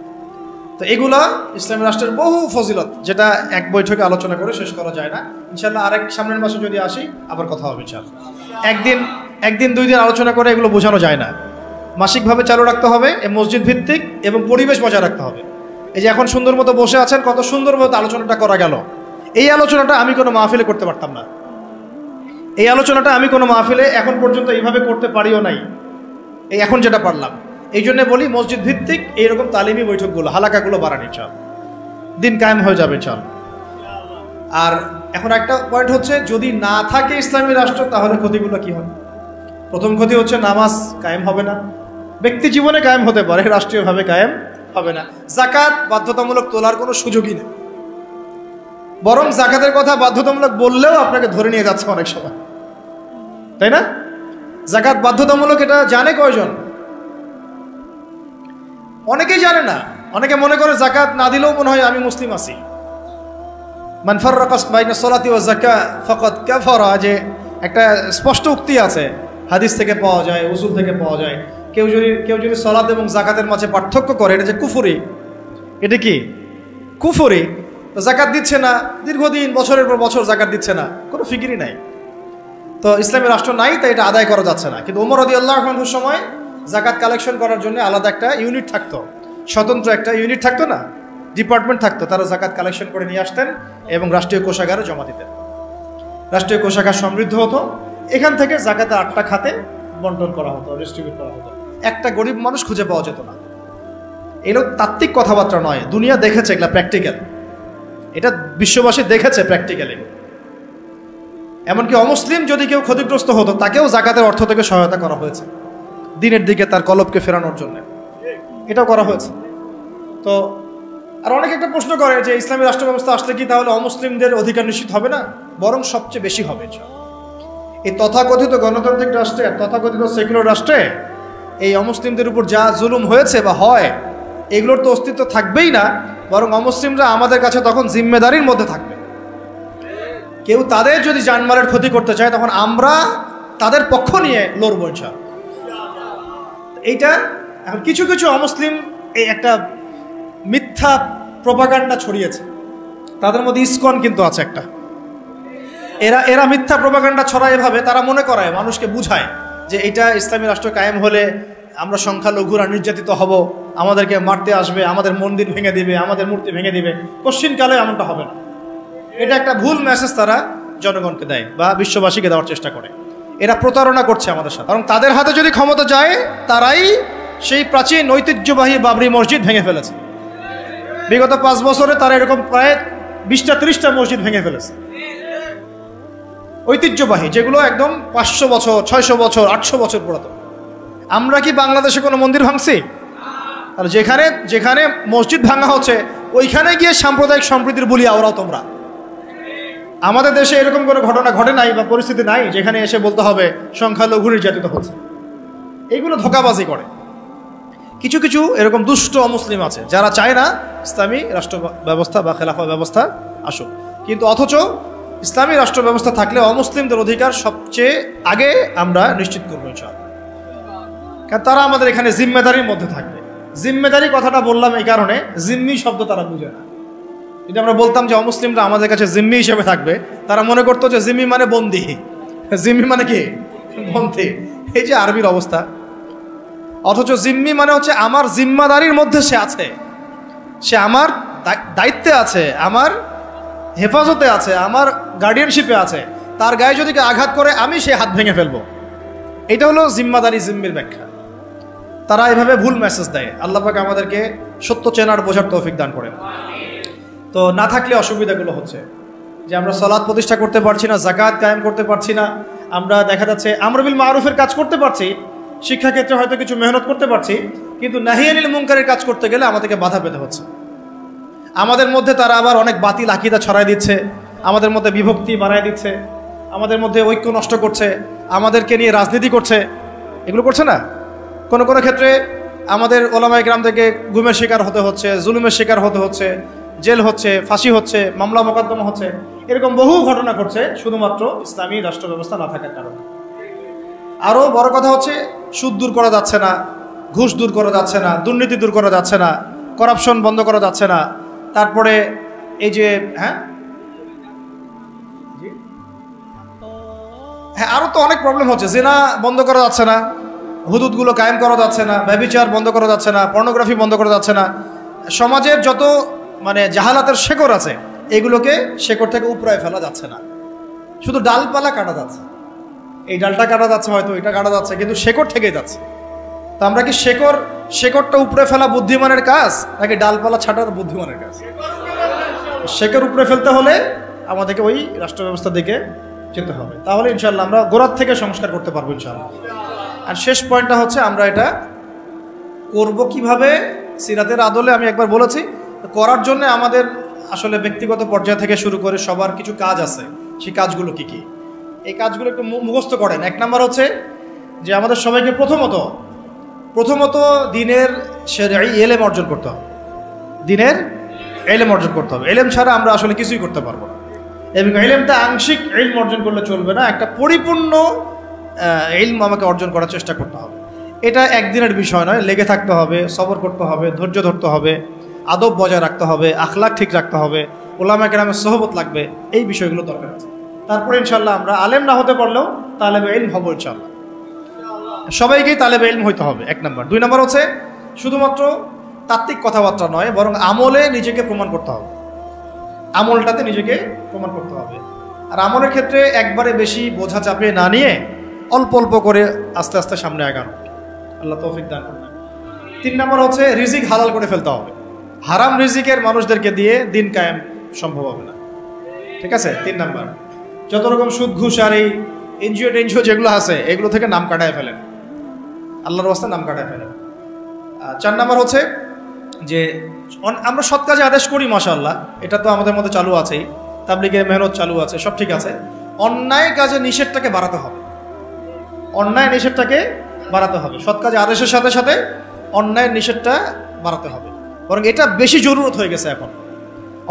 তো এগুলা ইসলামী রাষ্ট্রের বহু ফজিলত, যেটা এক বৈঠকে আলোচনা করে শেষ করা যায় না। ইনশাআল্লাহ আরেক সামনের মাসে যদি আসি আবার কথা হবে ইনশাআল্লাহ। একদিন 2 দিন আলোচনা করে এগুলো বোঝানো যায় না। মাসিকভাবে চালু রাখতে হবে, মসজিদ ভিত্তিক, এবং পরিবেশ বজায় রাখতে হবে। এই যে এখন সুন্দর মতো বসে আছেন, কত সুন্দর মতো আলোচনাটা করা গেল। এই আলোচনাটা আমি কোনো মাহফিলে করতে পারতাম না। এই আলোচনাটা আমি কোনো মাহফিলে এখন পর্যন্ত এইভাবে করতে পারিও নাই, এই এখন যেটা পারলাম। এই জন্য বলি মসজিদ ভিত্তিক এইরকম তালিমি বৈঠকগুলো, হালাকাগুলো বাড়ানি, চল দিন কায়েম হয়ে যাবে চল। আর এখন একটা পয়েন্ট হচ্ছে, যদি না থাকে ইসলামী রাষ্ট্র তাহলে ক্ষতিগুলো কি হয়? প্রথম ক্ষতি হচ্ছে নামাজ কায়েম হবে না। ব্যক্তি জীবনে কায়েম হতে পারে, রাষ্ট্রীয়ভাবে কায়েম হবে না। যাকাত বাধ্যতামূলক তোলার কোনো সুযোগই নেই। বরং জাকাতের কথা বাধ্যতামূলক বললেও আপনাকে ধরে নিয়ে যাচ্ছে অনেক সময়, তাই না? জাকাত বাধ্যতামূলক এটা জানে কয়জন? অনেকেই জানে না। অনেকে মনে করে জাকাত না দিলেও মনে হয় আমি মুসলিম আছি। মান ফাররাকা বাইনা সলাতি ওয়া যাকাত ফাকাদ কাফারা, যে একটা স্পষ্ট উক্তি আছে, হাদিস থেকে পাওয়া যায়, উসুল থেকে পাওয়া যায়। কেউ যদি সালাত এবং যাকাতের মাঝে পার্থক্য করে, এটা যে কুফরি, এটা কি কুফরি? তো যাকাত দিচ্ছে না, দীর্ঘদিন বছরের পর বছর যাকাত দিচ্ছে না, কোনো ফিকিরই নাই, তো ইসলামী রাষ্ট্র নাই, তাই এটা আদায় করা যাচ্ছে না। কিন্তু ওমর রাদিয়াল্লাহু আনহুর সময় যাকাত কালেকশন করার জন্য আলাদা একটা ইউনিট থাকতো, স্বতন্ত্র একটা ইউনিট থাকতো না, ডিপার্টমেন্ট থাকতো। তারা যাকাত কালেকশন করে নিয়ে আসতেন এবং রাষ্ট্রীয় কোষাগারে জমা দিতেন। রাষ্ট্রীয় কোষাগার সমৃদ্ধ হতো, এখান থেকে জাকাতে 8টা খাতে বন্টন করা হতো, ডিস্ট্রিবিউট করা হতো। একটা গরিব মানুষ খুঁজে পাওয়া যেত না। এগুলো তাত্ত্বিক কথাবার্তা নয়, দুনিয়া দেখেছে, এগুলা প্র্যাকটিক্যাল, এটা বিশ্ববাসী দেখেছে প্র্যাকটিক্যালি। এমনকি অমুসলিম যদি কেউ ক্ষতিগ্রস্ত হতো, তাকেও জাকাতের অর্থ থেকে সহায়তা করা হয়েছে, দিনের দিকে তার কলবকে ফেরানোর জন্য, এটাও করা হয়েছে। তো আর অনেকে একটা প্রশ্ন করে যে ইসলামী রাষ্ট্র ব্যবস্থা আসলে কি তাহলে অমুসলিমদের অধিকার নিশ্চিত হবে না? বরং সবচেয়ে বেশি হবে। এই তথাকথিত গণতান্ত্রিক রাষ্ট্রে, তথাকথিত সেকুলার রাষ্ট্রে এই অমুসলিমদের উপর যা জুলুম হয়েছে বা হয়, এগুলোর তো অস্তিত্ব থাকবেই না, বরং অমুসলিমরা আমাদের কাছে তখন জিম্মেদারির মধ্যে থাকবে। কেউ তাদের যদি জানমালের ক্ষতি করতে চায়, তখন আমরা তাদের পক্ষ নিয়ে লড়ব ইনশাআল্লাহ। এইটা এখন কিছু কিছু অমুসলিম এই একটা মিথ্যা প্রপাগান্ডা ছড়িয়েছে, তাদের মধ্যে ইসকন কিন্তু আছে একটা। এরা মিথ্যা প্রপাগান্ডা ছড়ায় এভাবে, তারা মনে করায়, মানুষকে বুঝায় যে এটা ইসলামী রাষ্ট্র কায়েম হলে আমরা সংখ্যালঘুরা নির্যাতিত হব, আমাদেরকে মারতে আসবে, আমাদের মন্দির ভেঙে দিবে, আমাদের মূর্তি ভেঙে দিবে। কোশ্চিনকালে এমনটা হবে না। এটা একটা ভুল মেসেজ তারা জনগণকে দেয় বা বিশ্ববাসীকে দেওয়ার চেষ্টা করে। এরা প্রতারণা করছে আমাদের সাথে, কারণ তাদের হাতে যদি ক্ষমতা যায়, তারাই সেই প্রাচীন ঐতিহ্যবাহী বাবরি মসজিদ ভেঙে ফেলেছে। বিগত 5 বছরে তারা এরকম প্রায় 20টা-30টা মসজিদ ভেঙে ফেলেছে, ঐতিহ্যবাহী, যেগুলো একদম 500 বছর, 600 বছর, 800 বছর পুরাতন। আমরা কি বাংলাদেশে কোনো মন্দির ভাঙছি? আর যেখানে যেখানে মসজিদ ভাঙা হচ্ছে, ওইখানে গিয়ে সাম্প্রদায়িক সম্প্রীতির বলি আওরাও তোমরা। আমাদের দেশে এরকম কোনো ঘটনা ঘটে নাই বা পরিস্থিতি নাই যেখানে এসে বলতে হবে সংখ্যালঘু নির্যাতিত হচ্ছে। এইগুলো ধোঁকাবাজি করে। কিছু কিছু এরকম দুষ্ট অমুসলিম আছে যারা চায় না ইসলামী রাষ্ট্র ব্যবস্থা বা খেলাফা ব্যবস্থা আসুক, কিন্তু অথচ ইসলামী রাষ্ট্র ব্যবস্থা থাকলে অমুসলিমদের অধিকার সবচেয়ে আগে আমরা নিশ্চিত করবো ইনশাআল্লাহ। কারণ তারা আমাদের এখানে জিম্মেদারির মধ্যে থাকবে। জিম্মেদারি কথাটা বললাম এই কারণে, জিম্মি শব্দ তারা বুঝে না। যদি আমরা বলতাম যে অমুসলিমরা আমাদের কাছে জিম্মি হিসেবে থাকবে, তারা মনে করতো যে জিম্মি মানে বন্দী, জিম্মি মানে কি বন্দী, এই যে আরবির অবস্থা। অথচ জিম্মি মানে হচ্ছে আমার জিম্মাদারির মধ্যে সে আছে, সে আমার দায়িত্বে আছে, আমার হেফাজতে আছে, আমার গার্ডিয়ানশিপে আছে। তার গায়ে যদি আঘাত করে আমি সে হাত ভেঙে ফেলবো। এটা হলো জিম্মাদারি, জিম্মির ব্যাখ্যা। তারা এভাবে ভুল মেসেজ দেয়। আল্লাহ পাক আমাদেরকে সত্য চেনার বোঝার তৌফিক দান করেন। তো না থাকলে অসুবিধাগুলো হচ্ছে যে আমরা সালাত প্রতিষ্ঠা করতে পারছি না, যাকাত কায়েম করতে পারছি না, আমরা দেখা যাচ্ছে আমর বিল মারুফের কাজ করতে পারছি, শিক্ষাক্ষেত্রে হয়তো কিছু মেহনত করতে পারছি, কিন্তু নাহি আনিল মুনকারের কাজ করতে গেলে আমাদেরকে বাধা পেতে হচ্ছে। আমাদের মধ্যে তারা আবার অনেক বাতিল আকীদা ছড়াই দিচ্ছে, আমাদের মধ্যে বিভক্তি বাড়ায় দিচ্ছে, আমাদের মধ্যে ঐক্য নষ্ট করছে, আমাদেরকে নিয়ে রাজনীতি করছে। এগুলো করছে না? কোনো কোনো ক্ষেত্রে আমাদের ওলামায়ে কেরাম থেকে গুমের শিকার হতে হচ্ছে, জুলুমের শিকার হতে হচ্ছে, জেল হচ্ছে, ফাঁসি হচ্ছে, মামলা মোকদ্দমা হচ্ছে। এরকম বহু ঘটনা ঘটছে শুধুমাত্র ইসলামী রাষ্ট্র ব্যবস্থা না থাকার কারণে। আরও বড় কথা হচ্ছে সুদ দূর করা যাচ্ছে না, ঘুষ দূর করা যাচ্ছে না, দুর্নীতি দূর করা যাচ্ছে না, করাপশন বন্ধ করা যাচ্ছে না। তারপরে এই যে হ্যাঁ আরও তো অনেক প্রবলেম হচ্ছে। জিনা বন্ধ করা যাচ্ছে না, হুদুদগুলো কায়েম করা যাচ্ছে না, ব্যভিচার বন্ধ করা যাচ্ছে না, পর্নোগ্রাফি বন্ধ করা যাচ্ছে না। সমাজের যত মানে জাহালাতের শেকড় আছে, এগুলোকে শেকড় থেকে উপড়ায় ফেলা যাচ্ছে না, শুধু ডালপালা কাটা যাচ্ছে। এই ডালটা কাটা যাচ্ছে, হয়তো এটা কাটা যাচ্ছে, কিন্তু শেকড় থেকেই যাচ্ছে। তো আমরা কি শেকড়টা উপড়ে ফেলা বুদ্ধিমানের কাজ, নাকি ডালপালা ছাটার বুদ্ধিমানের কাজ? শেকড় উপড়ে ফেলতে হলে আমাদেরকে ওই রাষ্ট্র ব্যবস্থার দিকে যেতে হবে, তাহলে ইনশাআল্লাহ আমরা গোড়ার থেকে সংস্কার করতে পারবো ইনশাআল্লাহ। আর শেষ পয়েন্টটা হচ্ছে আমরা এটা করব কিভাবে? সিরাতের আদলে আমি একবার বলেছি, করার জন্য আমাদের আসলে ব্যক্তিগত পর্যায় থেকে শুরু করে সবার কিছু কাজ আছে, সেই কাজগুলো কি কি, এই কাজগুলো একটু মুখস্থ করেন। 1 নাম্বার হচ্ছে যে আমাদের সবাইকে প্রথমত দিনের শরঈ ইলম অর্জন করতে হবে। দিনের ইলম অর্জন করতে হবে। ইলম ছাড়া আমরা আসলে কিছুই করতে পারবো না। এবং ইলমটা আংশিক ইলম অর্জন করলে চলবে না, একটা পরিপূর্ণ ইলম আমাকে অর্জন করার চেষ্টা করতে হবে। এটা একদিনের বিষয় নয়, লেগে থাকতে হবে, সবর করতে হবে, ধৈর্য ধরতে হবে, আদব বজায় রাখতে হবে, আখলাক ঠিক রাখতে হবে, উলামা কেরামের সোহবত লাগবে, এই বিষয়গুলো দরকার আছে। তারপরে ইনশাল্লাহ আমরা আলেম না হতে পারলেও তালেবে ইলম হবো ইনশাল্লাহ। সবাইকেই তালেবে ইলম হইতে হবে 1 নাম্বার। 2 নাম্বার হচ্ছে শুধুমাত্র তাত্ত্বিক কথাবার্তা নয়, বরং আমলে নিজেকে প্রমাণ করতে হবে। আমলটাতে নিজেকে প্রমাণ করতে হবে। আর আমলের ক্ষেত্রে একবারে বেশি বোঝা চাপে না নিয়ে অল্প অল্প করে আস্তে আস্তে সামনে আগানো, আল্লাহ তৌফিক দান করুন। 3 নাম্বার হচ্ছে রিজিক হালাল করে ফেলতে হবে। হারাম রিজিকের মানুষদেরকে দিয়ে দিন কায়েম সম্ভব হবে না, ঠিক আছে? 3 নাম্বার, যত রকম সুদ ঘুষ আর এই এনজিও যেগুলো আছে এগুলো থেকে নাম কাটায় ফেলেন, আল্লাহর রাস্তায় নাম কাটায় ফেলেন। 4 নাম্বার হচ্ছে যে আমরা সৎ কাজে আদেশ করি, মাশাআল্লাহ, এটা তো আমাদের মধ্যে চালু আছেই, তাবলীগের মেহনত চালু আছে, সব ঠিক আছে। অন্যায় কাজে নিষেধটাকে বাড়াতে হবে, অন্যায় নিষেধটাকে বাড়াতে হবে। সৎ কাজে আদেশের সাথে সাথে অন্যায়ের নিষেধটা বাড়াতে হবে, বরং এটা বেশি জরুরত হয়ে গেছে এখন।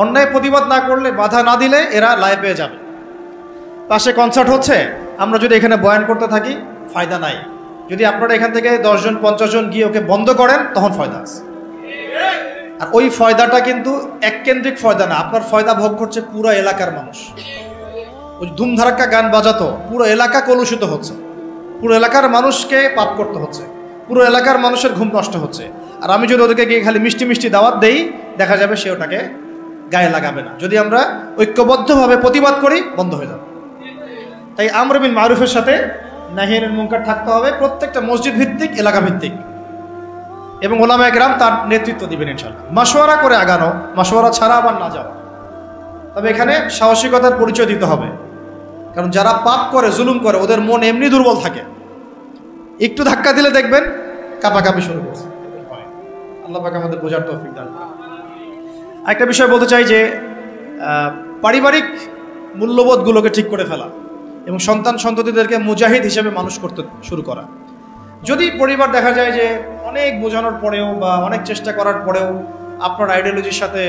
অন্যায় প্রতিবাদ না করলে, বাধা না দিলে এরা লাই পেয়ে যাবে। পাশে কনসার্ট হচ্ছে, আমরা যদি এখানে বয়ান করতে থাকি ফায়দা নাই। যদি আপনারা এখান থেকে 10 জন 50 জন গিয়ে ওকে বন্ধ করেন তখন ফয়দা আছে। আর ওই ফয়দাটা কিন্তু এককেন্দ্রিক ফয়দা না, আপনার ফয়দা ভোগ করছে পুরো এলাকার মানুষ। ওই ধুমধারাক্কা গান বাজাতো পুরো এলাকা কলুষিত হচ্ছে, পুরো এলাকার মানুষকে পাপ করতে হচ্ছে, পুরো এলাকার মানুষের ঘুম নষ্ট হচ্ছে। আর আমি যদি ওদেরকে গিয়ে খালি মিষ্টি মিষ্টি দাওয়াত দেই, দেখা যাবে সে ওটাকে গায়ে লাগাবে না। যদি আমরা ঐক্যবদ্ধভাবে প্রতিবাদ করি বন্ধ হয়ে যাবে। তাই আমর বিল মারুফের সাথে নাহি আনিল মুনকার থাকতে হবে, প্রত্যেকটা মসজিদ ভিত্তিক, এলাকা ভিত্তিক, এবং উলামা একরাম তার নেতৃত্ব দিবেন ইনশাআল্লাহ। মাশওয়ারা করে আগানো, মাশওয়ারা ছাড়া আবার না যাওয়া। তবে এখানে সাহসিকতার পরিচয় দিতে হবে, কারণ যারা পাপ করে, জুলুম করে, ওদের মন এমনি দুর্বল থাকে, একটু ধাক্কা দিলে দেখবেন কাঁপাকাঁপি শুরু করছে। আল্লাহ পাক আমাদের বোঝার তৌফিক দান করুন। আরেকটা বিষয় বলতে চাই যে পারিবারিক মূল্যবোধগুলোকে ঠিক করে ফেলা এবং সন্তান সন্ততিদেরকে মুজাহিদ হিসেবে মানুষ করতে শুরু করা। যদি পরিবার দেখা যায় যে অনেক বোঝানোর পরেও বা অনেক চেষ্টা করার পরেও আপনার আইডিওলজির সাথে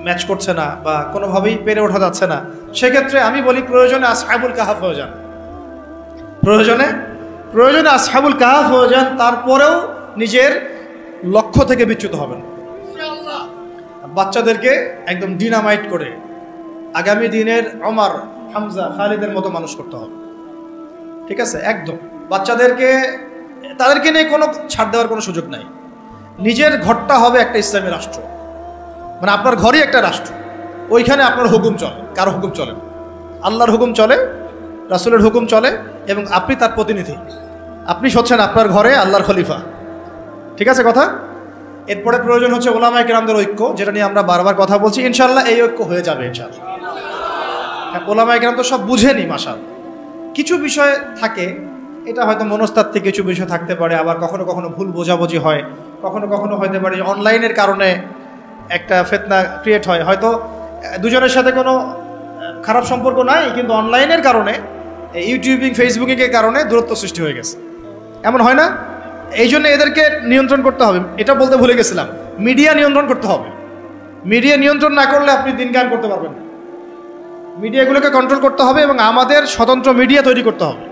ম্যাচ করছে না বা কোনোভাবেই পেরে ওঠা যাচ্ছে না, সেক্ষেত্রে আমি বলি প্রয়োজনে আসহাবুল কাহাফ হয়ে যান, প্রয়োজনে আসহাবুল কাহাফ হয়ে যান। তারপরেও নিজের লক্ষ্য থেকে বিচ্যুত হবেন। বাচ্চাদেরকে একদম ডিনামাইট করে আগামী দিনের ওমর, হামজা, খালিদের মতো মানুষ করতে হবে, ঠিক আছে? একদম তাদেরকে নিয়ে কোনো ছাড় দেওয়ার কোনো সুযোগ নাই। নিজের ঘরটা হবে একটা ইসলামী রাষ্ট্র, মানে আপনার ঘরই একটা রাষ্ট্র, ওইখানে আপনার হুকুম চলে, কারো হুকুম চলে না, আল্লাহর হুকুম চলে, রাসূলের হুকুম চলে, এবং আপনি তার প্রতিনিধি, আপনি হচ্ছেন আপনার ঘরে আল্লাহর খলিফা, ঠিক আছে কথা? এরপরে প্রয়োজন হচ্ছে উলামায়ে কেরামদের ঐক্য, যেটা নিয়ে আমরা বারবার কথা বলছি। ইনশাআল্লাহ এই ঐক্য হয়ে যাবে ইনশাআল্লাহ। উলামায়ে কেরাম তো সব বুঝেনি, মাশাআল্লাহ। কিছু বিষয় থাকে, এটা হয়তো মনস্তাত্ত্বিক কিছু বিষয় থাকতে পারে, আবার কখনো কখনো ভুল বোঝাবুঝি হয়, কখনো কখনো হতে পারে অনলাইনের কারণে একটা ফিতনা ক্রিয়েট হয়। হয়তো দুজনের সাথে কোনো খারাপ সম্পর্ক নাই, কিন্তু অনলাইনের কারণে, ইউটিউবিং, ফেসবুকিংয়ের কারণে দূরত্ব সৃষ্টি হয়ে গেছে, এমন হয় না? এই জন্য এদেরকে নিয়ন্ত্রণ করতে হবে। এটা বলতে ভুলে গেছিলাম, মিডিয়া নিয়ন্ত্রণ করতে হবে। মিডিয়া নিয়ন্ত্রণ না করলে আপনি দিন কায়েম করতে পারবেন না। মিডিয়াগুলোকে কন্ট্রোল করতে হবে এবং আমাদের স্বতন্ত্র মিডিয়া তৈরি করতে হবে,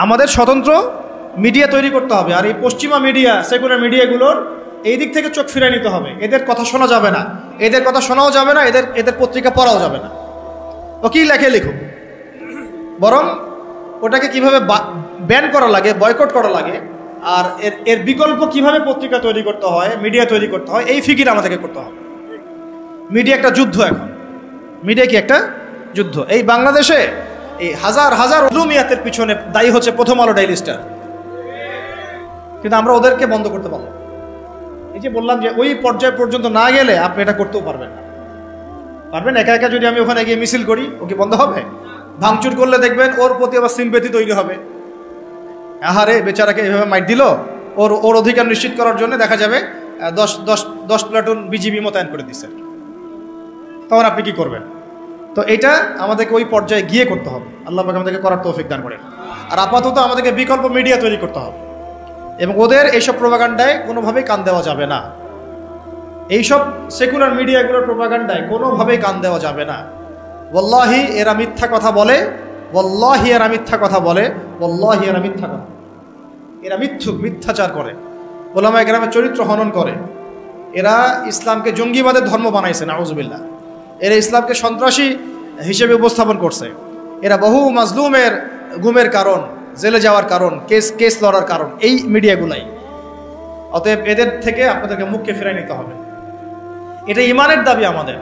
আমাদের স্বতন্ত্র মিডিয়া তৈরি করতে হবে। আর এই পশ্চিমা মিডিয়া, সেকুলার মিডিয়াগুলোর এই দিক থেকে চোখ ফিরিয়ে নিতে হবে। এদের কথা শোনা যাবে না, এদের কথা শোনাও যাবে না, এদের পত্রিকা পড়াও যাবে না। ও কি লেখে লিখুক, বরং ওটাকে কিভাবে ব্যান করা লাগে, বয়কট করা লাগে, আর এর বিকল্প কিভাবে পত্রিকা তৈরি করতে হয়, মিডিয়া তৈরি করতে হয়, এই ফিকির আমাদেরকে করতে হবে। মিডিয়া একটা যুদ্ধ, এখন মিডিয়া কি একটা যুদ্ধ। এই বাংলাদেশে এই হাজার হাজার উলুমিয়াতের পিছনে দায়ী হচ্ছে প্রথম আলো, ডেইলি স্টার, কিন্তু আমরা ওদেরকে বন্ধ করতে পারবো। এই যে বললাম যে ওই পর্যায় পর্যন্ত না গেলে আপনি এটা করতেও পারবেন না। পারবেন একা একা যদি আমি ওখানে গিয়ে মিছিল করি, ও কি বন্ধ হবে? ভাঙচুর করলে দেখবেন ওর প্রতি আবার সিম্পেথি তৈরি হবে। আহারে বেচারাকে এভাবে মাইট দিল, ওর অধিকার নিশ্চিত করার জন্য দেখা যাবে 10 প্লাটুন বিজিবি মোতায়েন করে দিচ্ছে। তখন আপনি কি করবেন? তো এটা আমাদেরকে ওই পর্যায়ে গিয়ে করতে হবে। আল্লাহ পাক আমাদেরকে করার তৌফিক দান করেন। আর আপাতত আমাদেরকে বিকল্প মিডিয়া তৈরি করতে হবে এবং ওদের এইসব প্রোপাগান্ডায় কোনোভাবেই কান দেওয়া যাবে না। এইসব সেকুলার মিডিয়াগুলোর প্রোপাগান্ডায় কোনোভাবেই কান দেওয়া যাবে না। ওয়াল্লাহি এরা মিথ্যা কথা বলে, ওয়াল্লাহি এরা মিথ্যা কথা বলে, ওয়াল্লাহি এরা মিথ্যা কথা, এরা মিথ্যুক, মিথ্যাচার করে, ওলামায়ে কেরামের চরিত্র হনন করে। এরা ইসলামকে জঙ্গিবাদের ধর্ম বানাইছে, নাউজুবিল্লাহ। এরা ইসলামকে সন্ত্রাসী হিসেবে উপস্থাপন করছে। এরা বহু মাজলুমের গুমের কারণ, জেলে যাওয়ার কারণ, কেস লড়ার কারণ এই মিডিয়াগুলাই। অতএব এদের থেকে আপনাদেরকে মুখকে ফিরাই নিতে হবে। এটা ইমানের দাবি আমাদের।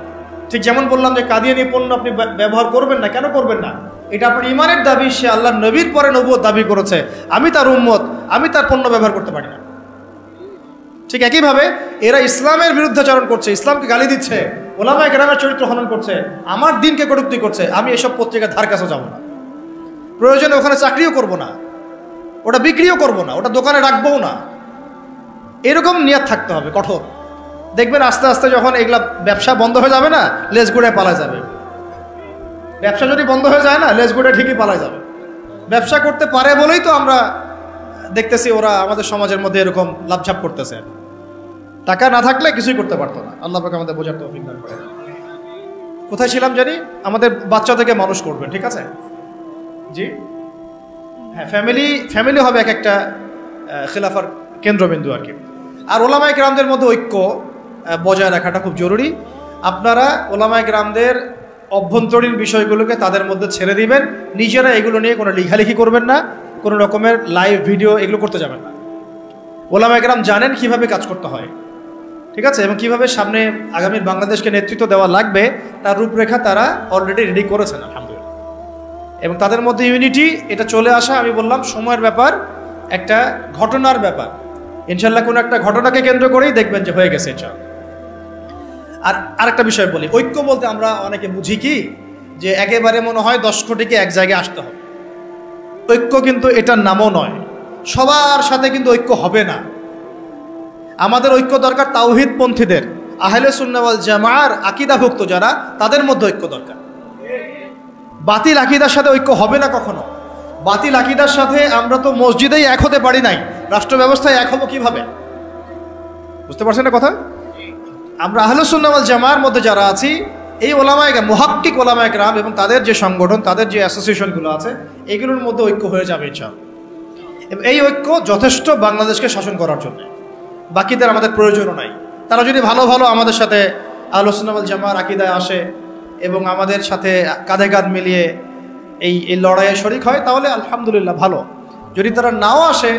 ঠিক যেমন বললাম যে কাদিয়ানি পণ্য আপনি ব্যবহার করবেন না, কেন করবেন না? এটা আপনার ইমানের দাবি। সে আল্লাহ নবীর পরে নবুয়ত দাবি করেছে, আমি তার উম্মত, আমি তার পণ্য ব্যবহার করতে পারি না। ঠিক একইভাবে এরা ইসলামের বিরুদ্ধাচরণ করছে, ইসলামকে গালি দিচ্ছে, ওলামায়ে কেরামের চরিত্র হনন করছে, আমার দিনকে কটূক্তি করছে। আমি এসব পত্রিকার ধার কাছেও যাব না, প্রয়োজনে ওখানে চাকরিও করব না, ওটা বিক্রিও করব না, ওটা দোকানে রাখবও না। এরকম নিয়ত থাকতে হবে কঠোর। দেখবেন আস্তে আস্তে যখন এগুলা ব্যবসা বন্ধ হয়ে যাবে না, লেজ গুড়ে পালা যাবে। ব্যবসা যদি বন্ধ হয়ে যায় না, লেজ গুড়ে ঠিকই পালা যাবে। ব্যবসা করতে পারে বলেই তো আমরা দেখতেছি ওরা আমাদের সমাজের মধ্যে এরকম লাভঝাপ করতেছে। টাকা না থাকলে কিছুই করতে পারতো না। আল্লাহ পাক আমাদের বোঝার তৌফিক দান করেন। কোথায় ছিলাম জানি? আমাদের বাচ্চা থেকে মানুষ করবেন, ঠিক আছে? জি হ্যাঁ, ফ্যামিলি হবে এক একটা খিলাফার কেন্দ্রবিন্দু আর কি। আর ওলামায়ে কেরামদের মধ্যে ঐক্য বজায় রাখাটা খুব জরুরি। আপনারা ওলামায়ে কেরামদের অভ্যন্তরীণ বিষয়গুলোকে তাদের মধ্যে ছেড়ে দিবেন, নিজেরা এগুলো নিয়ে কোনো লেখালেখি করবেন না, কোনো রকমের লাইভ ভিডিও এগুলো করতে যাবেন না। ওলামায়ে কেরাম জানেন কিভাবে কাজ করতে হয়, ঠিক আছে, এবং কিভাবে সামনে আগামীর বাংলাদেশকে নেতৃত্ব দেওয়া লাগবে তার রূপরেখা তারা অলরেডি রেডি করেছেন আলহামদুলিল্লাহ। এবং তাদের মধ্যে ইউনিটি এটা চলে আসা, আমি বললাম সময়ের ব্যাপার, একটা ঘটনার ব্যাপার। ইনশাল্লাহ কোনো একটা ঘটনাকে কেন্দ্র করেই দেখবেন যে হয়ে গেছে এটা। আর আরেকটা বিষয় বলি, ঐক্য বলতে আমরা অনেকে বুঝি কি যে একেবারে মনে হয় 10 কোটিকে এক জায়গায় আসতে হবে। ঐক্য কিন্তু এটার নামও নয়। সবার সাথে কিন্তু ঐক্য হবে না। আমাদের ঐক্য দরকার তাওহীদপন্থীদের, আহলে সুন্নাহ ওয়াল জামাআর আকীদাভুক্ত যারা, তাদের মধ্যে ঐক্য দরকার। বাতিল আকীদার সাথে ঐক্য হবে না কখনো। বাতিল আকীদার সাথে আমরা তো মসজিদেই এক হতে পারি নাই, রাষ্ট্র ব্যবস্থায় এক হবো কিভাবে? বুঝতে পারছেন না কথা? আমরা আহলে সুন্নাহ ওয়াল জামাআর মধ্যে যারা আছি, এই ওলামায়ে মুহাক্কিক ওলামায়ে কেরাম এবং তাদের যে সংগঠন, তাদের যে অ্যাসোসিয়েশনগুলো আছে, এগুলোর মধ্যে ঐক্য হয়ে যাবে ইনশাআল্লাহ। এবং এই ঐক্য যথেষ্ট বাংলাদেশকে শাসন করার জন্য। বাকিদের আমাদের প্রয়োজনও নাই। তারা যদি ভালো ভালো আমাদের সাথে আহলে সুন্নাহ ওয়াল জামাআর আকীদায় আসে এবং আমাদের সাথে কাঁধে কাঁধ মিলিয়ে এই লড়াইয়ে শরিক হয়, তাহলে আলহামদুলিল্লাহ ভালো। যদি তারা নাও আসে,